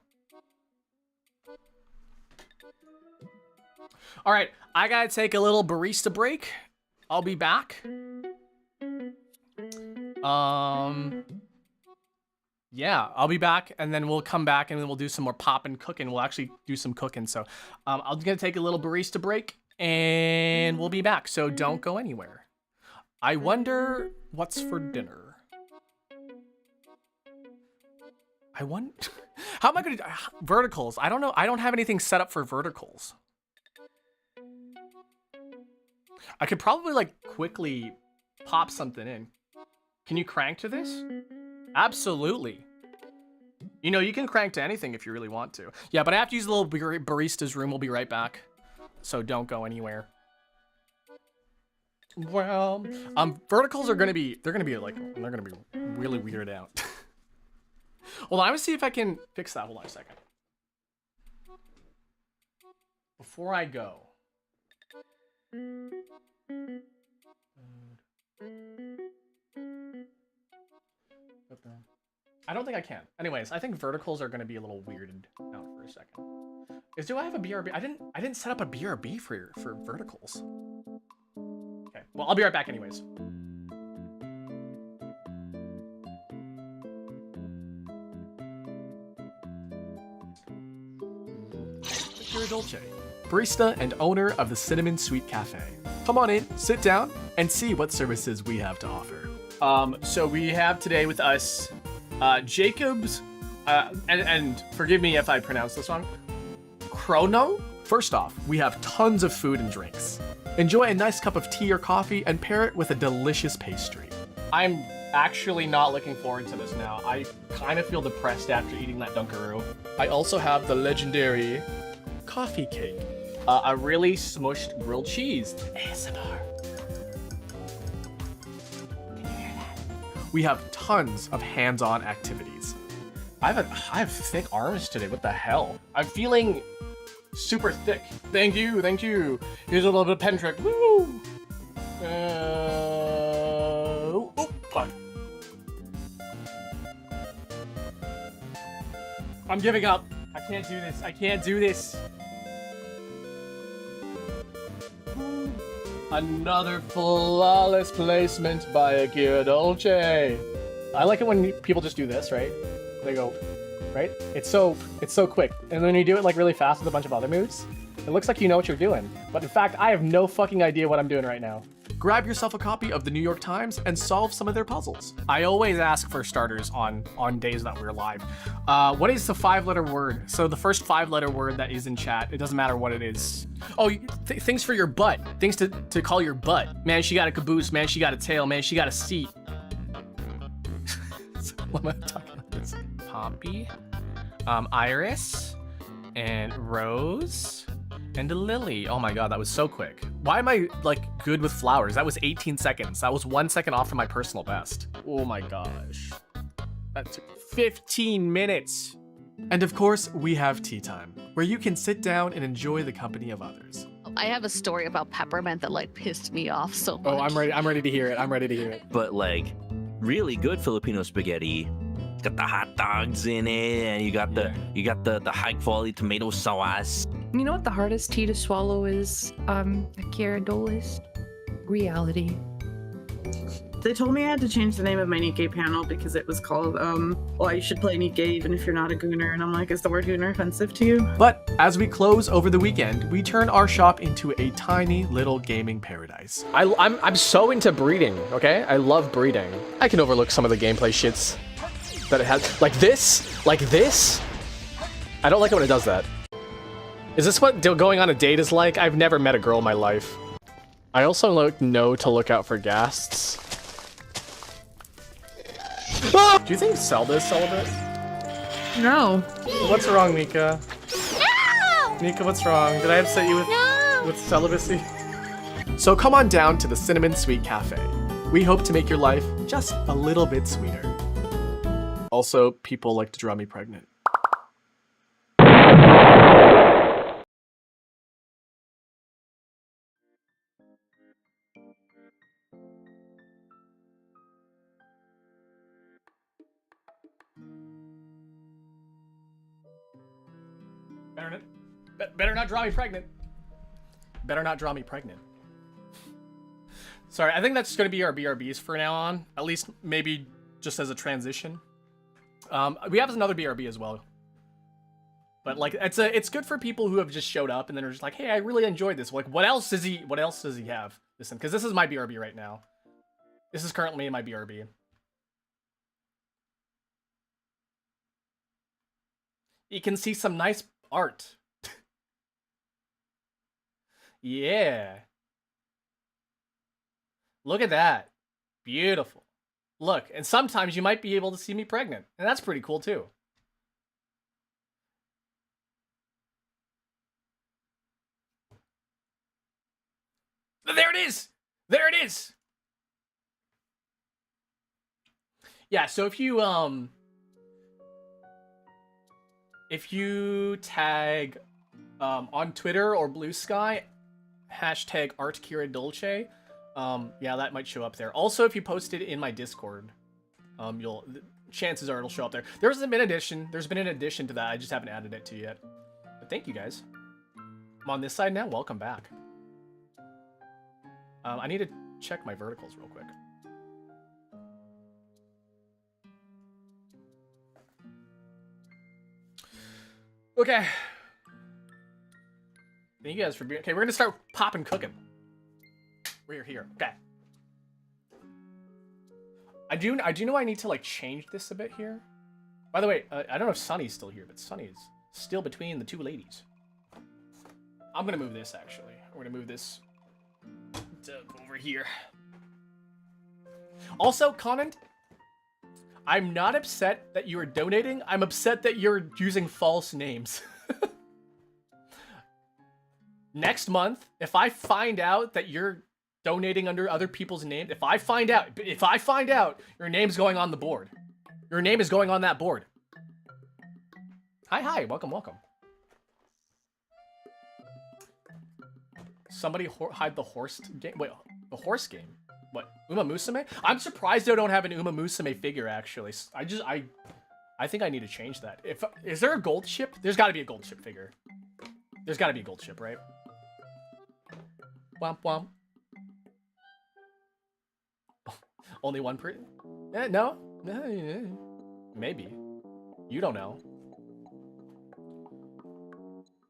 All right, I gotta take a little barista break. I'll be back. Yeah, I'll be back, and then we'll come back, and then we'll do some more poppin' cooking. We'll actually do some cooking. So, I'm gonna take a little barista break, and we'll be back. So don't go anywhere. I wonder what's for dinner. How am I gonna do verticals? I don't know. I don't have anything set up for verticals. I could probably like quickly pop something in. Can you crank to this? Absolutely. You know, you can crank to anything if you really want to. Yeah, but I have to use the little barista's room. We'll be right back. So don't go anywhere. Well, verticals are gonna be, they're gonna be really weird out. Hold on, I'm gonna see if I can fix that. Hold on a second. Before I go. I don't think I can. Anyways, I think verticals are gonna be a little weirded out for a second. Do I have a BRB? I didn't set up a BRB for verticals. Okay, well, I'll be right back anyways. You're Dolce, barista and owner of the Cinnamon Sweet Cafe. Come on in, sit down, and see what services we have to offer. So we have today with us Jacob's, and forgive me if I pronounce this wrong, Chrono. First off, we have tons of food and drinks. Enjoy a nice cup of tea or coffee and pair it with a delicious pastry. I'm actually not looking forward to this now. I kind of feel depressed after eating that Dunkaroo. I also have the legendary coffee cake. A really smushed grilled cheese. ASMR. Can you hear that? We have tons of hands-on activities. I have thick arms today. What the hell? I'm feeling super thick. Thank you. Here's a little bit of pen trick. Woo! I'm giving up. I can't do this. I can't do this. Another flawless placement by Akira Dolce. I like it when people just do this, right? They go, right? It's so quick. And then you do it like really fast with a bunch of other moves, it looks like you know what you're doing. But in fact, I have no fucking idea what I'm doing right now. Grab yourself a copy of the New York Times and solve some of their puzzles. I always ask for starters on days that we're live. What is the 5-letter word? So the first 5-letter word that is in chat, it doesn't matter what it is. Oh, things for your butt. Things to call your butt. Man, she got a caboose. Man, she got a tail. Man, she got a seat. What am I talking about this? Pompey, Iris, and Rose, and a lily. Oh my god, that was so quick. Why am I like good with flowers? That was 18 seconds. That was 1 second off from my personal best. Oh my gosh. That took 15 minutes. And of course, we have tea time, where you can sit down and enjoy the company of others. I have a story about peppermint that like pissed me off so much. Oh, I'm ready to hear it. I'm ready to hear it. But like, really good Filipino spaghetti. It's got the hot dogs in it, and you got the high quality tomato sauce. You know what the hardest tea to swallow is, Akira Dolce? Reality. They told me I had to change the name of my Nikkei panel because it was called, well, you should play Nikkei even if you're not a gooner. And I'm like, is the word gooner offensive to you? But as we close over the weekend, we turn our shop into a tiny little gaming paradise. I'm so into breeding, okay? I love breeding. I can overlook some of the gameplay shits that it has. Like this? Like this? I don't like it when it does that. Is this what going on a date is like? I've never met a girl in my life. I also know to look out for ghasts. Ah! Do you think Zelda's celibate? No. What's wrong, Mika? No! Mika, what's wrong? Did I upset you with celibacy? So come on down to the Cinnamon Sweet Cafe. We hope to make your life just a little bit sweeter. Also, people like to draw me pregnant. Better not draw me pregnant. Better not draw me pregnant. Sorry, I think that's just gonna be our BRBs for now on. At least maybe just as a transition. We have another BRB as well. But like it's good for people who have just showed up and then are just like, hey, I really enjoyed this. Like, what else does he have? Listen, because this is my BRB right now. This is currently my BRB. You can see some nice art. Yeah. Look at that. Beautiful. Look, and sometimes you might be able to see me pregnant. And that's pretty cool too. There it is! There it is! Yeah, so if you tag on Twitter or Blue Sky, hashtag #ArtKiraDolce, yeah, that might show up there. Also, if you post it in my Discord, chances are it'll show up there. There's been an addition to that. I just haven't added it to yet. But thank you guys. I'm on this side now. Welcome back. I need to check my verticals real quick. Okay. Thank you guys for being... Okay, we're gonna start popping cooking. We're here. Okay. I do know I need to, like, change this a bit here. By the way, I don't know if Sunny's still here, but Sunny is still between the two ladies. I'm gonna move this, actually. We're gonna move this over here. Also, Conant, I'm not upset that you are donating. I'm upset that you're using false names. Next month, if I find out that you're donating under other people's names, if I find out your name's going on the board. Your name is going on that board. Hi, welcome. Somebody hide the horse game. Wait, the horse game? What? Uma Musume? I'm surprised they don't have an Uma Musume figure, actually. I think I need to change that. Is there a gold ship? There's got to be a gold ship figure. There's got to be a gold ship, right? Womp womp. Only one per... no. Maybe. You don't know.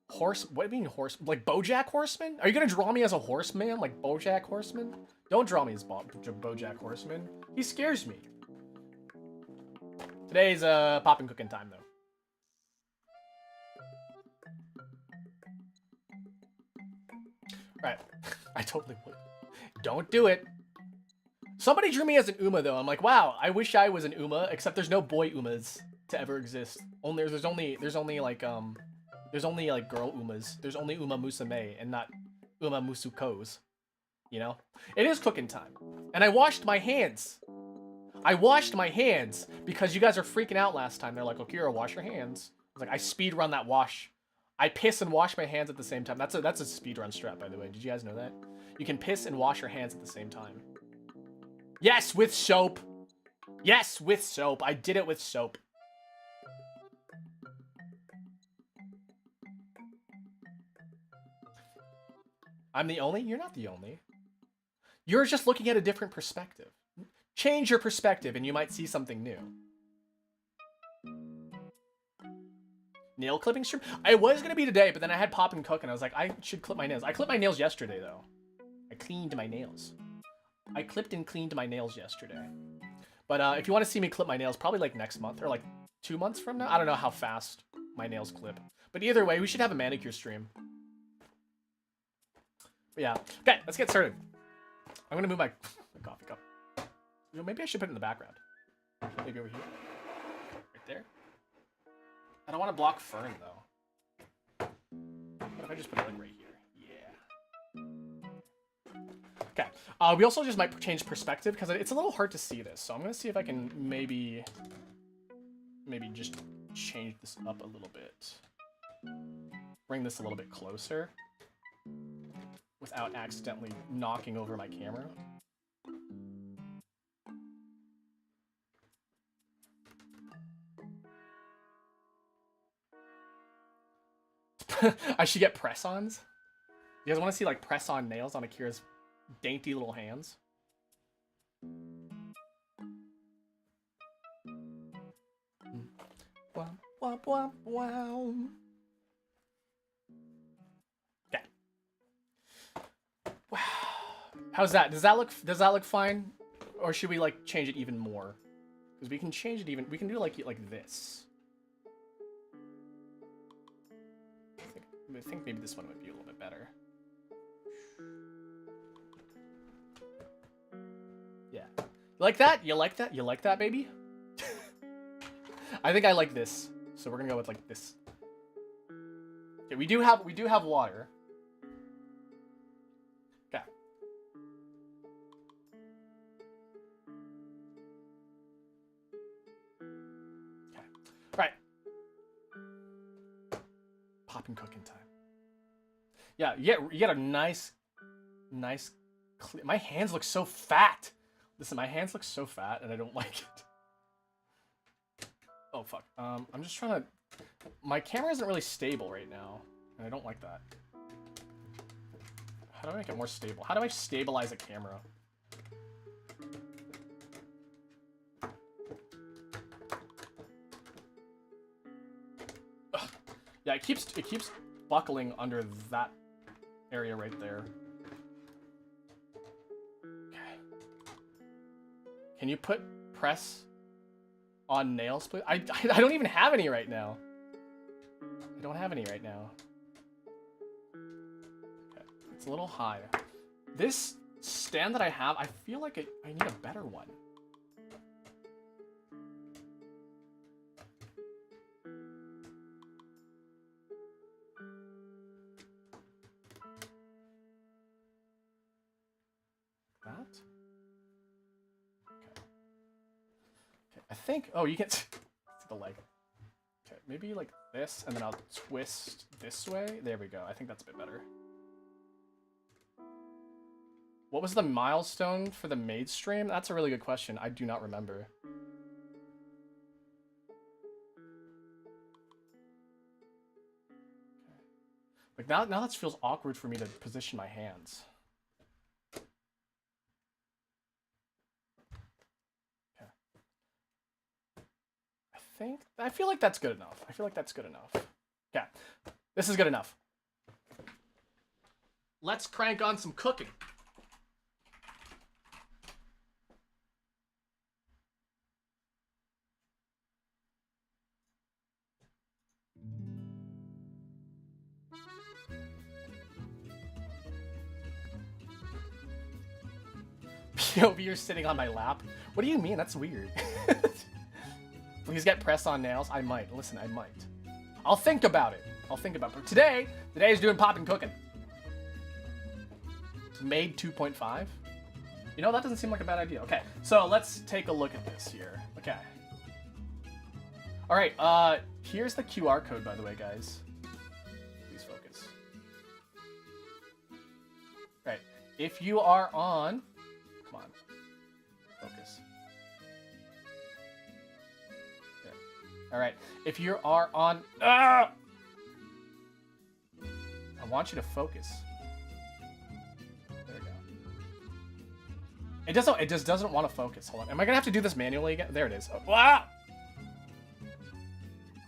Horse... What do you mean horse... Like BoJack Horseman? Are you gonna draw me as a horseman? Like BoJack Horseman? Don't draw me as BoJack Horseman. He scares me. Today's poppin' cooking time, though. Right. I totally would. Don't do it. Somebody drew me as an Uma, though. I'm like, wow, I wish I was an Uma, except there's no boy Umas to ever exist. There's only like girl Umas. There's only Uma Musume and not Uma Musukos. You know? It is cooking time. And I washed my hands. I washed my hands because you guys are freaking out last time. They're like, Okira, wash your hands. I was like, I speed run that wash. I piss and wash my hands at the same time. That's a speed run strat, by the way. Did you guys know that? You can piss and wash your hands at the same time. Yes, with soap. Yes, with soap. I did it with soap. I'm the only? You're not the only. You're just looking at a different perspective. Change your perspective and you might see something new. Nail clipping stream? I was going to be today, but then I had Pop and Cook and I was like, I should clip my nails. I clipped my nails yesterday, though. I cleaned my nails. I clipped and cleaned my nails yesterday. But if you want to see me clip my nails, probably like next month or like 2 months from now. I don't know how fast my nails clip. But either way, we should have a manicure stream. But yeah. Okay, let's get started. I'm going to move my coffee cup. You know, maybe I should put it in the background. Maybe over here. Right there. I don't want to block Fern, though. What if I just put it like right here? Yeah. Okay. We also just might change perspective because it's a little hard to see this. So I'm going to see if I can maybe just change this up a little bit. Bring this a little bit closer without accidentally knocking over my camera. I should get press-ons. You guys want to see like press-on nails on Akira's dainty little hands? Wow, wow, wow, wow. Okay. Wow. How's that? Does that look fine? Or should we like change it even more? Because we can change it even. We can do like this. I think maybe this one would be a little bit better. Yeah. You like that? You like that? You like that, baby? I think I like this. So we're gonna go with like this. Okay, we do have water. Okay. Okay. Right. Poppin' cooking time. Yeah, you get a nice, my hands look so fat. Listen, my hands look so fat, and I don't like it. Oh fuck. I'm just trying to. My camera isn't really stable right now, and I don't like that. How do I make it more stable? How do I stabilize a camera? Ugh. Yeah, it keeps buckling under that area right there. Okay. Can you put press on nails, please? I don't even have any right now. I don't have any right now. Okay. It's a little high. This stand that I have, I feel like I need a better one. That? Okay. Okay, I think, oh, you can see the leg. Okay, maybe like this, and then I'll twist this way. There we go. I think that's a bit better. What was the milestone for the maid stream? That's a really good question. I do not remember. Like now this feels awkward for me to position my hands. Okay. I feel like that's good enough. Okay, this is good enough. Let's crank on some cooking. POV, you're sitting on my lap. What do you mean? That's weird. Please get press on nails. I might. Listen, I might. I'll think about it. But today is doing poppin' cooking. Made 2.5. You know, that doesn't seem like a bad idea. Okay, so let's take a look at this here. Okay. All right, here's the QR code, by the way, guys. Please focus. All right, if you are on... Come on. Focus. Okay. All right, if you are on... I want you to focus. There we go. It just doesn't want to focus. Hold on. Am I gonna have to do this manually again? There it is. Oh, wow!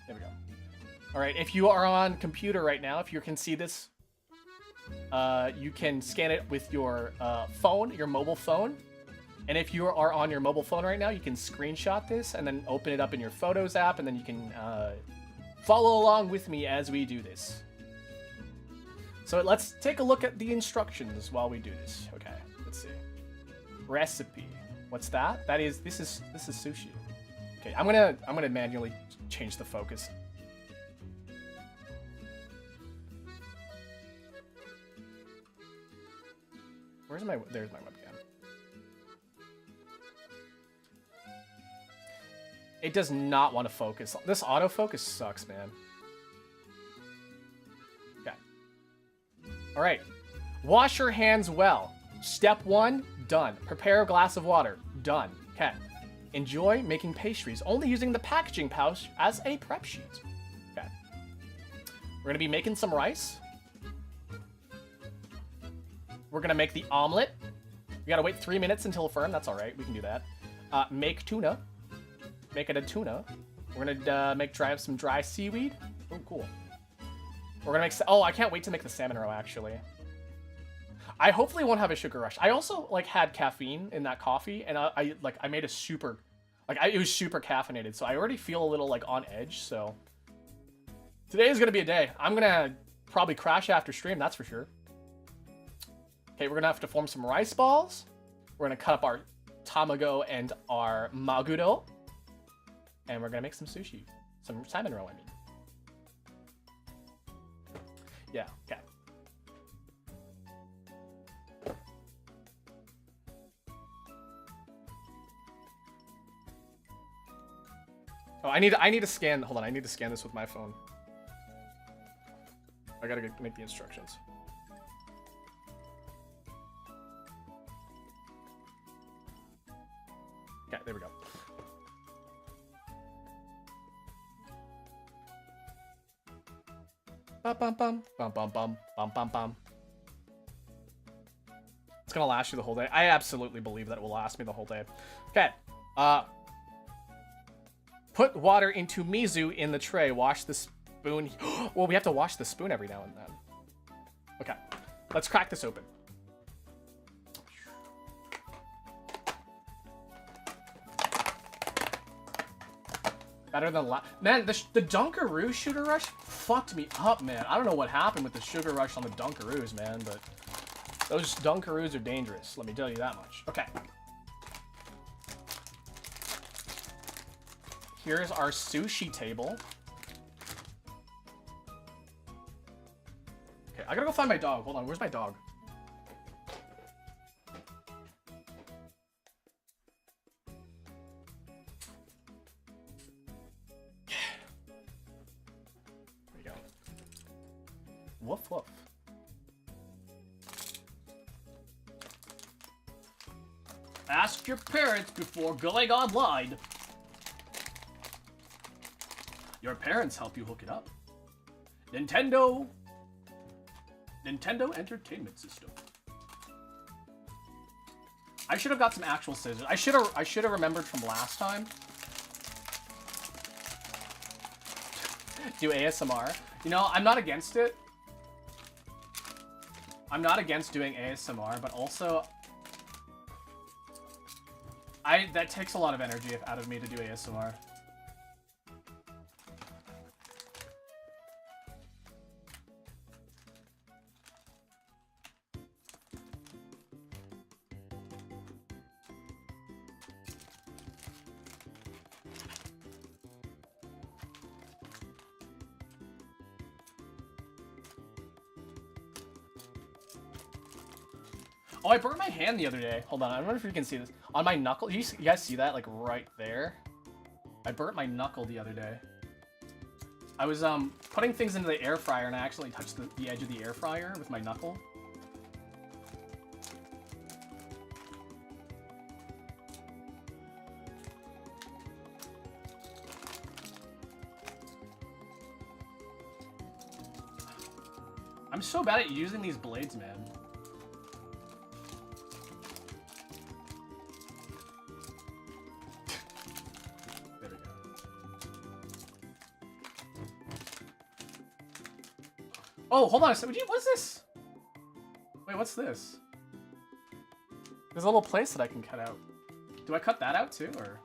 There we go. All right, if you are on computer right now, if you can see this, you can scan it with your phone, your mobile phone. And if you are on your mobile phone right now, you can screenshot this and then open it up in your Photos app, and then you can follow along with me as we do this. So let's take a look at the instructions while we do this. Okay, let's see. Recipe. What's that? This is sushi. Okay, I'm gonna manually change the focus. There's my webcam. It does not want to focus. This autofocus sucks, man. Okay. All right. Wash your hands well. Step 1, done. Prepare a glass of water. Done. Okay. Enjoy making pastries, only using the packaging pouch as a prep sheet. Okay. We're going to be making some rice. We're going to make the omelet. We got to wait 3 minutes until firm. That's all right. We can do that. Make tuna. Make it a tuna. We're going to make some dry seaweed. Oh, cool. We're going to make... Oh, I can't wait to make the salmon roe, actually. I hopefully won't have a sugar rush. I also, like, had caffeine in that coffee, and I made a super... it was super caffeinated, so I already feel a little, like, on edge, so... Today is going to be a day. I'm going to probably crash after stream, that's for sure. Okay, we're going to have to form some rice balls. We're going to cut up our tamago and our maguro. And we're going to make some sushi. Some salmon roe, I mean. Yeah, okay. Oh, I need to scan. Hold on, I need to scan this with my phone. I gotta make the instructions. Okay, there we go. Bum bum bum bum bum bum bum bum bum. It's gonna last you the whole day. I absolutely believe that it will last me the whole day. Okay. Put water into mizu in the tray. Wash the spoon. Well, we have to wash the spoon every now and then. Okay. Let's crack this open. Better than man, the Dunkaroo Sugar Rush fucked me up, man. I don't know what happened with the Sugar Rush on the Dunkaroos, man, but those Dunkaroos are dangerous. Let me tell you that much. Okay. Here's our sushi table. Okay, I gotta go find my dog. Hold on, where's my dog? Woof woof. Ask your parents before going online. Your parents help you hook it up. Nintendo Nintendo Entertainment System. I should have got some actual scissors. I should have remembered from last time. Do ASMR. You know, I'm not against it. I'm not against doing ASMR, but also that takes a lot of energy out of me to do ASMR. Oh, I burnt my hand the other day. Hold on, I wonder if you can see this. On my knuckle, you guys see that? Like, right there? I burnt my knuckle the other day. I was, putting things into the air fryer, and I accidentally touched the edge of the air fryer with my knuckle. I'm so bad at using these blades, man. Oh, hold on a second. What's this? Wait, what's this? There's a little place that I can cut out. Do I cut that out too, or?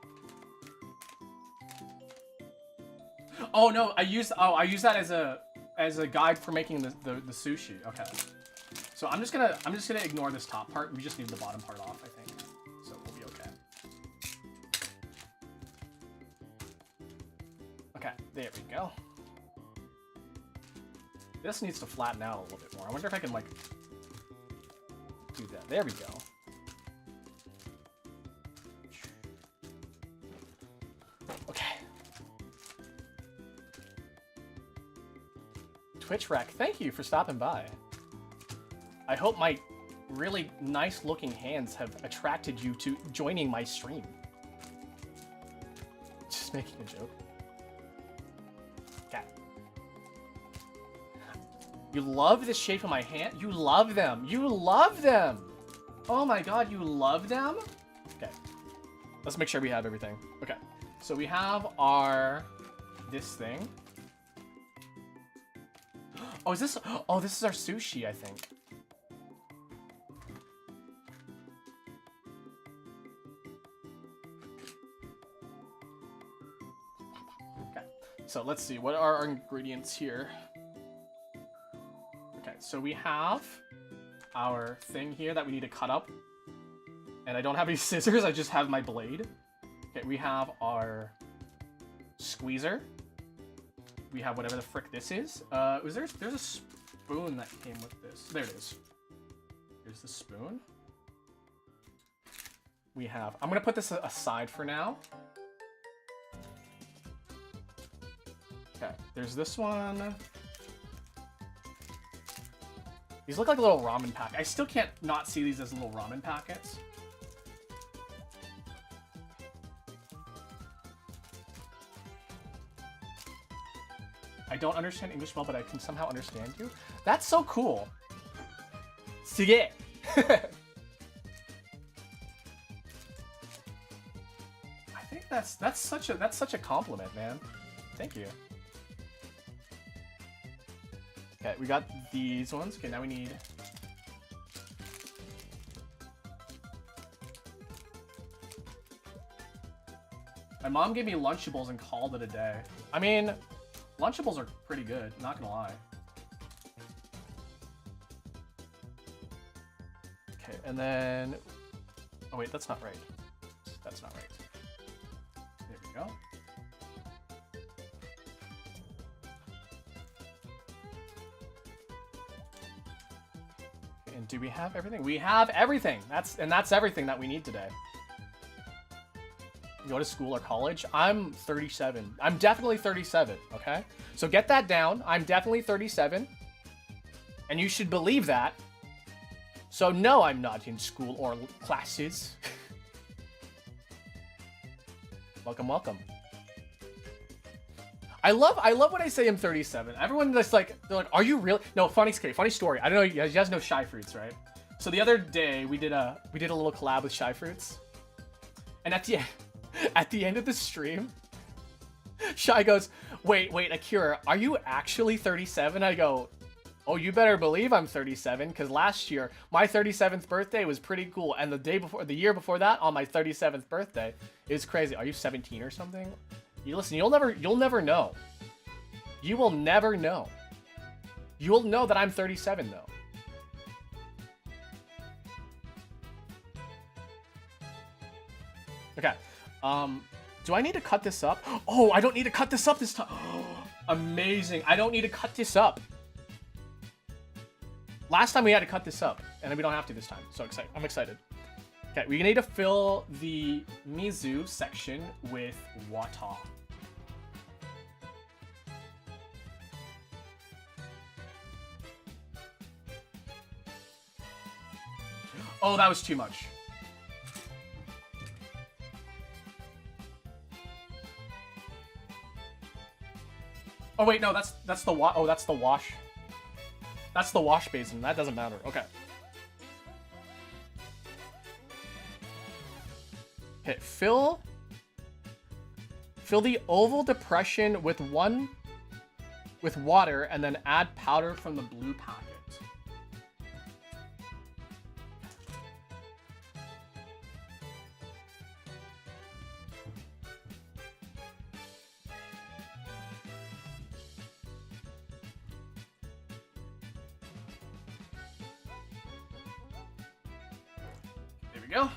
Oh no, I use that as a guide for making the sushi. Okay. So I'm just gonna ignore this top part. We just need the bottom part off, I think. So we'll be okay. Okay, there we go. This needs to flatten out a little bit more. I wonder if I can, like, do that. There we go. Okay. Twitch Rec, thank you for stopping by. I hope my really nice-looking hands have attracted you to joining my stream. Just making a joke. Okay. You love the shape of my hand? You love them. You love them. Oh my god, you love them? Okay. Let's make sure we have everything. Okay. So we have this thing. Oh, this is our sushi, I think. Okay. So let's see, what are our ingredients here? Okay, so we have our thing here that we need to cut up. And I don't have any scissors, I just have my blade. Okay, we have our squeezer. We have whatever the frick this is. There's a spoon that came with this. There it is. Here's the spoon. We have, I'm gonna put this aside for now. Okay, there's this one. These look like a little ramen pack. I still can't not see these as little ramen packets. I don't understand English well, but I can somehow understand you. That's so cool. Sige. I think that's such a compliment, man. Thank you. Okay, we got these ones. Okay, now we need... My mom gave me Lunchables and called it a day. I mean, Lunchables are pretty good, not gonna lie. Okay, and then... Oh wait, that's not right. That's not right. There we go. And do we have everything? We have everything! That's everything that we need today. You go to school or college? I'm 37. I'm definitely 37, okay? So get that down. I'm definitely 37. And you should believe that. So no, I'm not in school or classes. Welcome, welcome. I love when I say I'm 37. Everyone just like, they're like, are you real? No, funny story. I don't know, you guys know Shy Fruits, right? So the other day we did a little collab with Shy Fruits. And at the end of the stream, Shy goes, wait, Akira, are you actually 37? I go, oh, you better believe I'm 37, because last year, my 37th birthday was pretty cool. And the year before that, on my 37th birthday, it was crazy. Are you 17 or something? You listen, you'll never know. You will never know. You will know that I'm 37 though. Okay. Do I need to cut this up? Oh, I don't need to cut this up this time. Amazing. I don't need to cut this up. Last time we had to cut this up, and we don't have to this time. So excited. I'm excited. Okay, we need to fill the Mizu section with water. Oh, that was too much. Oh wait, no, that's the that's the wash. That's the wash basin. That doesn't matter. Okay. Okay, fill the oval depression with water and then add powder from the blue packet. Go.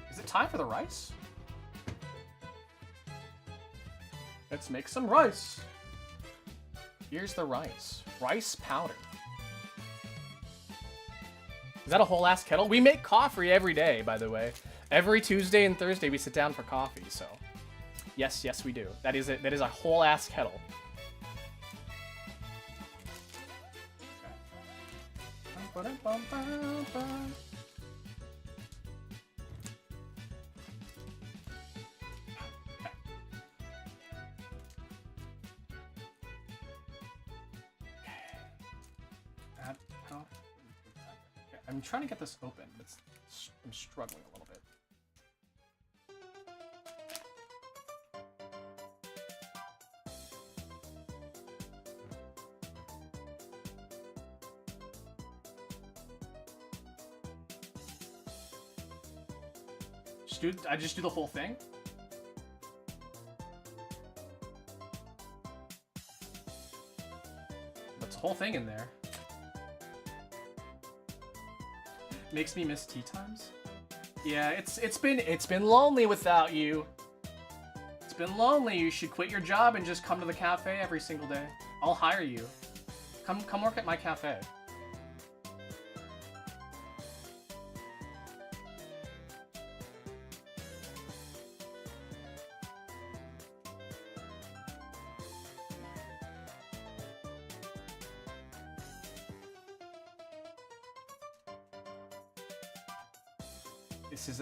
Is it time for the rice? Let's make some rice. Here's the rice. Rice powder. Is that a whole ass kettle? We make coffee every day, by the way. Every Tuesday and Thursday we sit down for coffee, so. Yes, we do. That is a whole ass kettle. I'm trying to get this open, but I'm struggling a little bit. I just do the whole thing? That's the whole thing in there. Makes me miss tea times. Yeah, it's been lonely without you. It's been lonely. You should quit your job and just come to the cafe every single day. I'll hire you. Come work at my cafe.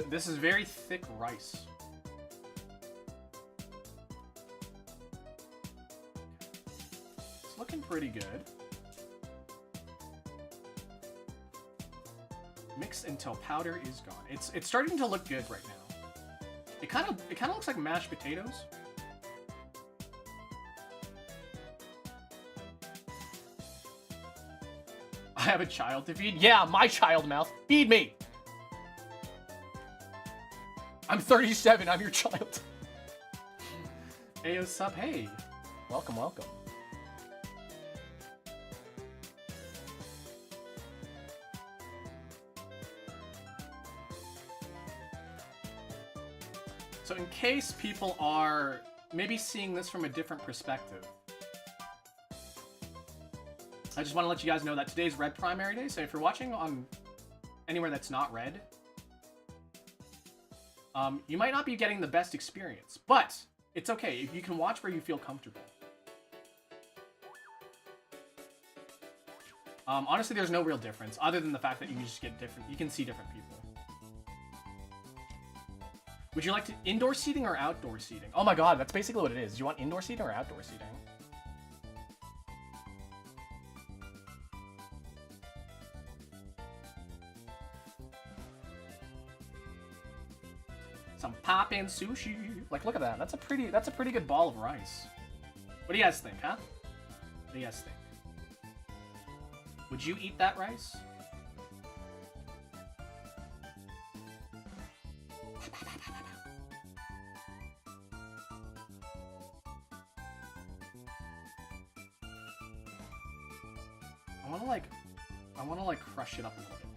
This is very thick rice. It's looking pretty good. Mix until powder is gone. It's starting to look good right now. It kind of looks like mashed potatoes. I have a child to feed. Yeah, my child mouth. Feed me. I'm 37, I'm your child. Hey, what's up? Hey. Welcome. So in case people are maybe seeing this from a different perspective, I just want to let you guys know that today's Red Primary Day, so if you're watching on anywhere that's not Red, you might not be getting the best experience, but it's okay. If you can watch where you feel comfortable. Honestly, there's no real difference other than the fact that you just get different. You can see different people. Would you like to indoor seating or outdoor seating? Oh my god, that's basically what it is. Do you want indoor seating or outdoor seating? Some pop-in sushi. Like, look at that. That's a pretty good ball of rice. What do you guys think, huh? What do you guys think? Would you eat that rice? I wanna like crush it up a little bit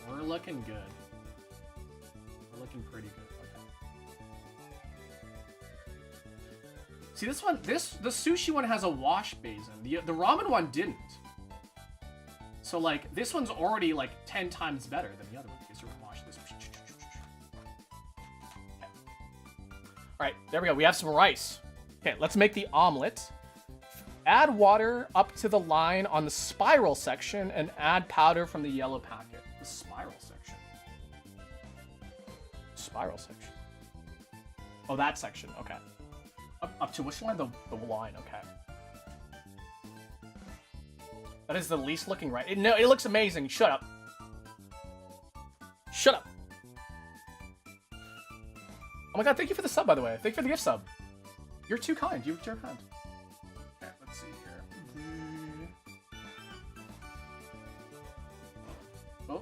more. We're looking good. We're looking pretty good. Okay. See, this one, the sushi one has a wash basin. The ramen one didn't. So like, this one's already like 10 times better than the other one because you wash this. Okay. All right, there we go. We have some rice. Okay, let's make the omelet. Add water up to the line on the spiral section and add powder from the yellow packet. The spiral section. Spiral section. Oh, that section. Okay. Up to which line? The line. Okay. That is the least looking right. It looks amazing. Shut up. Shut up. Oh my god, thank you for the sub, by the way. Thank you for the gift sub. You're too kind. You're kind. Okay, let's see here. Oh.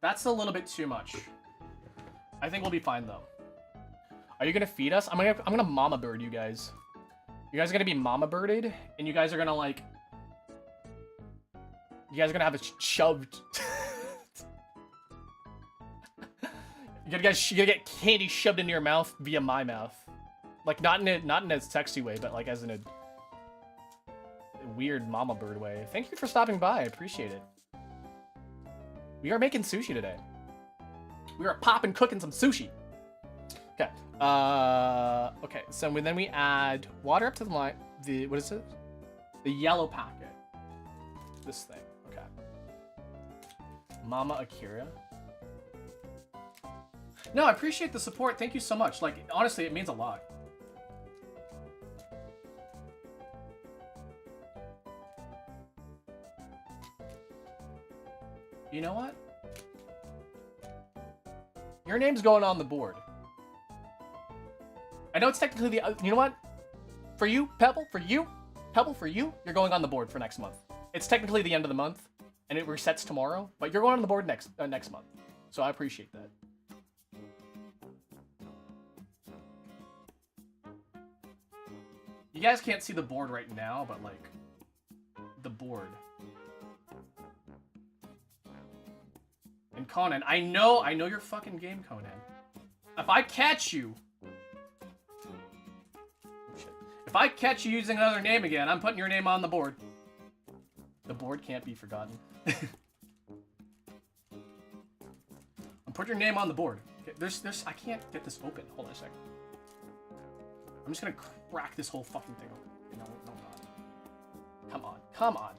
That's a little bit too much. I think we'll be fine though. Are you gonna feed us? I'm gonna mama bird you guys. You guys are gonna be mama birded, and you guys are gonna like. You guys are gonna have it shoved. You're gonna get candy shoved into your mouth via my mouth, like not in a sexy way, but like as in a weird mama bird way. Thank you for stopping by. I appreciate it. We are making sushi today. We are popping, cooking some sushi. Okay. Okay. So then we add water up to the line. What is it? The yellow packet. This thing. Okay. Mama Akira. No, I appreciate the support. Thank you so much. Like, honestly, it means a lot. You know what? Your name's going on the board. I know it's technically the... you know what? For you, Pebble, you're going on the board for next month. It's technically the end of the month, and it resets tomorrow, but you're going on the board next month. So I appreciate that. You guys can't see the board right now, but like, the board. And Conan, I know your fucking game, Conan. If I catch you... If I catch you using another name again, I'm putting your name on the board. The board can't be forgotten. I'm putting your name on the board. Okay, there's I can't get this open. Hold on a second. I'm just gonna crack this whole fucking thing open. No, God. Come on. Come on.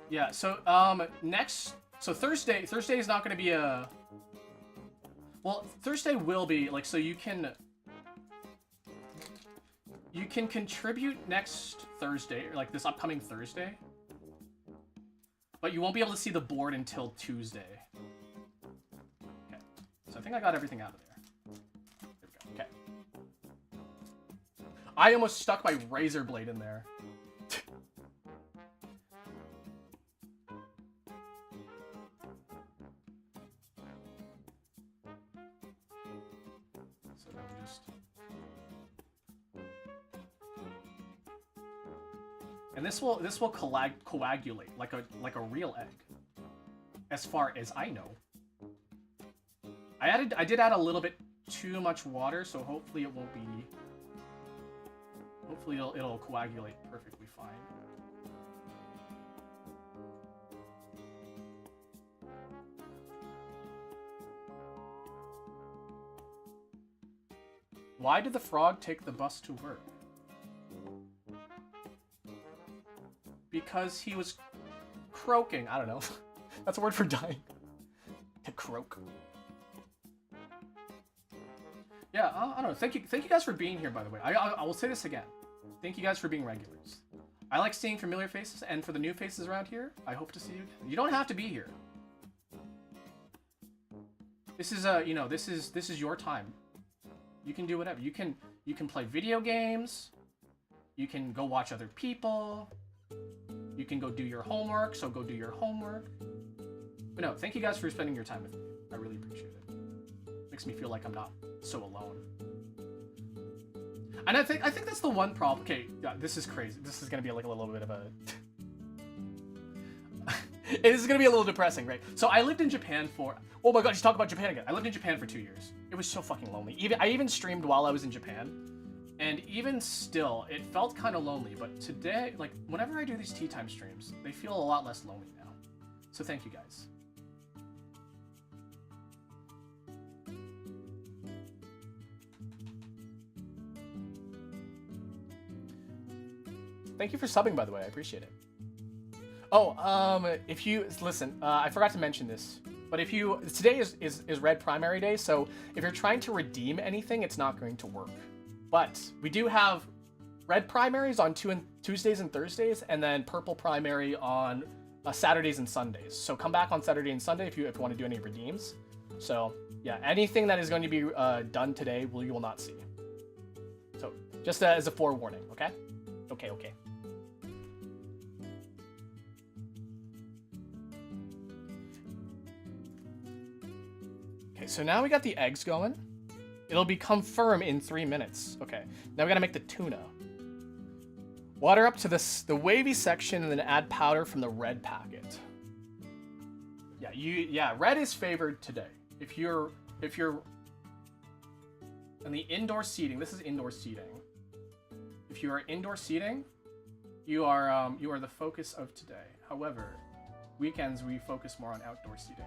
Yeah, so Thursday is not going to be a... Well, Thursday will be, like, so you can contribute next Thursday, or like this upcoming Thursday, but you won't be able to see the board until Tuesday. Okay, so I think I got everything out of there. There we go, okay. I almost stuck my razor blade in there. And this will coagulate like a real egg, as far as I know. I did add a little bit too much water, so hopefully it won't be Hopefully it'll coagulate perfectly fine. Why did the frog take the bus to work? Because he was croaking. I don't know. That's a word for dying. To croak. Yeah, I don't know. Thank you guys for being here, by the way. I will say this again. Thank you guys for being regulars. I like seeing familiar faces, and for the new faces around here, I hope to see you again. You don't have to be here. This is this is your time. You can do whatever. You can play video games. You can go watch other people. You can go do your homework, so go do your homework. But no, thank you guys for spending your time with me. I really appreciate it. Makes me feel like I'm not so alone. And I think that's the one problem. Okay, yeah, this is crazy. This is gonna be like a little bit of a. It is gonna be a little depressing, right? So I lived in Japan for. Oh my god, you talk about Japan again. I lived in Japan for 2 years. It was so fucking lonely. I even streamed while I was in Japan, and even still, it felt kind of lonely. But today, like whenever I do these tea time streams, they feel a lot less lonely now. So thank you guys. Thank you for subbing, by the way. I appreciate it. Oh, if you listen, I forgot to mention this, but if you today is red primary day, so if you're trying to redeem anything, it's not going to work. But we do have red primaries on Tuesdays and Thursdays, and then purple primary on Saturdays and Sundays. So come back on Saturday and Sunday if you want to do any redeems. So yeah, anything that is going to be done today, you will not see. So just as a forewarning, okay? Okay. Okay, so now we got the eggs going. It'll become firm in 3 minutes. Okay, now we gotta make the tuna. Water up to the wavy section and then add powder from the red packet. Yeah, red is favored today. If you're in the indoor seating, this is indoor seating. If you are indoor seating, you are the focus of today. However, weekends we focus more on outdoor seating.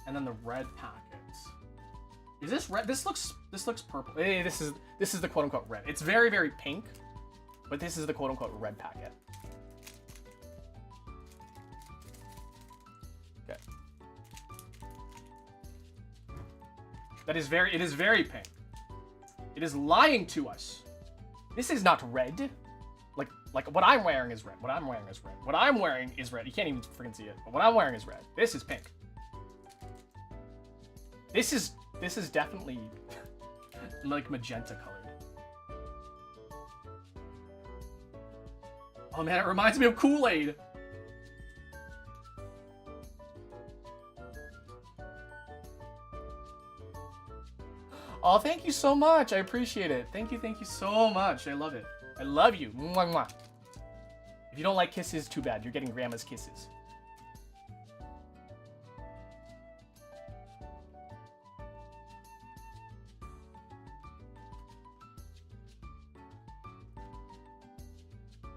And then the red packets. Is this red? This looks purple. Hey, this is the quote unquote red. It's very, very pink, but this is the quote unquote red packet. Okay. It is very pink. It is lying to us. This is not red. Like what I'm wearing is red. What I'm wearing is red. What I'm wearing is red. You can't even freaking see it. But what I'm wearing is red. This is pink. This is definitely like magenta colored. Oh man, it reminds me of Kool-Aid. Oh, thank you so much. I appreciate it. Thank you so much. I love it. I love you. Mwah, mwah. If you don't like kisses, too bad. You're getting grandma's kisses.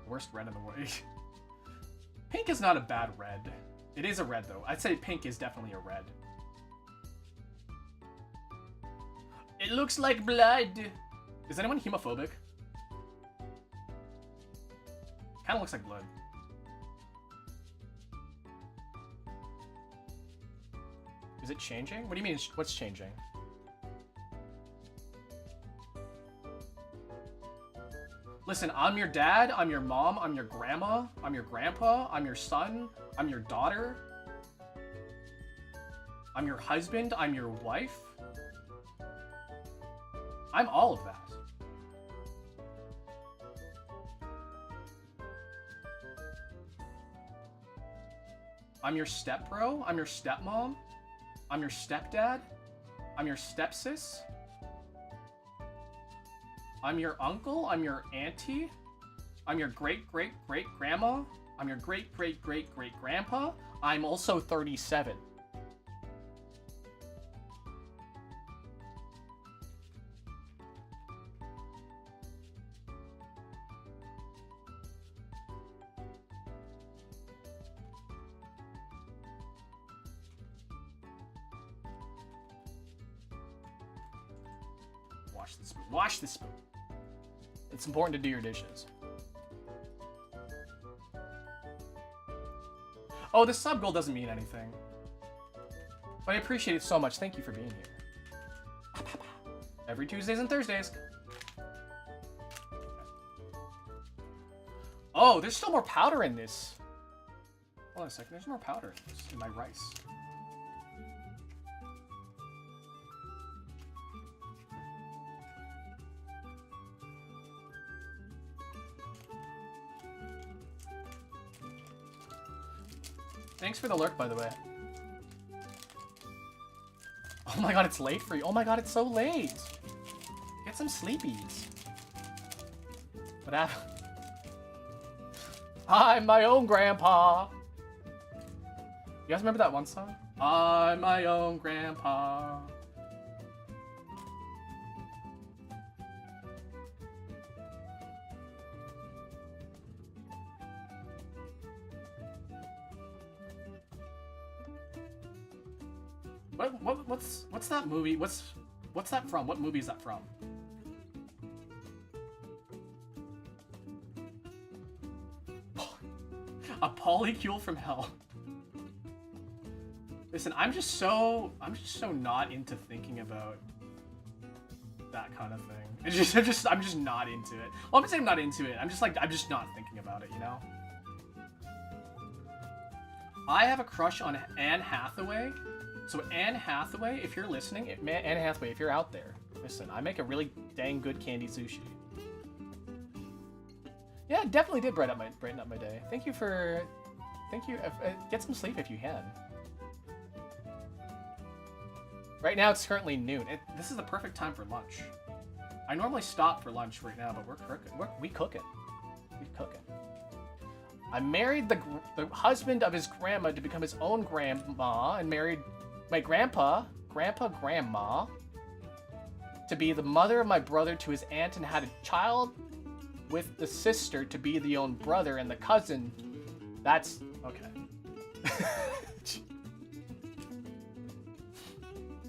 Worst red in the world. Pink is not a bad red. It is a red though. I'd say pink is definitely a red. It looks like blood. Is anyone hemophobic? Kind of looks like blood. Is it changing? What do you mean? What's changing? Listen, I'm your dad, I'm your mom, I'm your grandma, I'm your grandpa, I'm your son, I'm your daughter, I'm your husband, I'm your wife. I'm all of that. I'm your stepbro, I'm your stepmom, I'm your stepdad, I'm your stepsis. I'm your uncle, I'm your auntie, I'm your great-great-great-grandma, I'm your great-great-great-great-grandpa, I'm also 37. Wash the spoon. Wash the spoon. It's important to do your dishes. Oh, this sub goal doesn't mean anything. But I appreciate it so much. Thank you for being here. Every Tuesdays and Thursdays. Oh, there's still more powder in this. Hold on a second. There's more powder in this, in my rice. Thanks for the lurk, by the way. Oh my god, it's late for you. Oh my god, it's so late. Get some sleepies. What happened? I'm my own grandpa. You guys remember that one song? I'm my own grandpa. What's that movie? What's that from? What movie is that from? A polycule from hell. Listen, I'm just so not into thinking about that kind of thing. It's just I'm just not into it. Well, I'm not saying I'm not into it. I'm just not thinking about it, you know? I have a crush on Anne Hathaway. So Anne Hathaway, if you're listening, Anne Hathaway, if you're out there, listen, I make a really dang good candy sushi. Yeah, it definitely did brighten up my day. Thank you. Get some sleep if you can. Right now it's currently noon. This is the perfect time for lunch. I normally stop for lunch right now, but we cooking. I married the husband of his grandma to become his own grandma, and married my grandma, to be the mother of my brother to his aunt, and had a child with the sister to be the own brother, and the cousin. That's okay.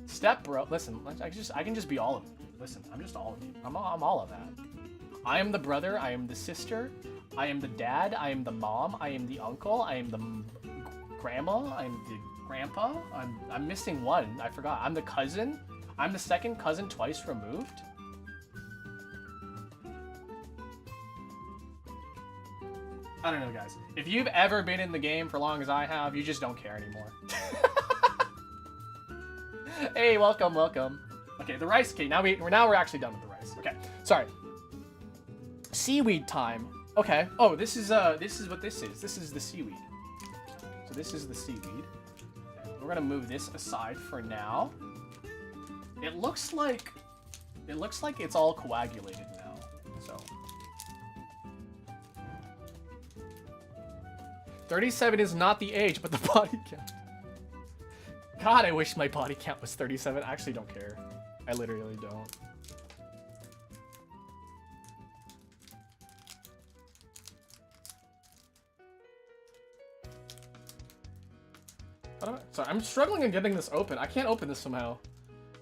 Step bro, listen, I can just be all of you. Listen, I'm just all of you. I'm all of that. I am the brother, I am the sister, I am the dad, I am the mom, I am the uncle, I am the grandma, I am the grandpa. I'm missing one. I forgot. I'm the cousin. I'm the second cousin twice removed. I don't know, guys. If you've ever been in the game for long as I have, you just don't care anymore. Hey, welcome. Okay, the rice. Okay, now we're actually done with the rice. Okay, sorry. Seaweed time. Okay. Oh, this is what this is. This is the seaweed. So this is the seaweed. We're gonna move this aside for now. It looks like it's all coagulated now. So 37 is not the age, but the body count. God, I wish my body count was 37. I actually don't care. I literally don't. Sorry, I'm struggling in getting this open. I can't open this somehow.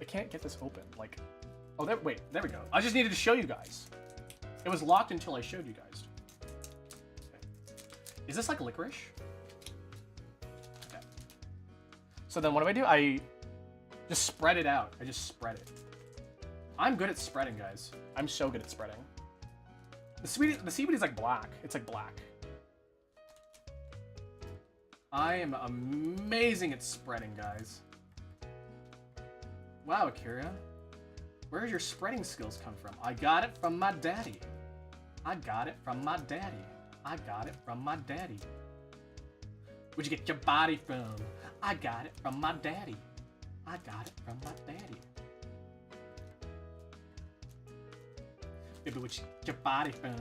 I can't get this open. Like, oh, wait, there we go. I just needed to show you guys. It was locked until I showed you guys. Okay. Is this like licorice? Okay. So then what do? I just spread it out. I just spread it. I'm good at spreading, guys. I'm so good at spreading. The seaweed is like black. It's like black. I am amazing at spreading, guys. Wow, Akira. Where did your spreading skills come from? I got it from my daddy. I got it from my daddy. I got it from my daddy. Where'd you get your body from? I got it from my daddy. I got it from my daddy. Baby, where'd you get your body from?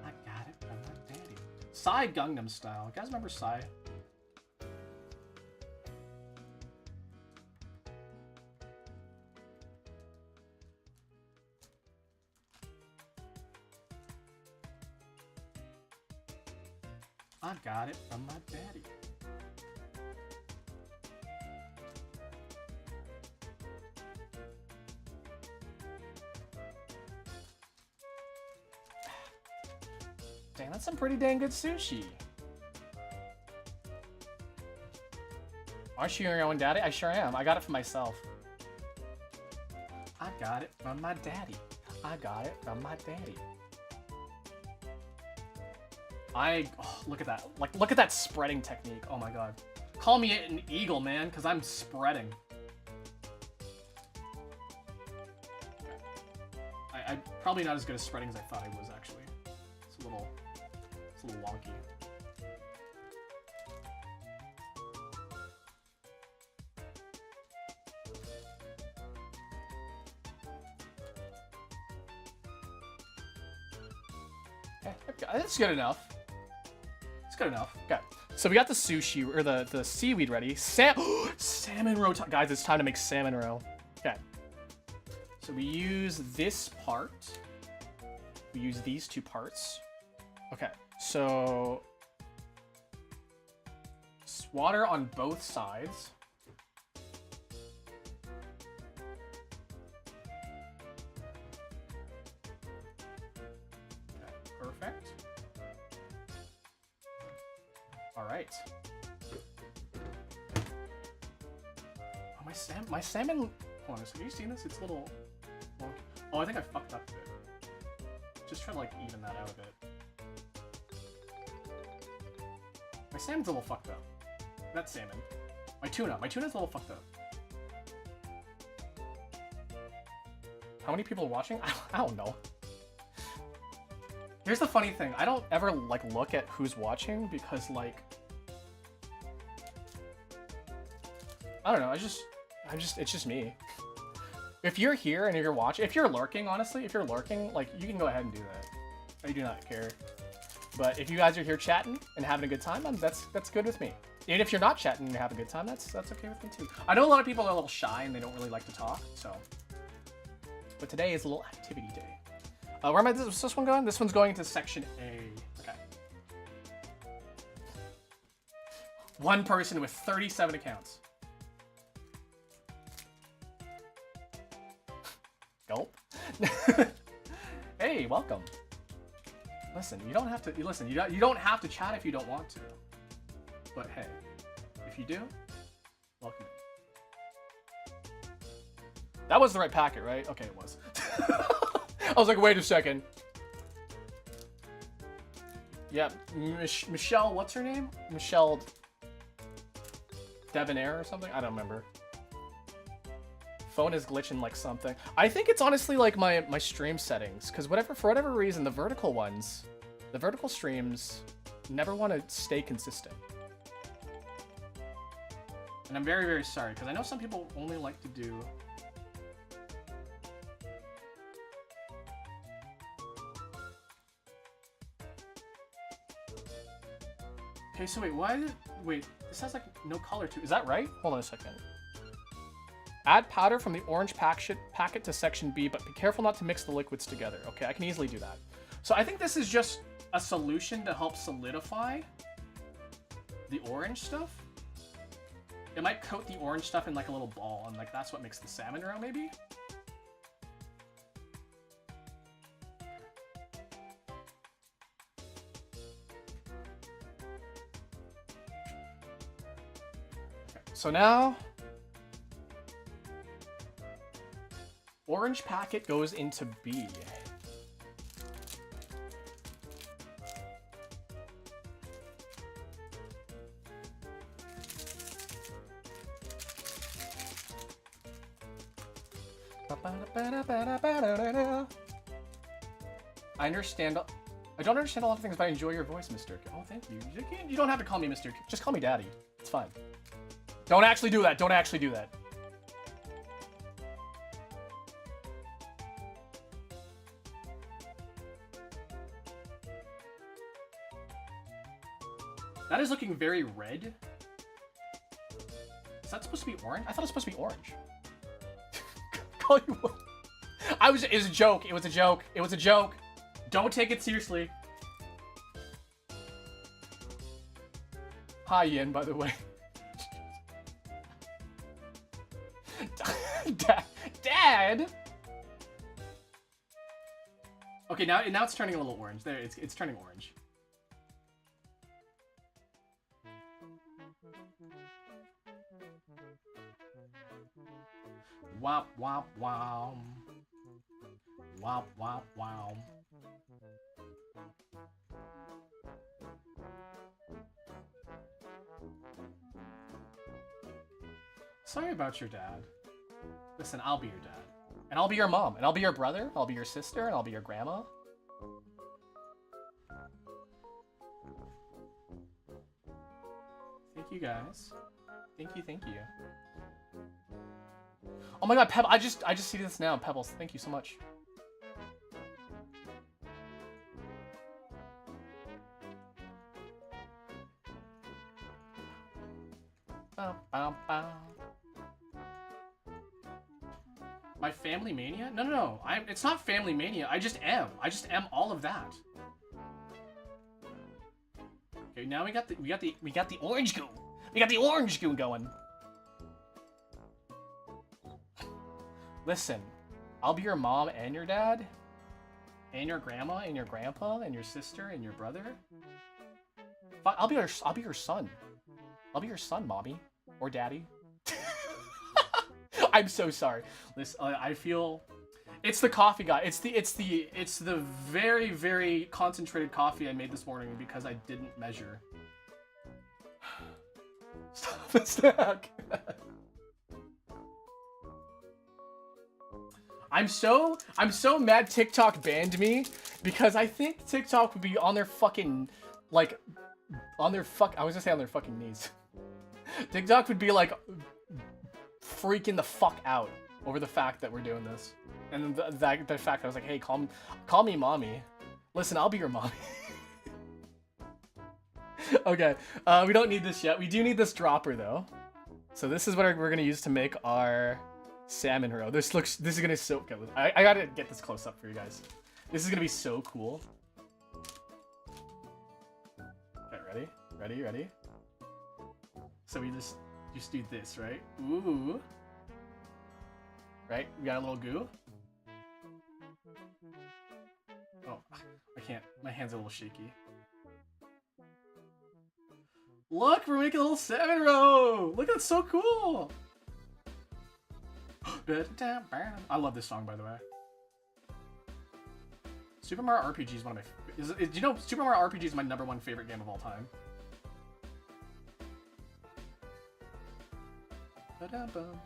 I got it from my daddy. Psy Gangnam Style. You guys remember Psy? I got it from my daddy. Dang, that's some pretty dang good sushi. Aren't you your own daddy? I sure am. I got it for myself. I got it from my daddy. I got it from my daddy. Oh, look at that. Like, look at that spreading technique. Oh my god. Call me an eagle, man, because I'm spreading. I'm probably not as good at spreading as I thought I was, actually. It's a little wonky. Okay, that's good enough. It's good enough. Okay, so we got the sushi, or the seaweed ready. Salmon roe. Guys, it's time to make salmon roe. Okay. So we use this part. We use these two parts. Okay, so water on both sides. Okay, perfect. All right. Oh, my salmon. Hold on a second. Have you seen this? It's a little. Oh, I think I fucked up a bit. Just try to like even that out a bit. My salmon's a little fucked up. That's salmon. My tuna's a little fucked up. How many people are watching? I don't know. Here's the funny thing. I don't ever like look at who's watching because like I don't know. It's just me. If you're here and you're watching, if you're lurking, honestly, if you're lurking, like, you can go ahead and do that. I do not care. But if you guys are here chatting and having a good time, that's good with me. Even if you're not chatting and having a good time, that's okay with me too. I know a lot of people are a little shy and they don't really like to talk, so. But today is a little activity day. Where am I? What's this one going? This one's going to section A. Okay. One person with 37 accounts. Gulp. Hey, welcome. Listen, you don't have to. Listen, you don't have to chat if you don't want to. But hey, if you do, welcome. That was the right packet, right? Okay, it was. I was like, wait a second. Yeah, Michelle. What's her name? Michelle Debonair or something. I don't remember. Phone is glitching like something. I think it's honestly like my stream settings, because for whatever reason, the vertical streams never want to stay consistent. And I'm very, very sorry, because I know some people only like to do... Okay, so wait, this has like no color to it. Is that right? Hold on a second. Add powder from the orange packet to section B, but be careful not to mix the liquids together. Okay, I can easily do that. So I think this is just a solution to help solidify the orange stuff. It might coat the orange stuff in like a little ball, and like that's what makes the salmon roe, maybe? Okay, so now... orange packet goes into B. I understand. I don't understand a lot of things, but I enjoy your voice, Mr. Oh, thank you. You don't have to call me Mr. Just call me Daddy. It's fine. Don't actually do that. Don't actually do that. That is looking very red. Is that supposed to be orange? I thought it was supposed to be orange. Call you what? It was a joke. It was a joke. It was a joke. Don't take it seriously. Hi, Yin, by the way. Dad? Okay, now it's turning a little orange. There, it's turning orange. Wop wop wow. Wop wop wow. Sorry about your dad. Listen, I'll be your dad. And I'll be your mom. And I'll be your brother. I'll be your sister. And I'll be your grandma. Thank you guys. Thank you, thank you. Oh my god, Pebble, I just see this now. Pebbles, thank you so much. Bow, bow, bow. My family mania? No. It's not family mania. I just am all of that. Okay, now we got the orange goo. We got the orange goo going. Listen, I'll be your mom and your dad, and your grandma and your grandpa and your sister and your brother. I'll be your son. I'll be your son, mommy or daddy. I'm so sorry. Listen, I feel it's the coffee, guy. It's the very, very concentrated coffee I made this morning because I didn't measure. Stop the stack. I'm so mad TikTok banned me because I think TikTok would be on their fucking I was gonna say on their fucking knees. TikTok would be like freaking the fuck out over the fact that we're doing this. And the fact that I was like, hey, call me mommy. Listen, I'll be your mommy. Okay, we don't need this yet. We do need this dropper though. So this is what we're gonna use to make our salmon roe. This is gonna so okay. I gotta get this close up for you guys. This is gonna be so cool. Okay, ready? So we just do this, right? Ooh. Right? We got a little goo. Oh, I can't. My hand's a little shaky. Look, we're making a little salmon roe! Look, that's so cool! I love this song, by the way. Super Mario RPG is one of my... do you know Super Mario RPG is my #1 favorite game of all time? Ba-da-bum.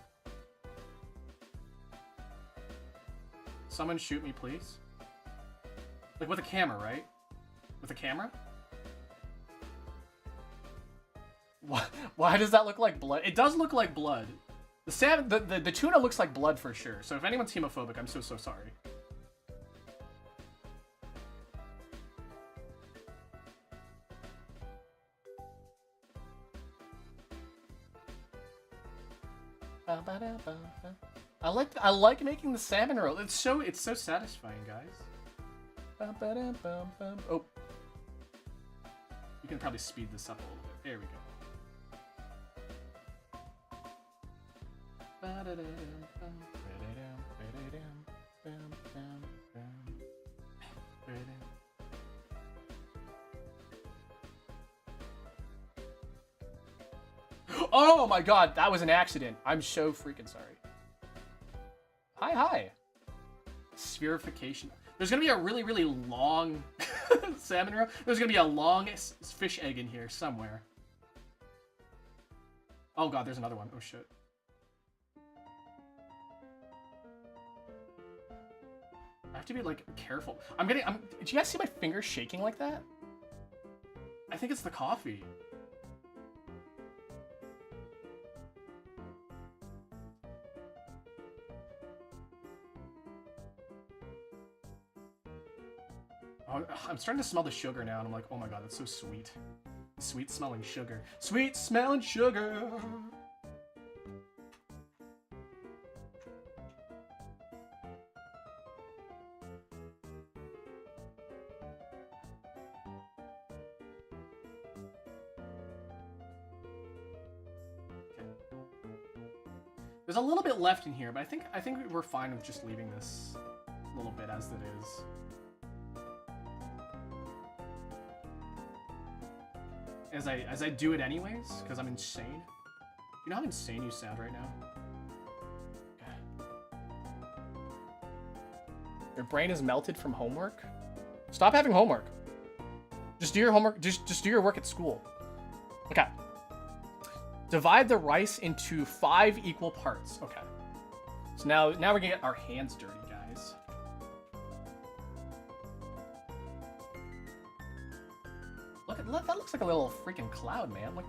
Someone shoot me, please. Like, with a camera, right? With a camera? Why does that look like blood? It does look like blood. The salmon, the tuna looks like blood for sure. So if anyone's hemophobic, I'm so sorry. I like making the salmon roll. It's so satisfying, guys. Oh, you can probably speed this up a little bit. There we go. Oh my god, that was an accident. I'm so freaking sorry. Hi. Spherification. There's gonna be a really, really long salmon roe. There's gonna be a long fish egg in here somewhere. Oh god, there's another one. Oh shit. I have to be like careful. Did you guys see my fingers shaking like that? I think it's the coffee. Oh, I'm starting to smell the sugar now, and I'm like, oh my god, that's so sweet. Sweet smelling sugar. Sweet smelling sugar! There's a little bit left in here, but I think we're fine with just leaving this little bit as it is. As I do it anyways, because I'm insane. You know how insane you sound right now? Okay. Your brain is melted from homework. Stop having homework. Just do your homework. Just do your work at school. Okay. Divide the rice into 5 equal parts. Okay. So now we're gonna get our hands dirty, guys. Look, that looks like a little freaking cloud, man. Look.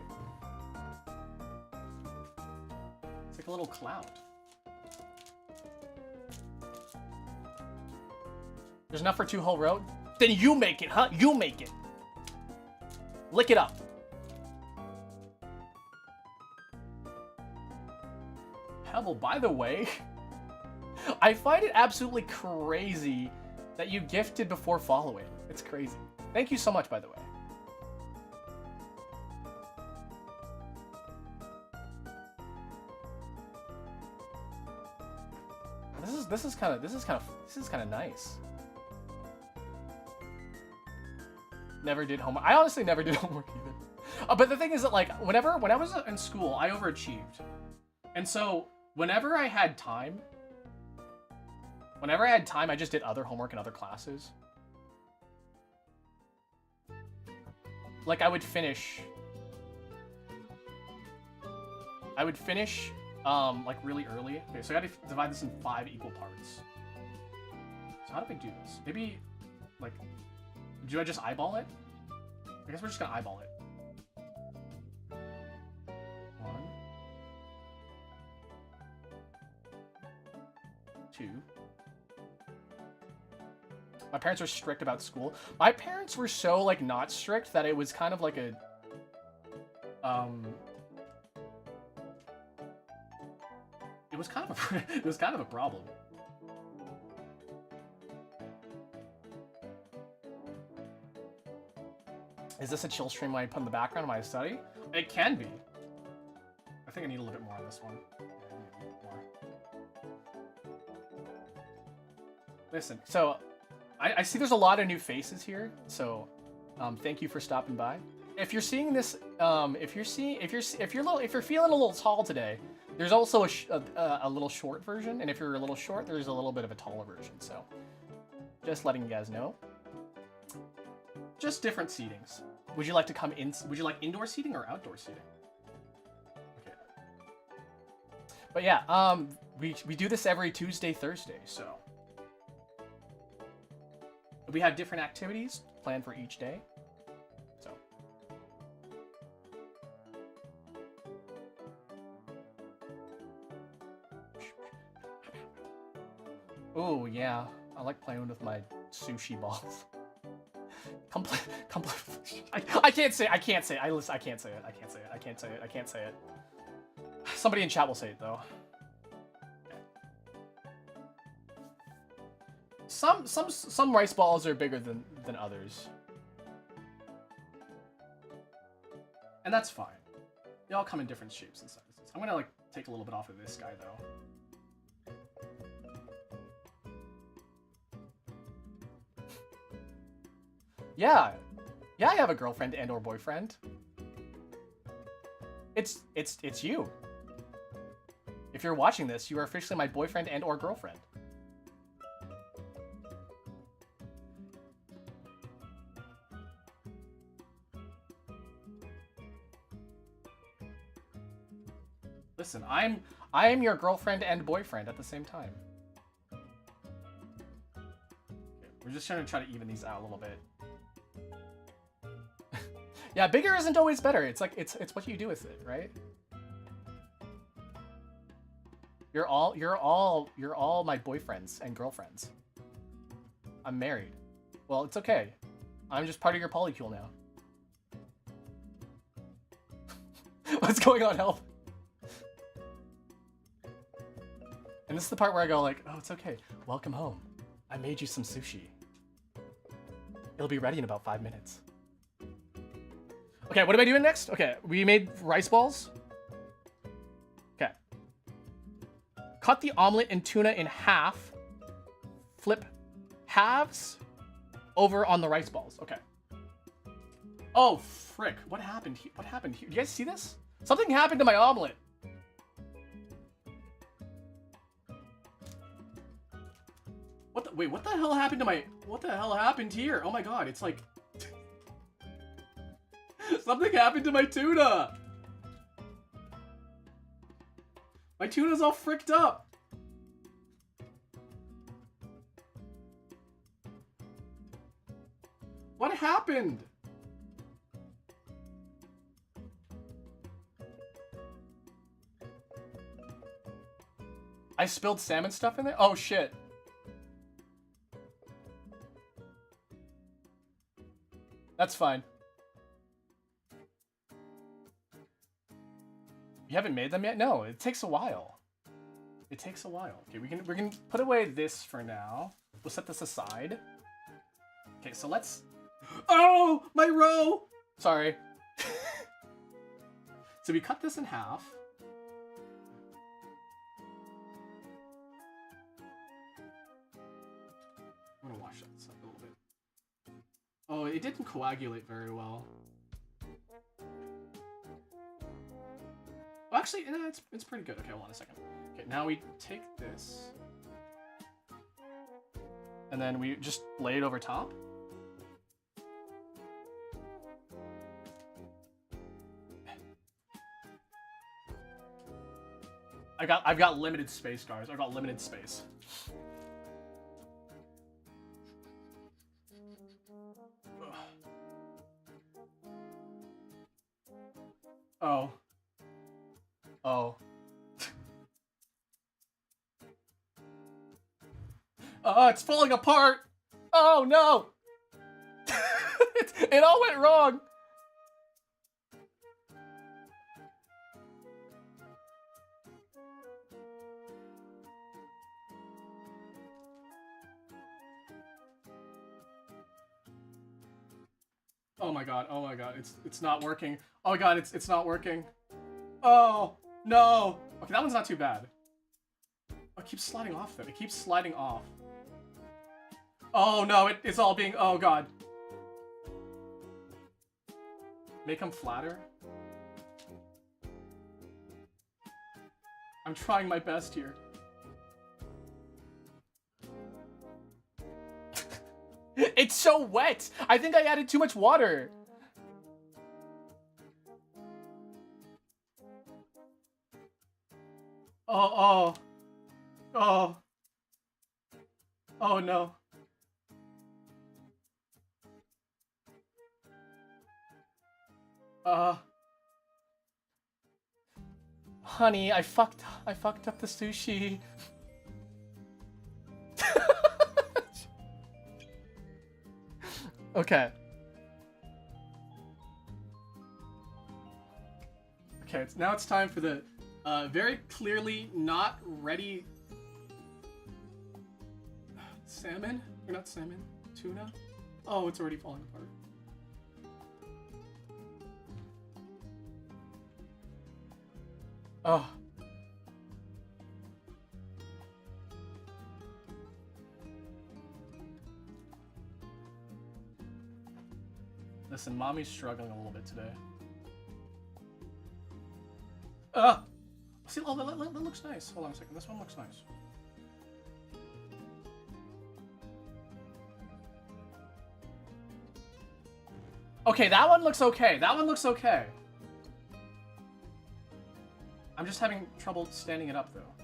It's like a little cloud. There's enough for 2 whole rows? Then you make it, huh? You make it. Lick it up. Pebble, by the way, I find it absolutely crazy that you gifted before following. It's crazy. Thank you so much, by the way. This is kind of nice. Never did homework. I honestly never did homework either. But the thing is that, like, when I was in school, I overachieved. And so whenever I had time, I just did other homework in other classes. Like, I would finish like really early. Okay, so I gotta divide this in 5 equal parts. So how do we do this? Maybe, like, do I just eyeball it? I guess we're just gonna eyeball it. 1, 2. My parents were strict about school. My parents were so, like, not strict that it was kind of like a, it was kind of a problem. Is this a chill stream when I put in the background while I study? It can be. I think I need a little bit more on this one. Listen, so I see there's a lot of new faces here, so thank you for stopping by. If you're seeing this, if you're feeling a little tall today, there's also a little short version, and if you're a little short, there's a little bit of a taller version. So just letting you guys know. Just different seatings. Would you like to come in? Would you like indoor seating or outdoor seating? Okay. But yeah, we do this every Tuesday, Thursday, so we have different activities planned for each day. So oh yeah, I like playing with my sushi balls. I can't say it. I can't say it. Somebody in chat will say it though. Some rice balls are bigger than others. And that's fine. They all come in different shapes and sizes. I'm gonna, like, take a little bit off of this guy though. Yeah, I have a girlfriend and or boyfriend. It's you. If you're watching this, you are officially my boyfriend and or girlfriend. Listen, I am your girlfriend and boyfriend at the same time. Okay, we're just trying to even these out a little bit. Yeah, bigger isn't always better. It's like it's what you do with it, right? You're all my boyfriends and girlfriends. I'm married. Well, it's okay. I'm just part of your polycule now. What's going on, help? And this is the part where I go like, oh, it's okay. Welcome home. I made you some sushi. It'll be ready in about 5 minutes. Okay, what am I doing next? Okay, we made rice balls. Okay. Cut the omelet and tuna in half. Flip halves over on the rice balls. Okay. Oh, frick. What happened here? What happened here? Do you guys see this? Something happened to my omelet. Wait, what the hell happened to my... What the hell happened here? Oh my god, it's like... Something happened to my tuna! My tuna's all fricked up! What happened? I spilled salmon stuff in there? Oh shit. That's fine. You haven't made them yet? No, it takes a while. It takes a while. Okay, we can put away this for now. We'll set this aside. Okay, so let's... Oh, my roe! Sorry. So we cut this in half. I'm gonna wash that up a little bit. Oh, it didn't coagulate very well. Well, actually, it's pretty good. Okay, hold on a second. Okay, now we take this. And then we just lay it over top. I've got limited space, guys. I've got limited space. Oh. Oh. It's falling apart! Oh no! It all went wrong! Oh my god, it's not working. Oh my god, it's not working. Oh, no! Okay, that one's not too bad. Oh, it keeps sliding off though, it keeps sliding off. Oh no, it's all being, oh god. Make them flatter. I'm trying my best here. It's so wet! I think I added too much water. Oh no. Honey, I fucked up the sushi. Okay. Okay, now it's time for the very clearly not ready salmon? Or not salmon? Tuna? Oh, it's already falling apart. Oh. Listen, mommy's struggling a little bit today. See, oh, that looks nice. Hold on a second. This one looks nice. Okay, that one looks okay. That one looks okay. I'm just having trouble standing it up, though.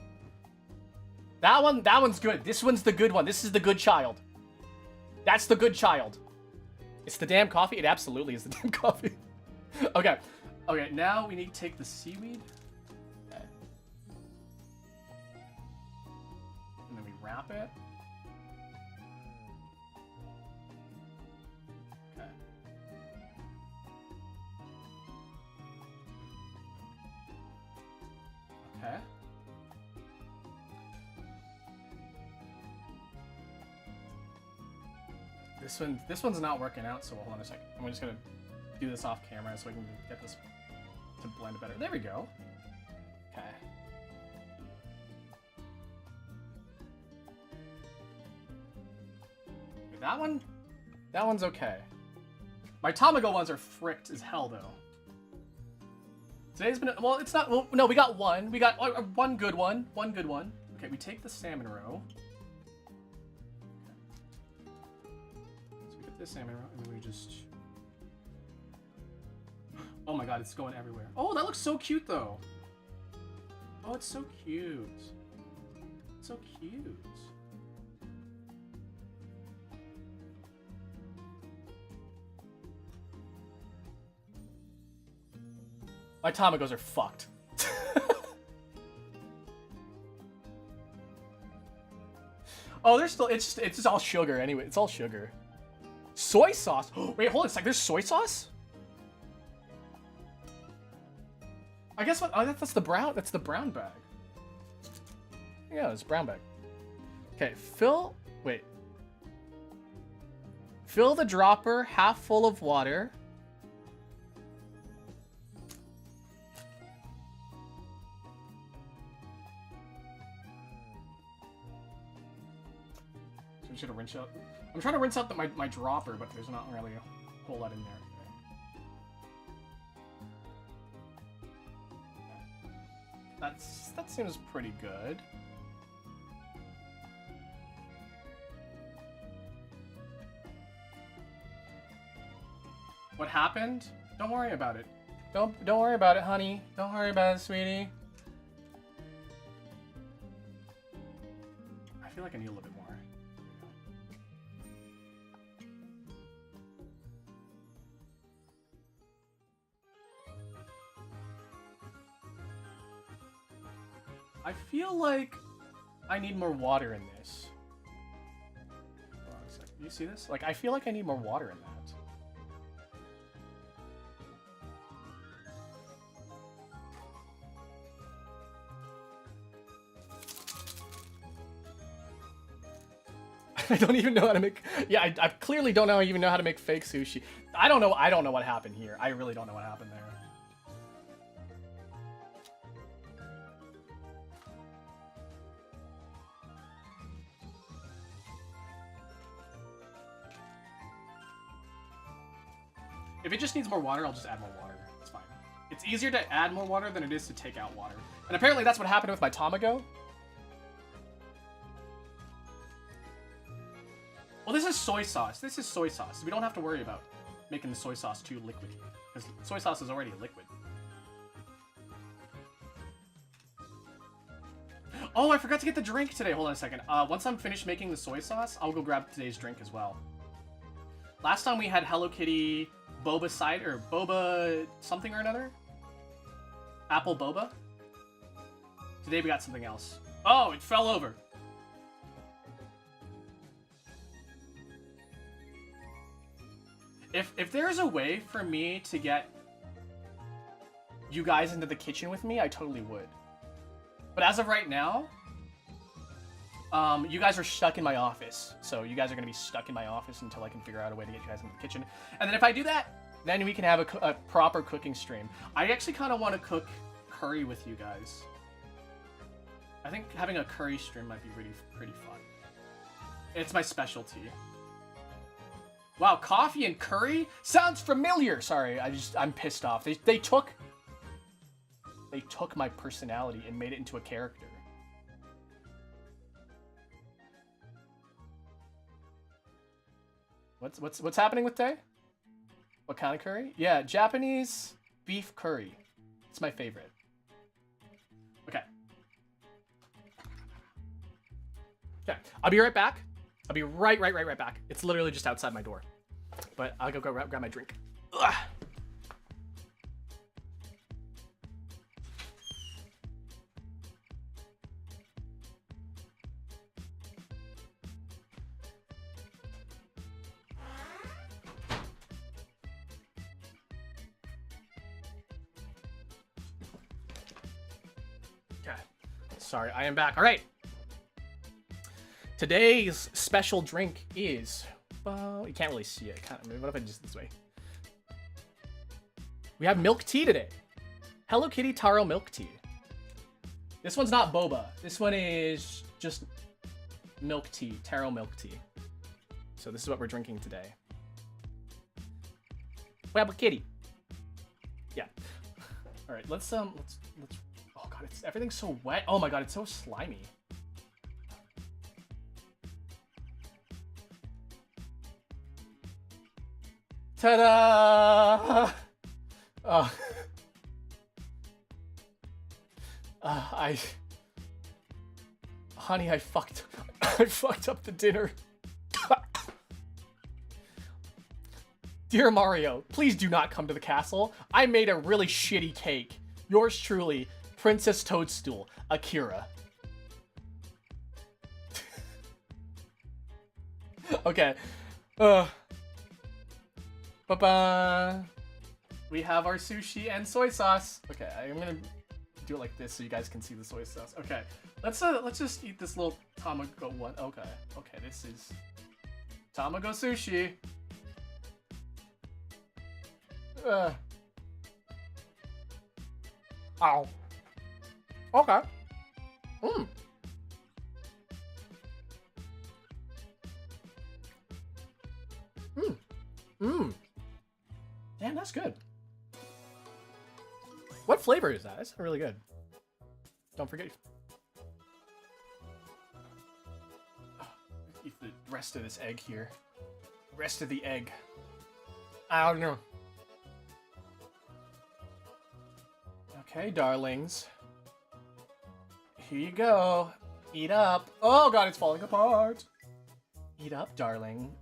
That one's good. This one's the good one. This is the good child. That's the good child. It's the damn coffee? It absolutely is the damn coffee. Okay. Okay, now we need to take the seaweed. Okay. And then we wrap it. Okay. Okay. This one's not working out, so hold on a second. I'm just gonna do this off camera so we can get this to blend better. There we go. Okay. That one's okay. My Tamago ones are fricked as hell, though. Today's been, well, it's not, well, no, we got one. We got one good one. One good one. Okay, we take the salmon roe. get the salmon roe, and then we just... Oh my god, it's going everywhere. Oh, that looks so cute, though. Oh, it's so cute. It's so cute. My tamagos are fucked. Oh, there's still, it's just all sugar anyway. It's all sugar. Soy sauce. Wait, hold on a sec. There's soy sauce? I guess what? Oh, that's the brown. That's the brown bag. Yeah, it's brown bag. Okay, wait. Fill the dropper half full of water. So I'm just gonna rinse out. I'm trying to rinse out my dropper, but there's not really a whole lot in there. That seems pretty good. What happened? Don't worry about it. Don't worry about it, honey. Don't worry about it, sweetie. I feel like I need a little bit more. I feel like I need more water in this. Hold on a second. Do you see this? Like, I feel like I need more water in that. I don't even know how to make... Yeah, I clearly don't even know how to make fake sushi. I don't know what happened here. I really don't know what happened there. If it just needs more water, I'll just add more water. It's fine. It's easier to add more water than it is to take out water. And apparently that's what happened with my tamago. Well, this is soy sauce. This is soy sauce. We don't have to worry about making the soy sauce too liquid, because soy sauce is already liquid. Oh, I forgot to get the drink today. Hold on a second. Once I'm finished making the soy sauce, I'll go grab today's drink as well. Last time we had Hello Kitty boba cider, or boba something or another. Apple boba. Today we got something else. Oh, it fell over. If there's a way for me to get you guys into the kitchen with me, I totally would. But as of right now, you guys are stuck in my office. So you guys are going to be stuck in my office until I can figure out a way to get you guys into the kitchen. And then if I do that, then we can have a proper cooking stream. I actually kind of want to cook curry with you guys. I think having a curry stream might be pretty fun. It's my specialty. Wow, coffee and curry? Sounds familiar! Sorry, I'm pissed off. They took my personality and made it into a character. What's happening with Tay? What kind of curry? Yeah, Japanese beef curry. It's my favorite. Okay. Okay, I'll be right back. I'll be right back. It's literally just outside my door. But I'll go grab my drink. Ugh. Okay. Sorry, I am back. All right. Today's special drink is, well, you can't really see it. What if I just this way? We have milk tea today. Hello Kitty Taro milk tea. This one's not boba. This one is just milk tea, taro milk tea. So this is what we're drinking today. Well, kitty. Yeah. All right, let's. Oh god, everything's so wet. Oh my god, it's so slimy. Ta-da! Oh. Honey, I fucked up the dinner. Dear Mario, please do not come to the castle. I made a really shitty cake. Yours truly, Princess Toadstool, Akira. Okay. Ba-ba. We have our sushi and soy sauce. Okay, I'm gonna do it like this so you guys can see the soy sauce. Okay, let's just eat this little tamago one. Okay, this is tamago sushi. Ow. Okay. Damn, that's good. What flavor is that? That's really good. Don't forget. Eat the rest of this egg here. Rest of the egg. I don't know. Okay, darlings. Here you go. Eat up. Oh god, it's falling apart. Eat up, darling.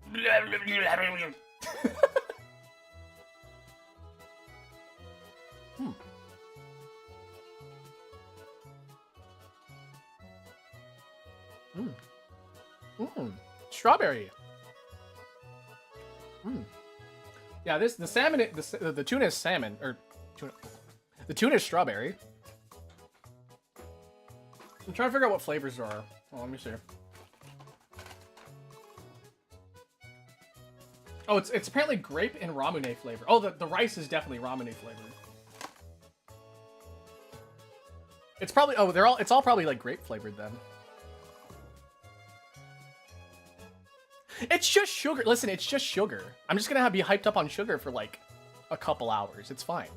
Strawberry. Yeah, the salmon, the tuna is salmon, or tuna. The tuna is strawberry. I'm trying to figure out what flavors there are. Oh, let me see. Oh, it's apparently grape and ramune flavor. Oh, the rice is definitely ramune flavored. It's probably it's all probably like grape flavored then. It's just sugar. Listen, it's just sugar. I'm just gonna be hyped up on sugar for like a couple hours. It's fine.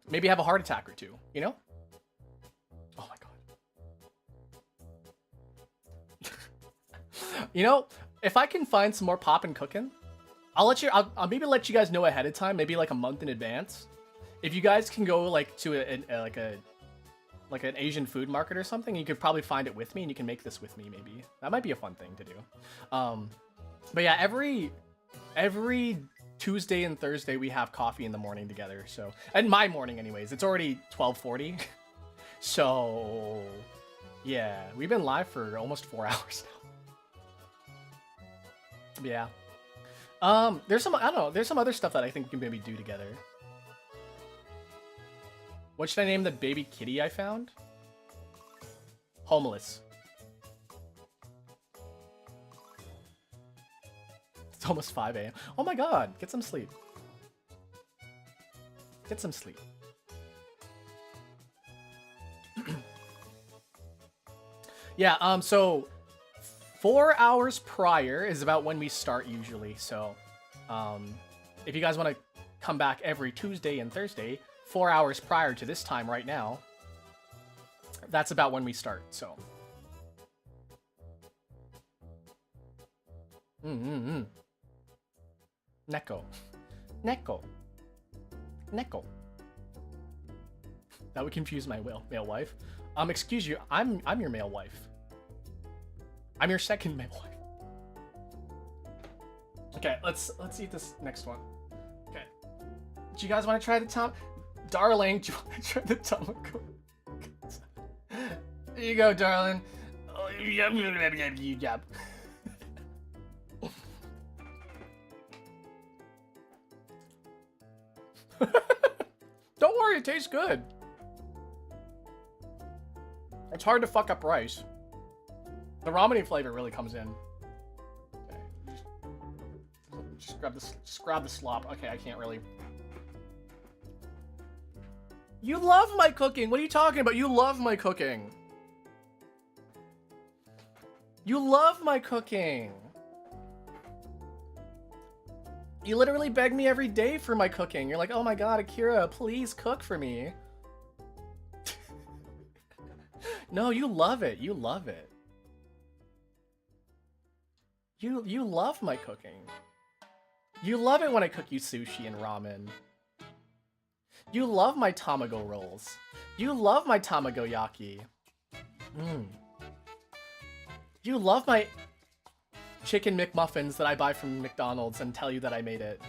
Maybe have a heart attack or two, you know? Oh my god. You know, if I can find some more poppin' cooking, I'll maybe let you guys know ahead of time, maybe like a month in advance. If you guys can go like to an Asian food market or something, you could probably find it with me and you can make this with me maybe. That might be a fun thing to do. But yeah, every Tuesday and Thursday we have coffee in the morning together. So, and my morning anyways, it's already 12:40. So yeah, we've been live for almost 4 hours now. Yeah. There's some, I don't know, there's some other stuff that I think we can maybe do together. What should I name the baby kitty I found? Homeless. It's almost 5 a.m. Oh my god, get some sleep. Get some sleep. Yeah, so 4 hours prior is about when we start usually. So, if you guys want to come back every Tuesday and Thursday, 4 hours prior to this time right now, that's about when we start. So, Neko. That would confuse my male wife. Excuse you, I'm your male wife. I'm your second male wife. Okay, let's eat this next one. Okay. Do you guys want to try the Darling, do you want to try the tamago? Here you go, darling. Oh, yum. Don't worry, it tastes good. It's hard to fuck up rice. The ramen flavor really comes in. Okay, just grab the slop. Okay, I can't really. You love my cooking. What are you talking about? You love my cooking. You love my cooking. You literally beg me every day for my cooking. You're like, oh my god, Akira, please cook for me. No, you love it. You love it. You love my cooking. You love it when I cook you sushi and ramen. You love my tamago rolls. You love my tamagoyaki. You love my chicken McMuffins that I buy from McDonald's and tell you that I made it.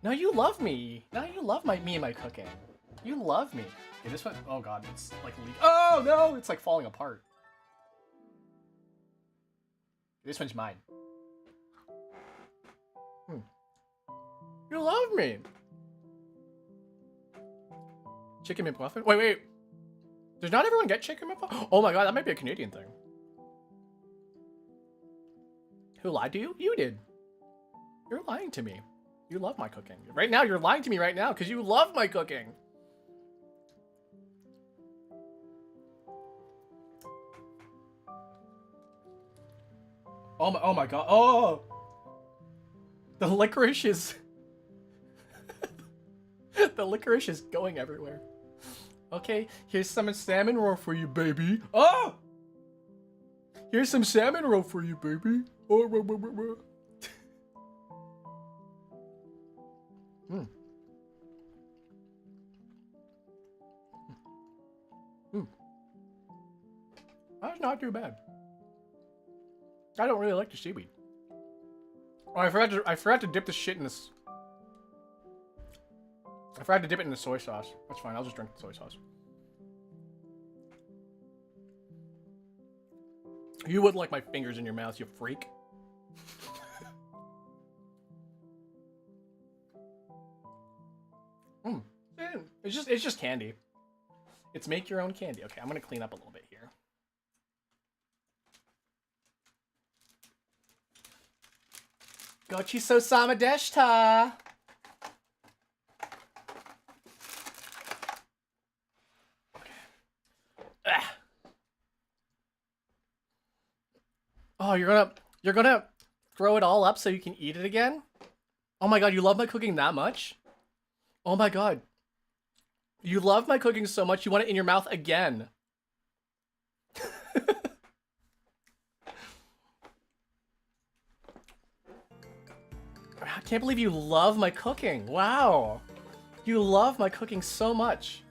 No, you love me. No, you love me and my cooking. You love me. Okay, this one, oh god, it's like oh no, it's like falling apart. This one's mine. You love me. Chicken McMuffin? Wait. Does not everyone get chicken McMuffin? Oh my god, that might be a Canadian thing. Who lied to you? You did. You're lying to me. You love my cooking. Right now, you're lying to me right now because you love my cooking. Oh my god. Oh! The licorice is... the licorice is going everywhere. Okay, here's some salmon roll for you, baby. Oh! Here's some salmon roll for you, baby. Oh, That's not too bad. I don't really like the seaweed. Oh, I forgot to dip this shit in this. I forgot to dip it in the soy sauce. That's fine. I'll just drink the soy sauce. You would like my fingers in your mouth, you freak. It's just candy. It's make your own candy. Okay, I'm gonna clean up a little bit here. Gochiso sama deshita. Okay. Oh, you're gonna throw it all up so you can eat it again? Oh my god, you love my cooking that much? Oh my god. You love my cooking so much you want it in your mouth again. I can't believe you love my cooking. Wow. You love my cooking so much.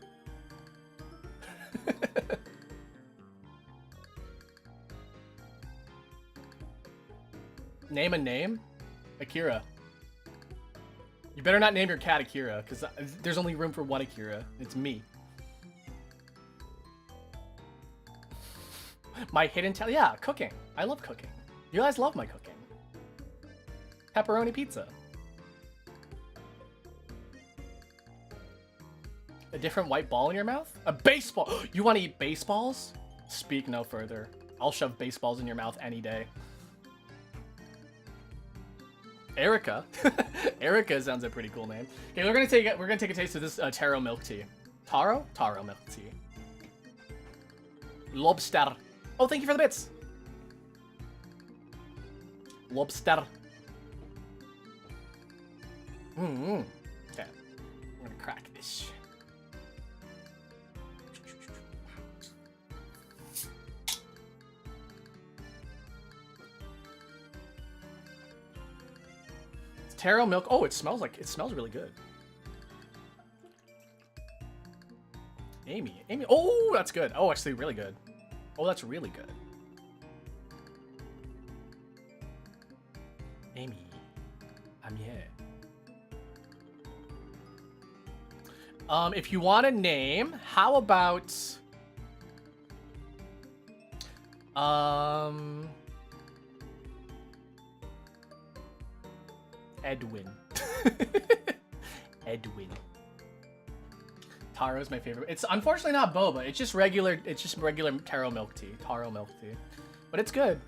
Name a name? Akira. You better not name your cat Akira, because there's only room for one Akira. It's me. My hidden talent? Yeah, cooking. I love cooking. You guys love my cooking. Pepperoni pizza. A different white ball in your mouth? A baseball! You want to eat baseballs? Speak no further. I'll shove baseballs in your mouth any day. Erica. Erica sounds a pretty cool name. Okay, we're gonna take a taste of this taro milk tea. Taro milk tea. Lobster. Oh, thank you for the bits. Lobster. Okay, I'm gonna crack this. Taro milk. Oh, it smells really good. Amy. Oh, that's good. Oh, actually, really good. Oh, that's really good. Amy. I'm here. If you want a name, how about Edwin. Edwin. Taro's my favorite. It's unfortunately not boba. It's just regular taro milk tea. Taro milk tea. But it's good.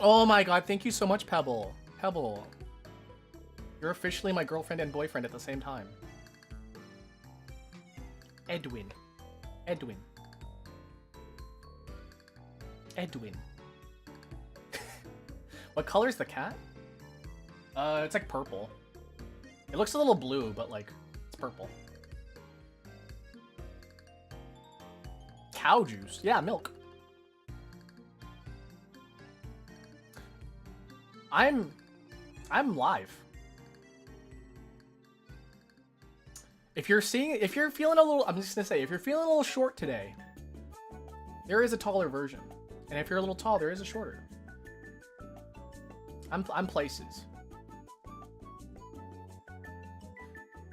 Oh my god, thank you so much, Pebble. Pebble. You're officially my girlfriend and boyfriend at the same time. Edwin. Edwin. Edwin. What color is the cat? It's like purple. It looks a little blue, but like, it's purple. cow juice. Yeah, milk. I'm live. If you're feeling a little, I'm just gonna say, if you're feeling a little short today, there is a taller version. And if you're a little tall, there is a shorter. I'm places.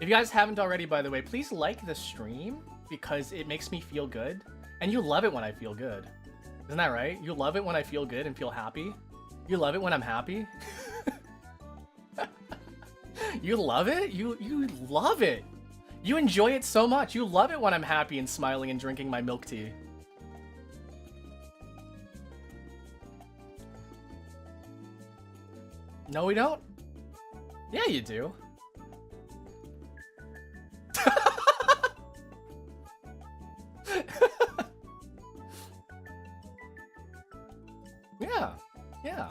If you guys haven't already, by the way, please like the stream because it makes me feel good. And you love it when I feel good. Isn't that right? You love it when I feel good and feel happy. You love it when I'm happy. You love it? You love it. You enjoy it so much. You love it when I'm happy and smiling and drinking my milk tea. No, we don't? Yeah, you do. Yeah, yeah.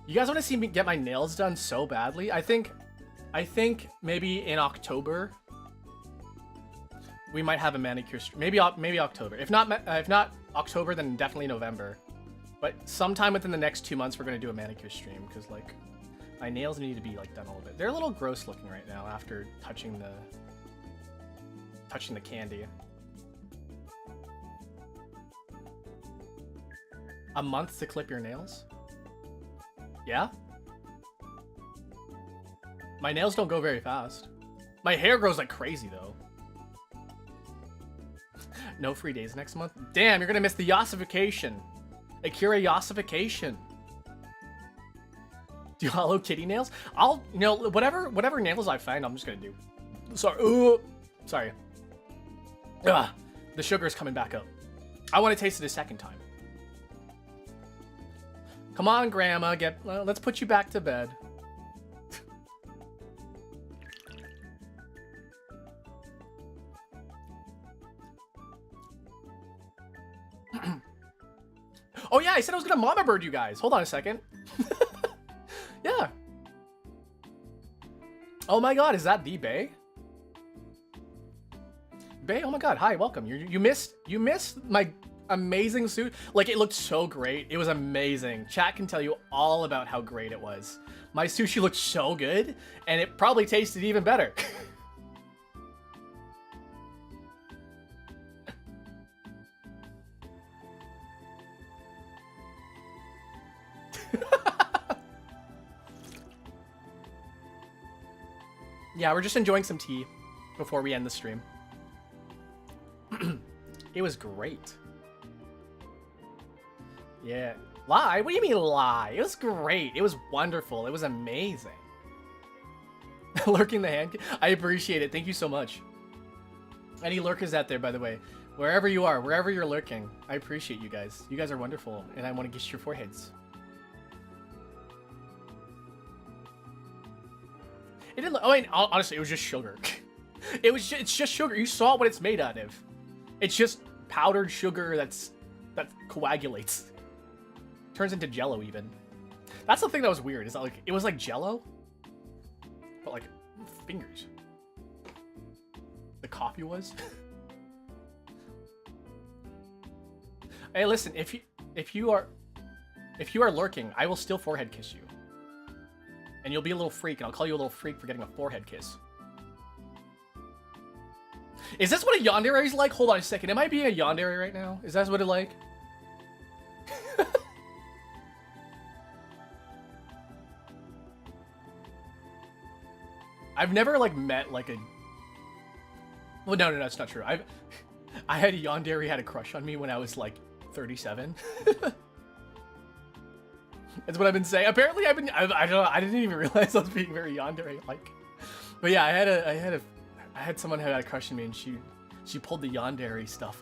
You guys want to see me get my nails done so badly? I think maybe in October we might have a manicure stream. Maybe October. If not October, then definitely November. But sometime within the next 2 months, we're gonna do a manicure stream because like my nails need to be like done a little bit. They're a little gross looking right now after touching the candy. A month to clip your nails? Yeah? My nails don't go very fast. My hair grows like crazy though. No free days next month? Damn, you're gonna miss the yossification. Akira yossification. Do you Hello Kitty nails? I'll, whatever nails I find, I'm just gonna do. Sorry. Sorry. Ugh, the sugar is coming back up. I want to taste it a second time. Come on, Grandma, let's put you back to bed. Oh yeah, I said I was gonna mama bird you guys. Hold on a second. Yeah. Oh my god, is that the Bay? Bay, oh my god, hi, welcome. You missed my amazing suit. Like, it looked so great. It was amazing. Chat can tell you all about how great it was. My sushi looked so good, and it probably tasted even better. Yeah, we're just enjoying some tea before we end the stream. It was great. Yeah. Lie? What do you mean lie? It was great. It was wonderful. It was amazing. Lurking the hand. I appreciate it. Thank you so much. Any lurkers out there, by the way. Wherever you are, wherever you're lurking, I appreciate you guys. You guys are wonderful, and I want to kiss your foreheads. It didn't. Oh, wait, honestly, it was just sugar. It's just sugar. You saw what it's made out of. It's just powdered sugar that coagulates. Turns into Jello even. That's the thing that was weird. Is that like it was like Jello, but like fingers. The coffee was. Hey, listen. If you are lurking, I will still forehead kiss you. And you'll be a little freak, and I'll call you a little freak for getting a forehead kiss. Is this what a yandere is like? Hold on a second. Am I being a yandere right now? Is that what it like? I've never like met like a. Well, no, it's not true. I had a yandere had a crush on me when I was like 37. That's what I've been saying. Apparently, I don't know. I didn't even realize I was being very yandere-like. But yeah, I had someone who had a crush on me, and she pulled the yandere stuff.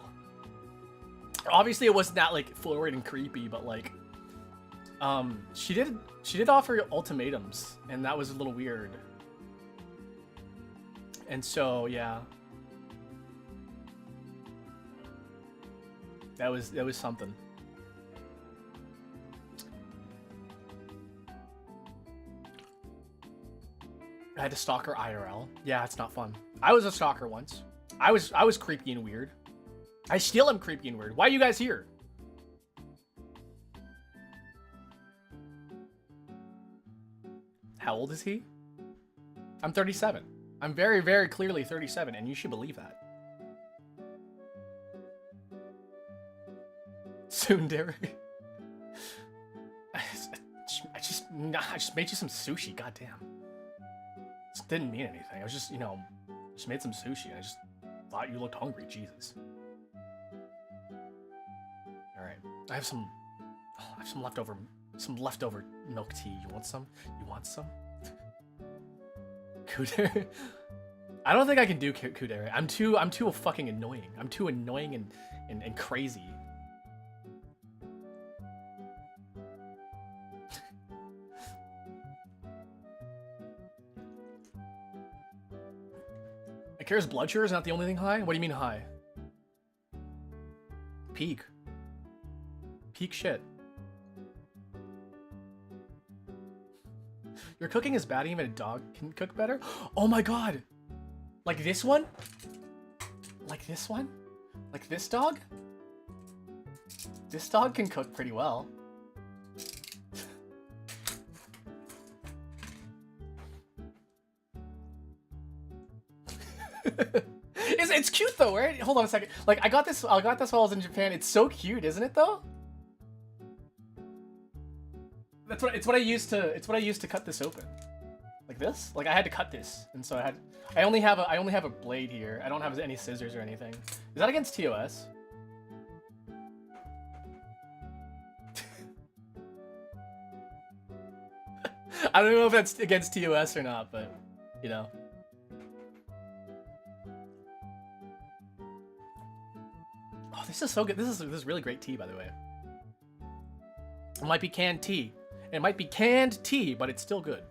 Obviously, it wasn't that like forward and creepy, but like, she did offer ultimatums, and that was a little weird. And so yeah, that was something. I had to stalk her IRL. Yeah, it's not fun. I was a stalker once. I was creepy and weird. I still am creepy and weird. Why are you guys here? How old is he? I'm 37. I'm very, very clearly 37, and you should believe that. Tsundere. I just made you some sushi. Goddamn. This didn't mean anything. I was just, just made some sushi. I just thought you looked hungry. Jesus. All right. I have some leftover milk tea. You want some? You want some? Kudere. I don't think I can do Kudere. I'm too fucking annoying. I'm too annoying and crazy. Akira's blood sugar is not the only thing high? What do you mean high? Peak. Peak shit. Your cooking is bad, even a dog can cook better? Oh my god! Like this one? Like this one? Like this dog? This dog can cook pretty well. It's cute though, right? Hold on a second. Like I got this while I was in Japan. It's so cute, isn't it though? It's what I used to cut this open. Like this? Like I had to cut this. And so I only have a blade here. I don't have any scissors or anything. Is that against TOS? I don't know if that's against TOS or not, but you know. Oh, this is so good. This is really great tea, by the way. It might be canned tea. It might be canned tea, but it's still good.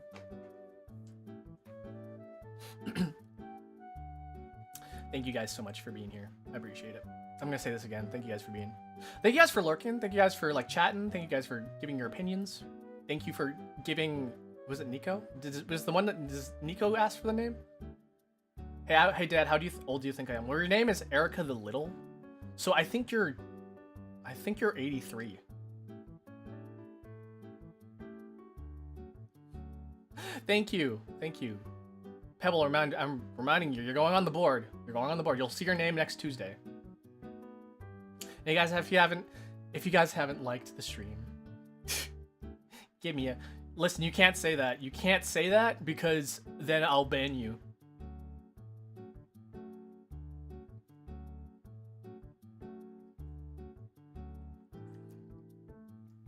Thank you guys so much for being here. I appreciate it. I'm gonna say this again. Thank you guys for being. Thank you guys for lurking. Thank you guys for like chatting. Thank you guys for giving your opinions. Thank you for giving. Was it Nico? Was the one that does Nico ask for the name? Hey, Dad. How old do you think I am? Well, your name is Erica the Little, so I think you're 83. Thank you. Pebble, I'm reminding you, you're going on the board. You'll see your name next Tuesday. Hey guys, if you guys haven't liked the stream, give me a listen. You can't say that. You can't say that because then I'll ban you.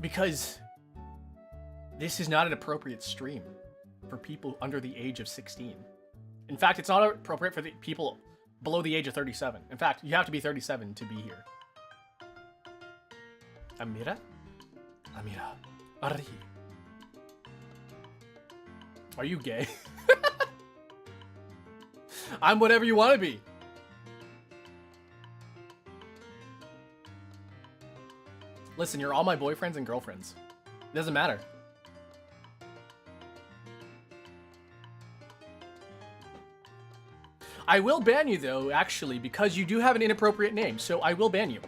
Because this is not an appropriate stream for people under the age of 16. In fact, it's not appropriate for the people below the age of 37. In fact, you have to be 37 to be here. Amira? Arhi. Are you gay? I'm whatever you want to be. Listen, you're all my boyfriends and girlfriends. It doesn't matter. I will ban you though, actually, because you do have an inappropriate name, so I will ban you.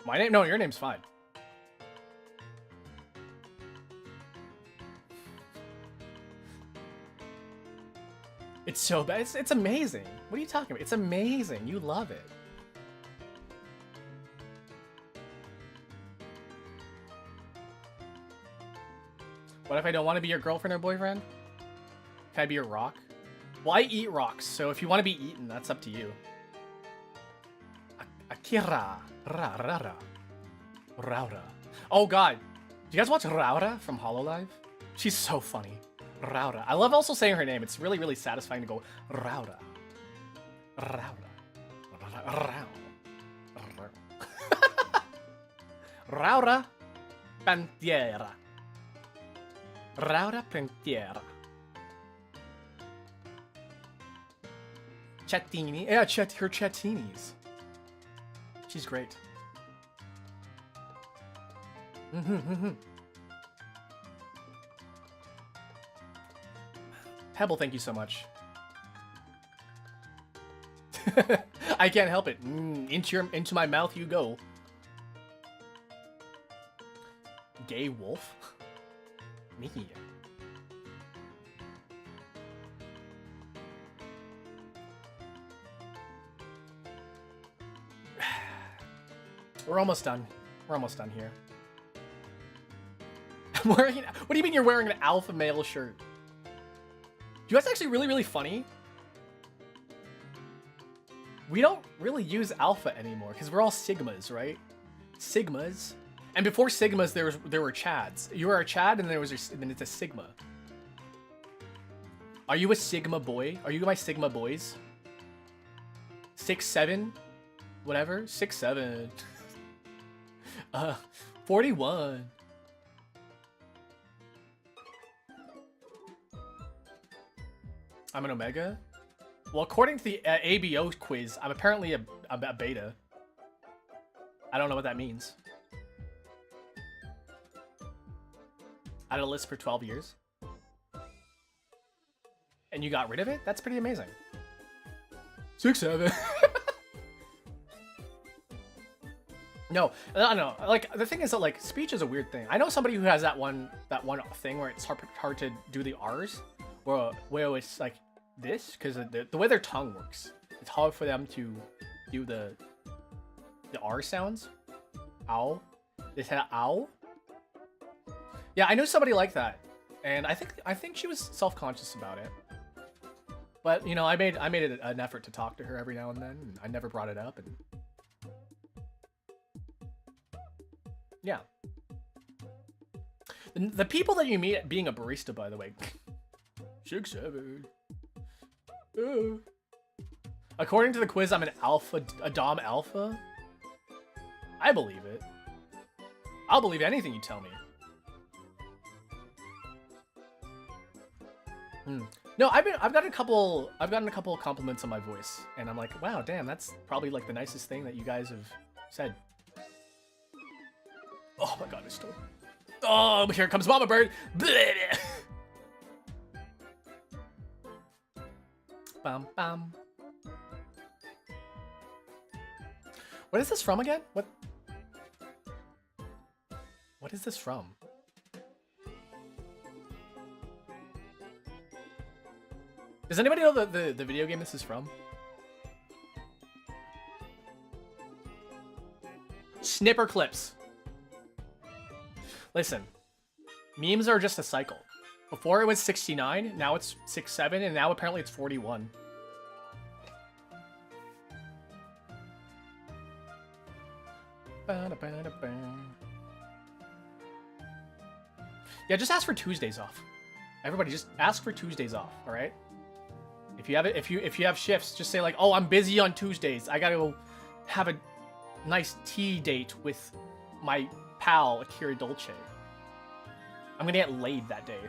My name? No, your name's fine. It's so bad. It's amazing. What are you talking about? It's amazing. You love it. What if I don't want to be your girlfriend or boyfriend? Can I be your rock? Well, I eat rocks, so if you want to be eaten, that's up to you. Akira. Raura. Oh god. Do you guys watch Raura from HoloLive? She's so funny. Raura. I love also saying her name. It's really, really satisfying to go Raura. Raura Pantiera. Raura Pantiera. Chattini. Yeah, her chattinis. She's great. Pebble, thank you so much. I can't help it. Into my mouth you go. Gay wolf? Me. We're almost done. We're almost done here. I'm wearing. What do you mean you're wearing an alpha male shirt? You know what's actually really, really funny? We don't really use alpha anymore because we're all sigmas, right? Sigmas. And before sigmas, there were chads. You were a chad, and then it's a sigma. Are you a sigma boy? Are you my sigma boys? 6'7", whatever. 6'7". 41. I'm an omega. Well, according to the ABO quiz, I'm apparently a beta. I don't know what that means. I had a list for 12 years. And you got rid of it? That's pretty amazing. 6'7". No, I don't know. Like, the thing is that, like, speech is a weird thing. I know somebody who has that one thing where it's hard to do the R's. Where it's like this, because the way their tongue works. It's hard for them to do the R sounds. Ow. They said ow. Yeah, I know somebody like that. And I think she was self-conscious about it. But, you know, I made it an effort to talk to her every now and then, and I never brought it up, and yeah. The people that you meet at being a barista, by the way. 6'7". According to the quiz, I'm a Dom Alpha. I believe it. I'll believe anything you tell me. No, I've gotten a couple compliments on my voice, and I'm like, wow, damn, that's probably like the nicest thing that you guys have said. Oh my god, it's still. Oh, here comes Mama Bird. Bum bum. What is this from again? What is this from? Does anybody know the video game this is from? Snipper clips. Listen, memes are just a cycle. Before it was 69, now it's 67, and now apparently it's 41. Yeah, just ask for Tuesdays off. Everybody, just ask for Tuesdays off. All right. If you have it, if you have shifts, just say like, oh, I'm busy on Tuesdays. I gotta go have a nice tea date with my pal Akira Dolce. I'm gonna get laid that day.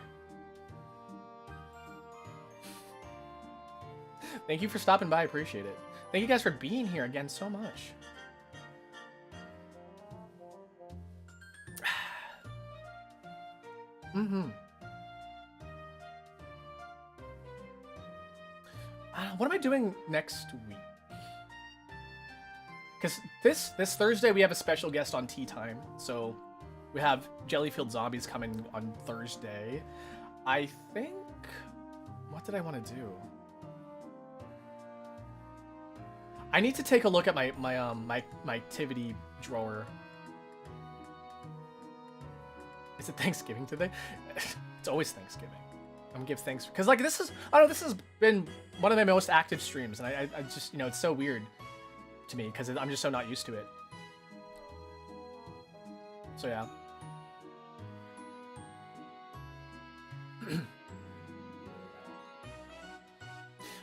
Thank you for stopping by. I appreciate it. Thank you guys for being here again so much. What am I doing next week? Because this Thursday we have a special guest on Tea Time. So we have Jellyfield Zombies coming on Thursday. I think. What did I want to do? I need to take a look at my activity drawer. Is it Thanksgiving today? It's always Thanksgiving. I'm gonna give thanks because like this has been one of my most active streams, and I just, you know, it's so weird to me because I'm just so not used to it. So yeah.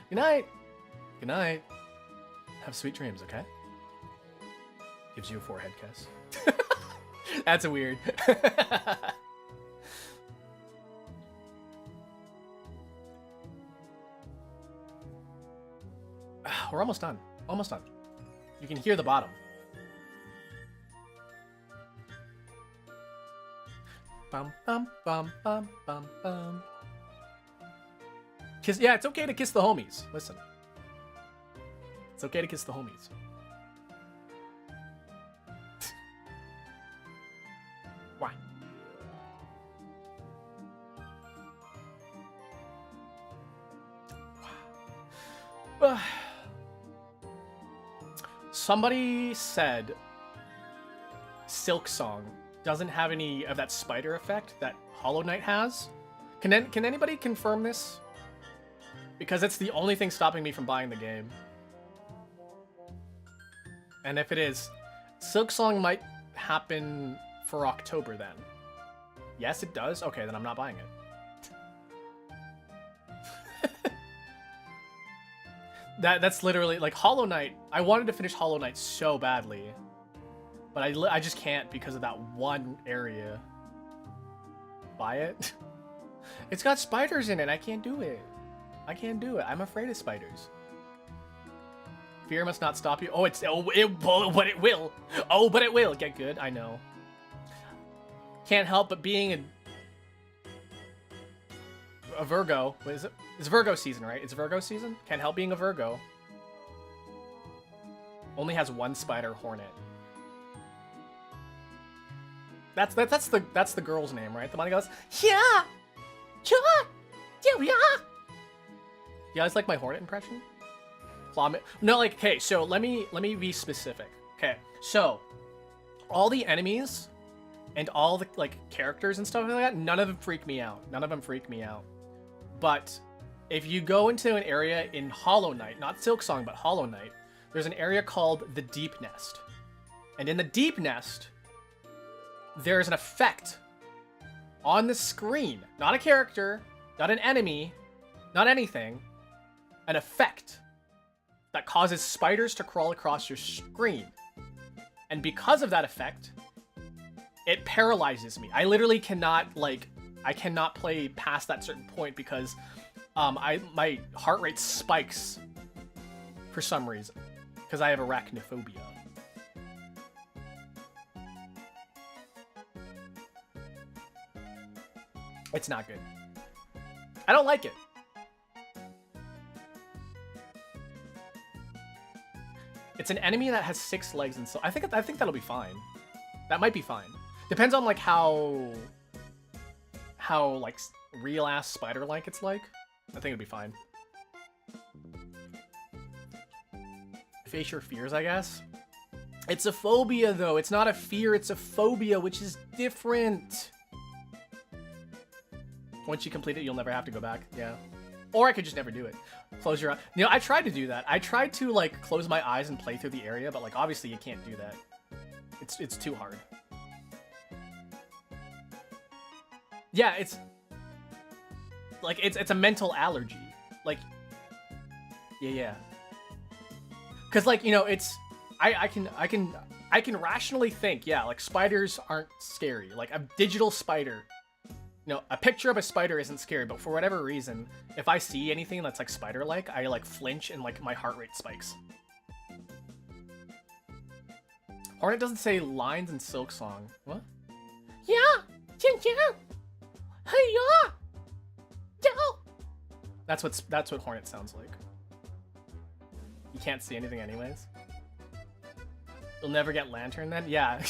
Good night. Good night. Have sweet dreams, okay? Gives you a forehead kiss. That's a weird. We're almost done. Almost done. You can hear the bottom. Bum bum bum bum bum bum. Kiss. Yeah, it's okay to kiss the homies. Listen. It's okay to kiss the homies. Why? Somebody said Silk Song doesn't have any of that spider effect that Hollow Knight has. Can anybody confirm this? Because it's the only thing stopping me from buying the game. And if it is, Silk Song might happen for October then. Yes, it does? Okay, then I'm not buying it. That's literally, like, Hollow Knight. I wanted to finish Hollow Knight so badly. But I just can't because of that one area. Buy it? It's got spiders in it. I can't do it. I can't do it. I'm afraid of spiders. Fear must not stop you. Oh, but it will. Oh, but it will. Get good. I know. Can't help but being a Virgo. What is it? It's Virgo season, right? It's Virgo season? Can't help being a Virgo. Only has one spider hornet. That's the girl's name, right? The one that goes, yeah, yeah, yeah. You guys like my hornet impression? No, like, okay, so let me be specific. Okay, so all the enemies and all the like characters and stuff like that, none of them freak me out. None of them freak me out. But if you go into an area in Hollow Knight, not Silk Song, but Hollow Knight, there's an area called the Deep Nest. And in the Deep Nest, there's an effect on the screen. Not a character, not an enemy, not anything. An effect that causes spiders to crawl across your screen. And because of that effect, it paralyzes me. I literally cannot, like, I cannot play past that certain point because my heart rate spikes for some reason. Because I have arachnophobia. It's not good. I don't like it. It's an enemy that has 6 legs and so I think that'll be fine. That might be fine. Depends on like how like real ass spider-like it's like. I think it'd be fine. Face your fears, I guess. It's a phobia though. It's not a fear, it's a phobia, which is different. Once you complete it, you'll never have to go back. Yeah. Or I could just never do it. Close your eyes. You know, I tried to do that. I tried to like close my eyes and play through the area, but like obviously you can't do that. It's too hard. Yeah, it's like it's a mental allergy. Like yeah. Cause like, you know, it's I can rationally think, yeah, like spiders aren't scary. Like a digital spider. No, a picture of a spider isn't scary, but for whatever reason, if I see anything that's like spider-like, I like flinch and like my heart rate spikes. Hornet doesn't say lines in Silk Song. What? Yeah! Hey, yeah! That's what Hornet sounds like. You can't see anything anyways. You'll never get Lantern then? Yeah.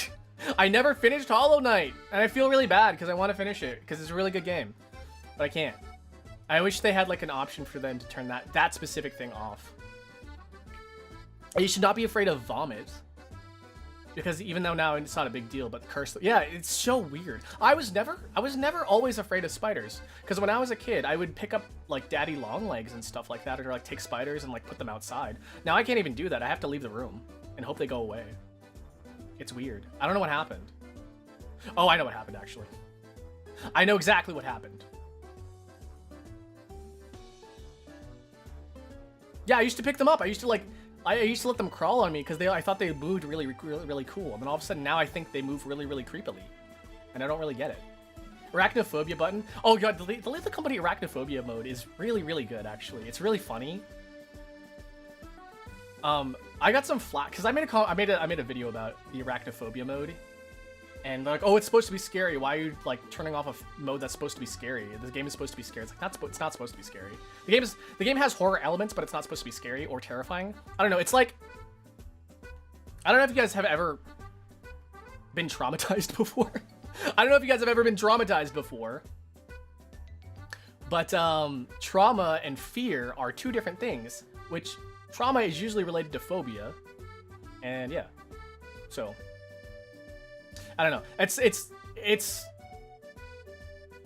I never finished Hollow Knight, and I feel really bad because I want to finish it because it's a really good game, but I can't. I wish they had like an option for them to turn that specific thing off. You should not be afraid of vomit, because even though now it's not a big deal, but curse. Yeah, it's so weird. I was never always afraid of spiders because when I was a kid, I would pick up like daddy long legs and stuff like that, or like take spiders and like put them outside. Now I can't even do that. I have to leave the room and hope they go away. It's weird. I don't know what happened. Oh, I know what happened, actually. I know exactly what happened. Yeah, I used to pick them up. I used to let them crawl on me because I thought they moved really cool. And then all of a sudden now I think they move really creepily. And I don't really get it. Arachnophobia button. Oh god, the Lethal Company Arachnophobia mode is really good, actually. It's really funny. I got some flack because I made a video about the arachnophobia mode, and they're like, oh, it's supposed to be scary. Why are you like turning off a mode that's supposed to be scary? The game is supposed to be scary. It's like it's not supposed to be scary. The game has horror elements, but it's not supposed to be scary or terrifying. I don't know. It's like, I don't know if you guys have ever been traumatized before. I don't know if you guys have ever been traumatized before. But trauma and fear are two different things, which trauma is usually related to phobia. And yeah. So I don't know.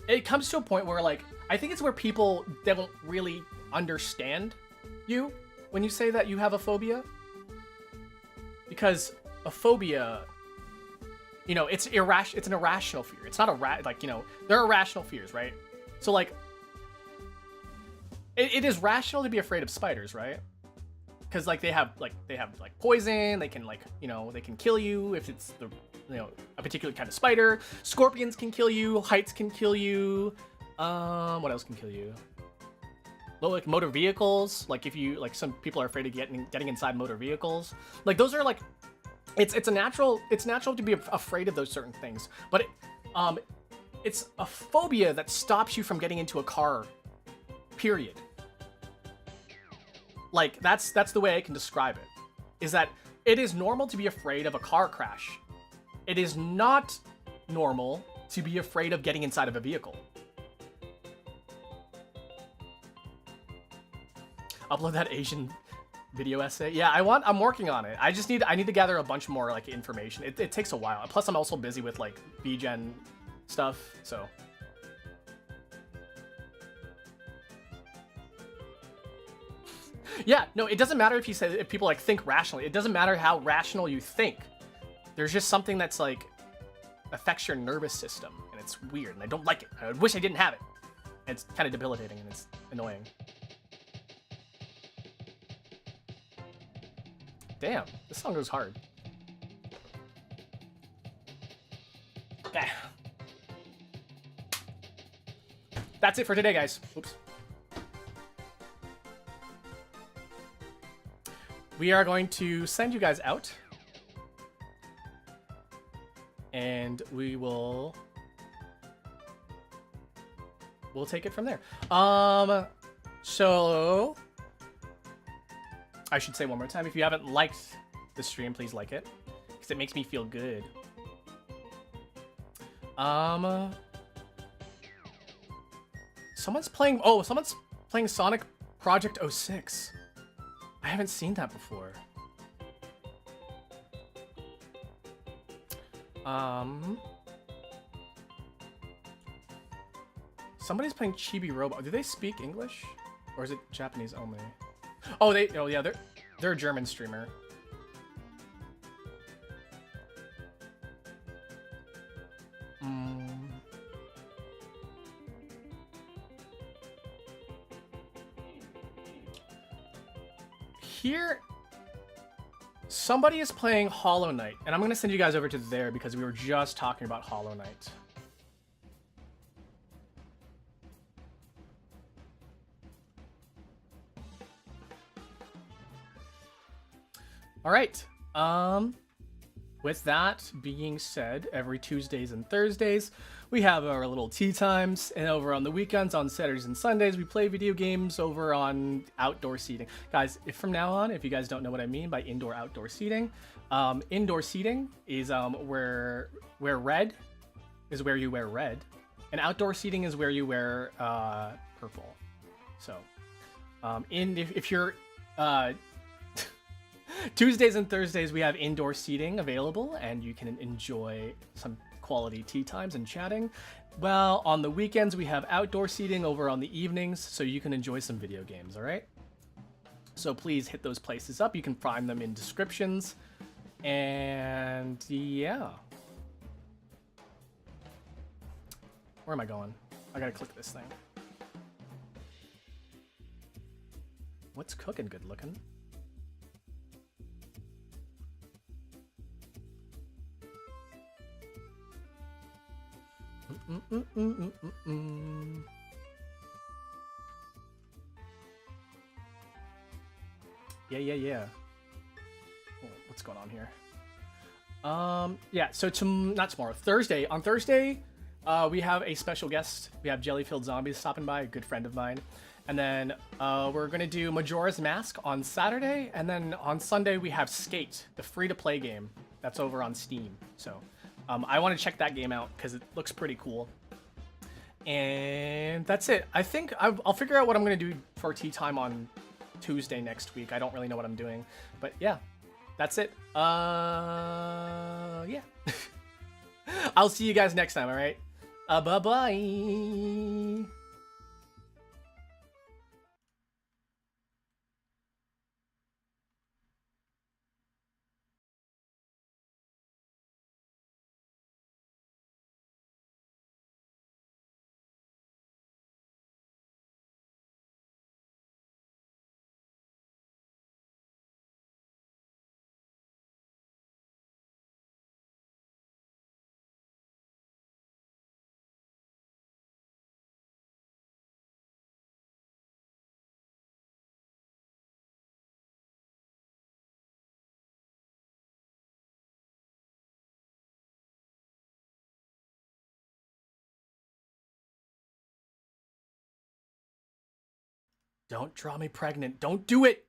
It comes to a point where like I think it's where people don't really understand you when you say that you have a phobia. Because a phobia, you know, it's an irrational fear. It's not like, you know, there are rational fears, right? So like it is rational to be afraid of spiders, right? Because like they have poison. They can, like, you know, they can kill you if it's the, you know, a particular kind of spider. Scorpions can kill you. Heights can kill you. What else can kill you? Like motor vehicles. Like if you, like, some people are afraid of getting inside motor vehicles. Like those are like, it's natural to be afraid of those certain things. But it's a phobia that stops you from getting into a car. Period. Like that's the way I can describe it. Is that it is normal to be afraid of a car crash. It is not normal to be afraid of getting inside of a vehicle. Upload that Asian video essay. Yeah, I'm working on it. I need to gather a bunch more like information. It takes a while. Plus I'm also busy with like VGen stuff, so. Yeah, no, it doesn't matter if people like think rationally. It doesn't matter how rational you think. There's just something that's like affects your nervous system, and it's weird, and I don't like it. I wish I didn't have it. And it's kind of debilitating, and it's annoying. Damn, this song goes hard. Okay. That's it for today, guys. Oops. We are going to send you guys out. And we'll take it from there. So I should say one more time, if you haven't liked the stream, please like it, because it makes me feel good. Someone's playing Sonic Project 06. I haven't seen that before. Somebody's playing Chibi Robot. Do they speak English? Or is it Japanese only? Oh yeah, they're a German streamer. Here, somebody is playing Hollow Knight, and I'm gonna send you guys over to there because we were just talking about Hollow Knight. All right. With that being said, every Tuesdays and Thursdays, we have our little tea times, and over on the weekends, on Saturdays and Sundays, we play video games over on outdoor seating. Guys, if from now on, if you guys don't know what I mean by indoor-outdoor seating, indoor seating is where red is where you wear red, and outdoor seating is where you wear purple. So, if you're Tuesdays and Thursdays, we have indoor seating available, and you can enjoy some quality tea times and chatting. Well, on the weekends, we have outdoor seating over on the evenings, so you can enjoy some video games, all right? So please hit those places up. You can find them in descriptions. And yeah. Where am I going? I gotta click this thing. What's cooking good looking? Yeah. what's going on here. Yeah, so not tomorrow, Thursday. On Thursday, we have a special guest. We have Jelly-Filled Zombies stopping by, a good friend of mine. And then we're going to do Majora's Mask on Saturday. And then on Sunday, we have Skate, the free-to-play game that's over on Steam. So I want to check that game out because it looks pretty cool. And that's it. I think I'll figure out what I'm going to do for tea time on Tuesday next week. I don't really know what I'm doing. But yeah, that's it. Yeah. I'll see you guys next time, all right? Bye-bye. Don't draw me pregnant. Don't do it.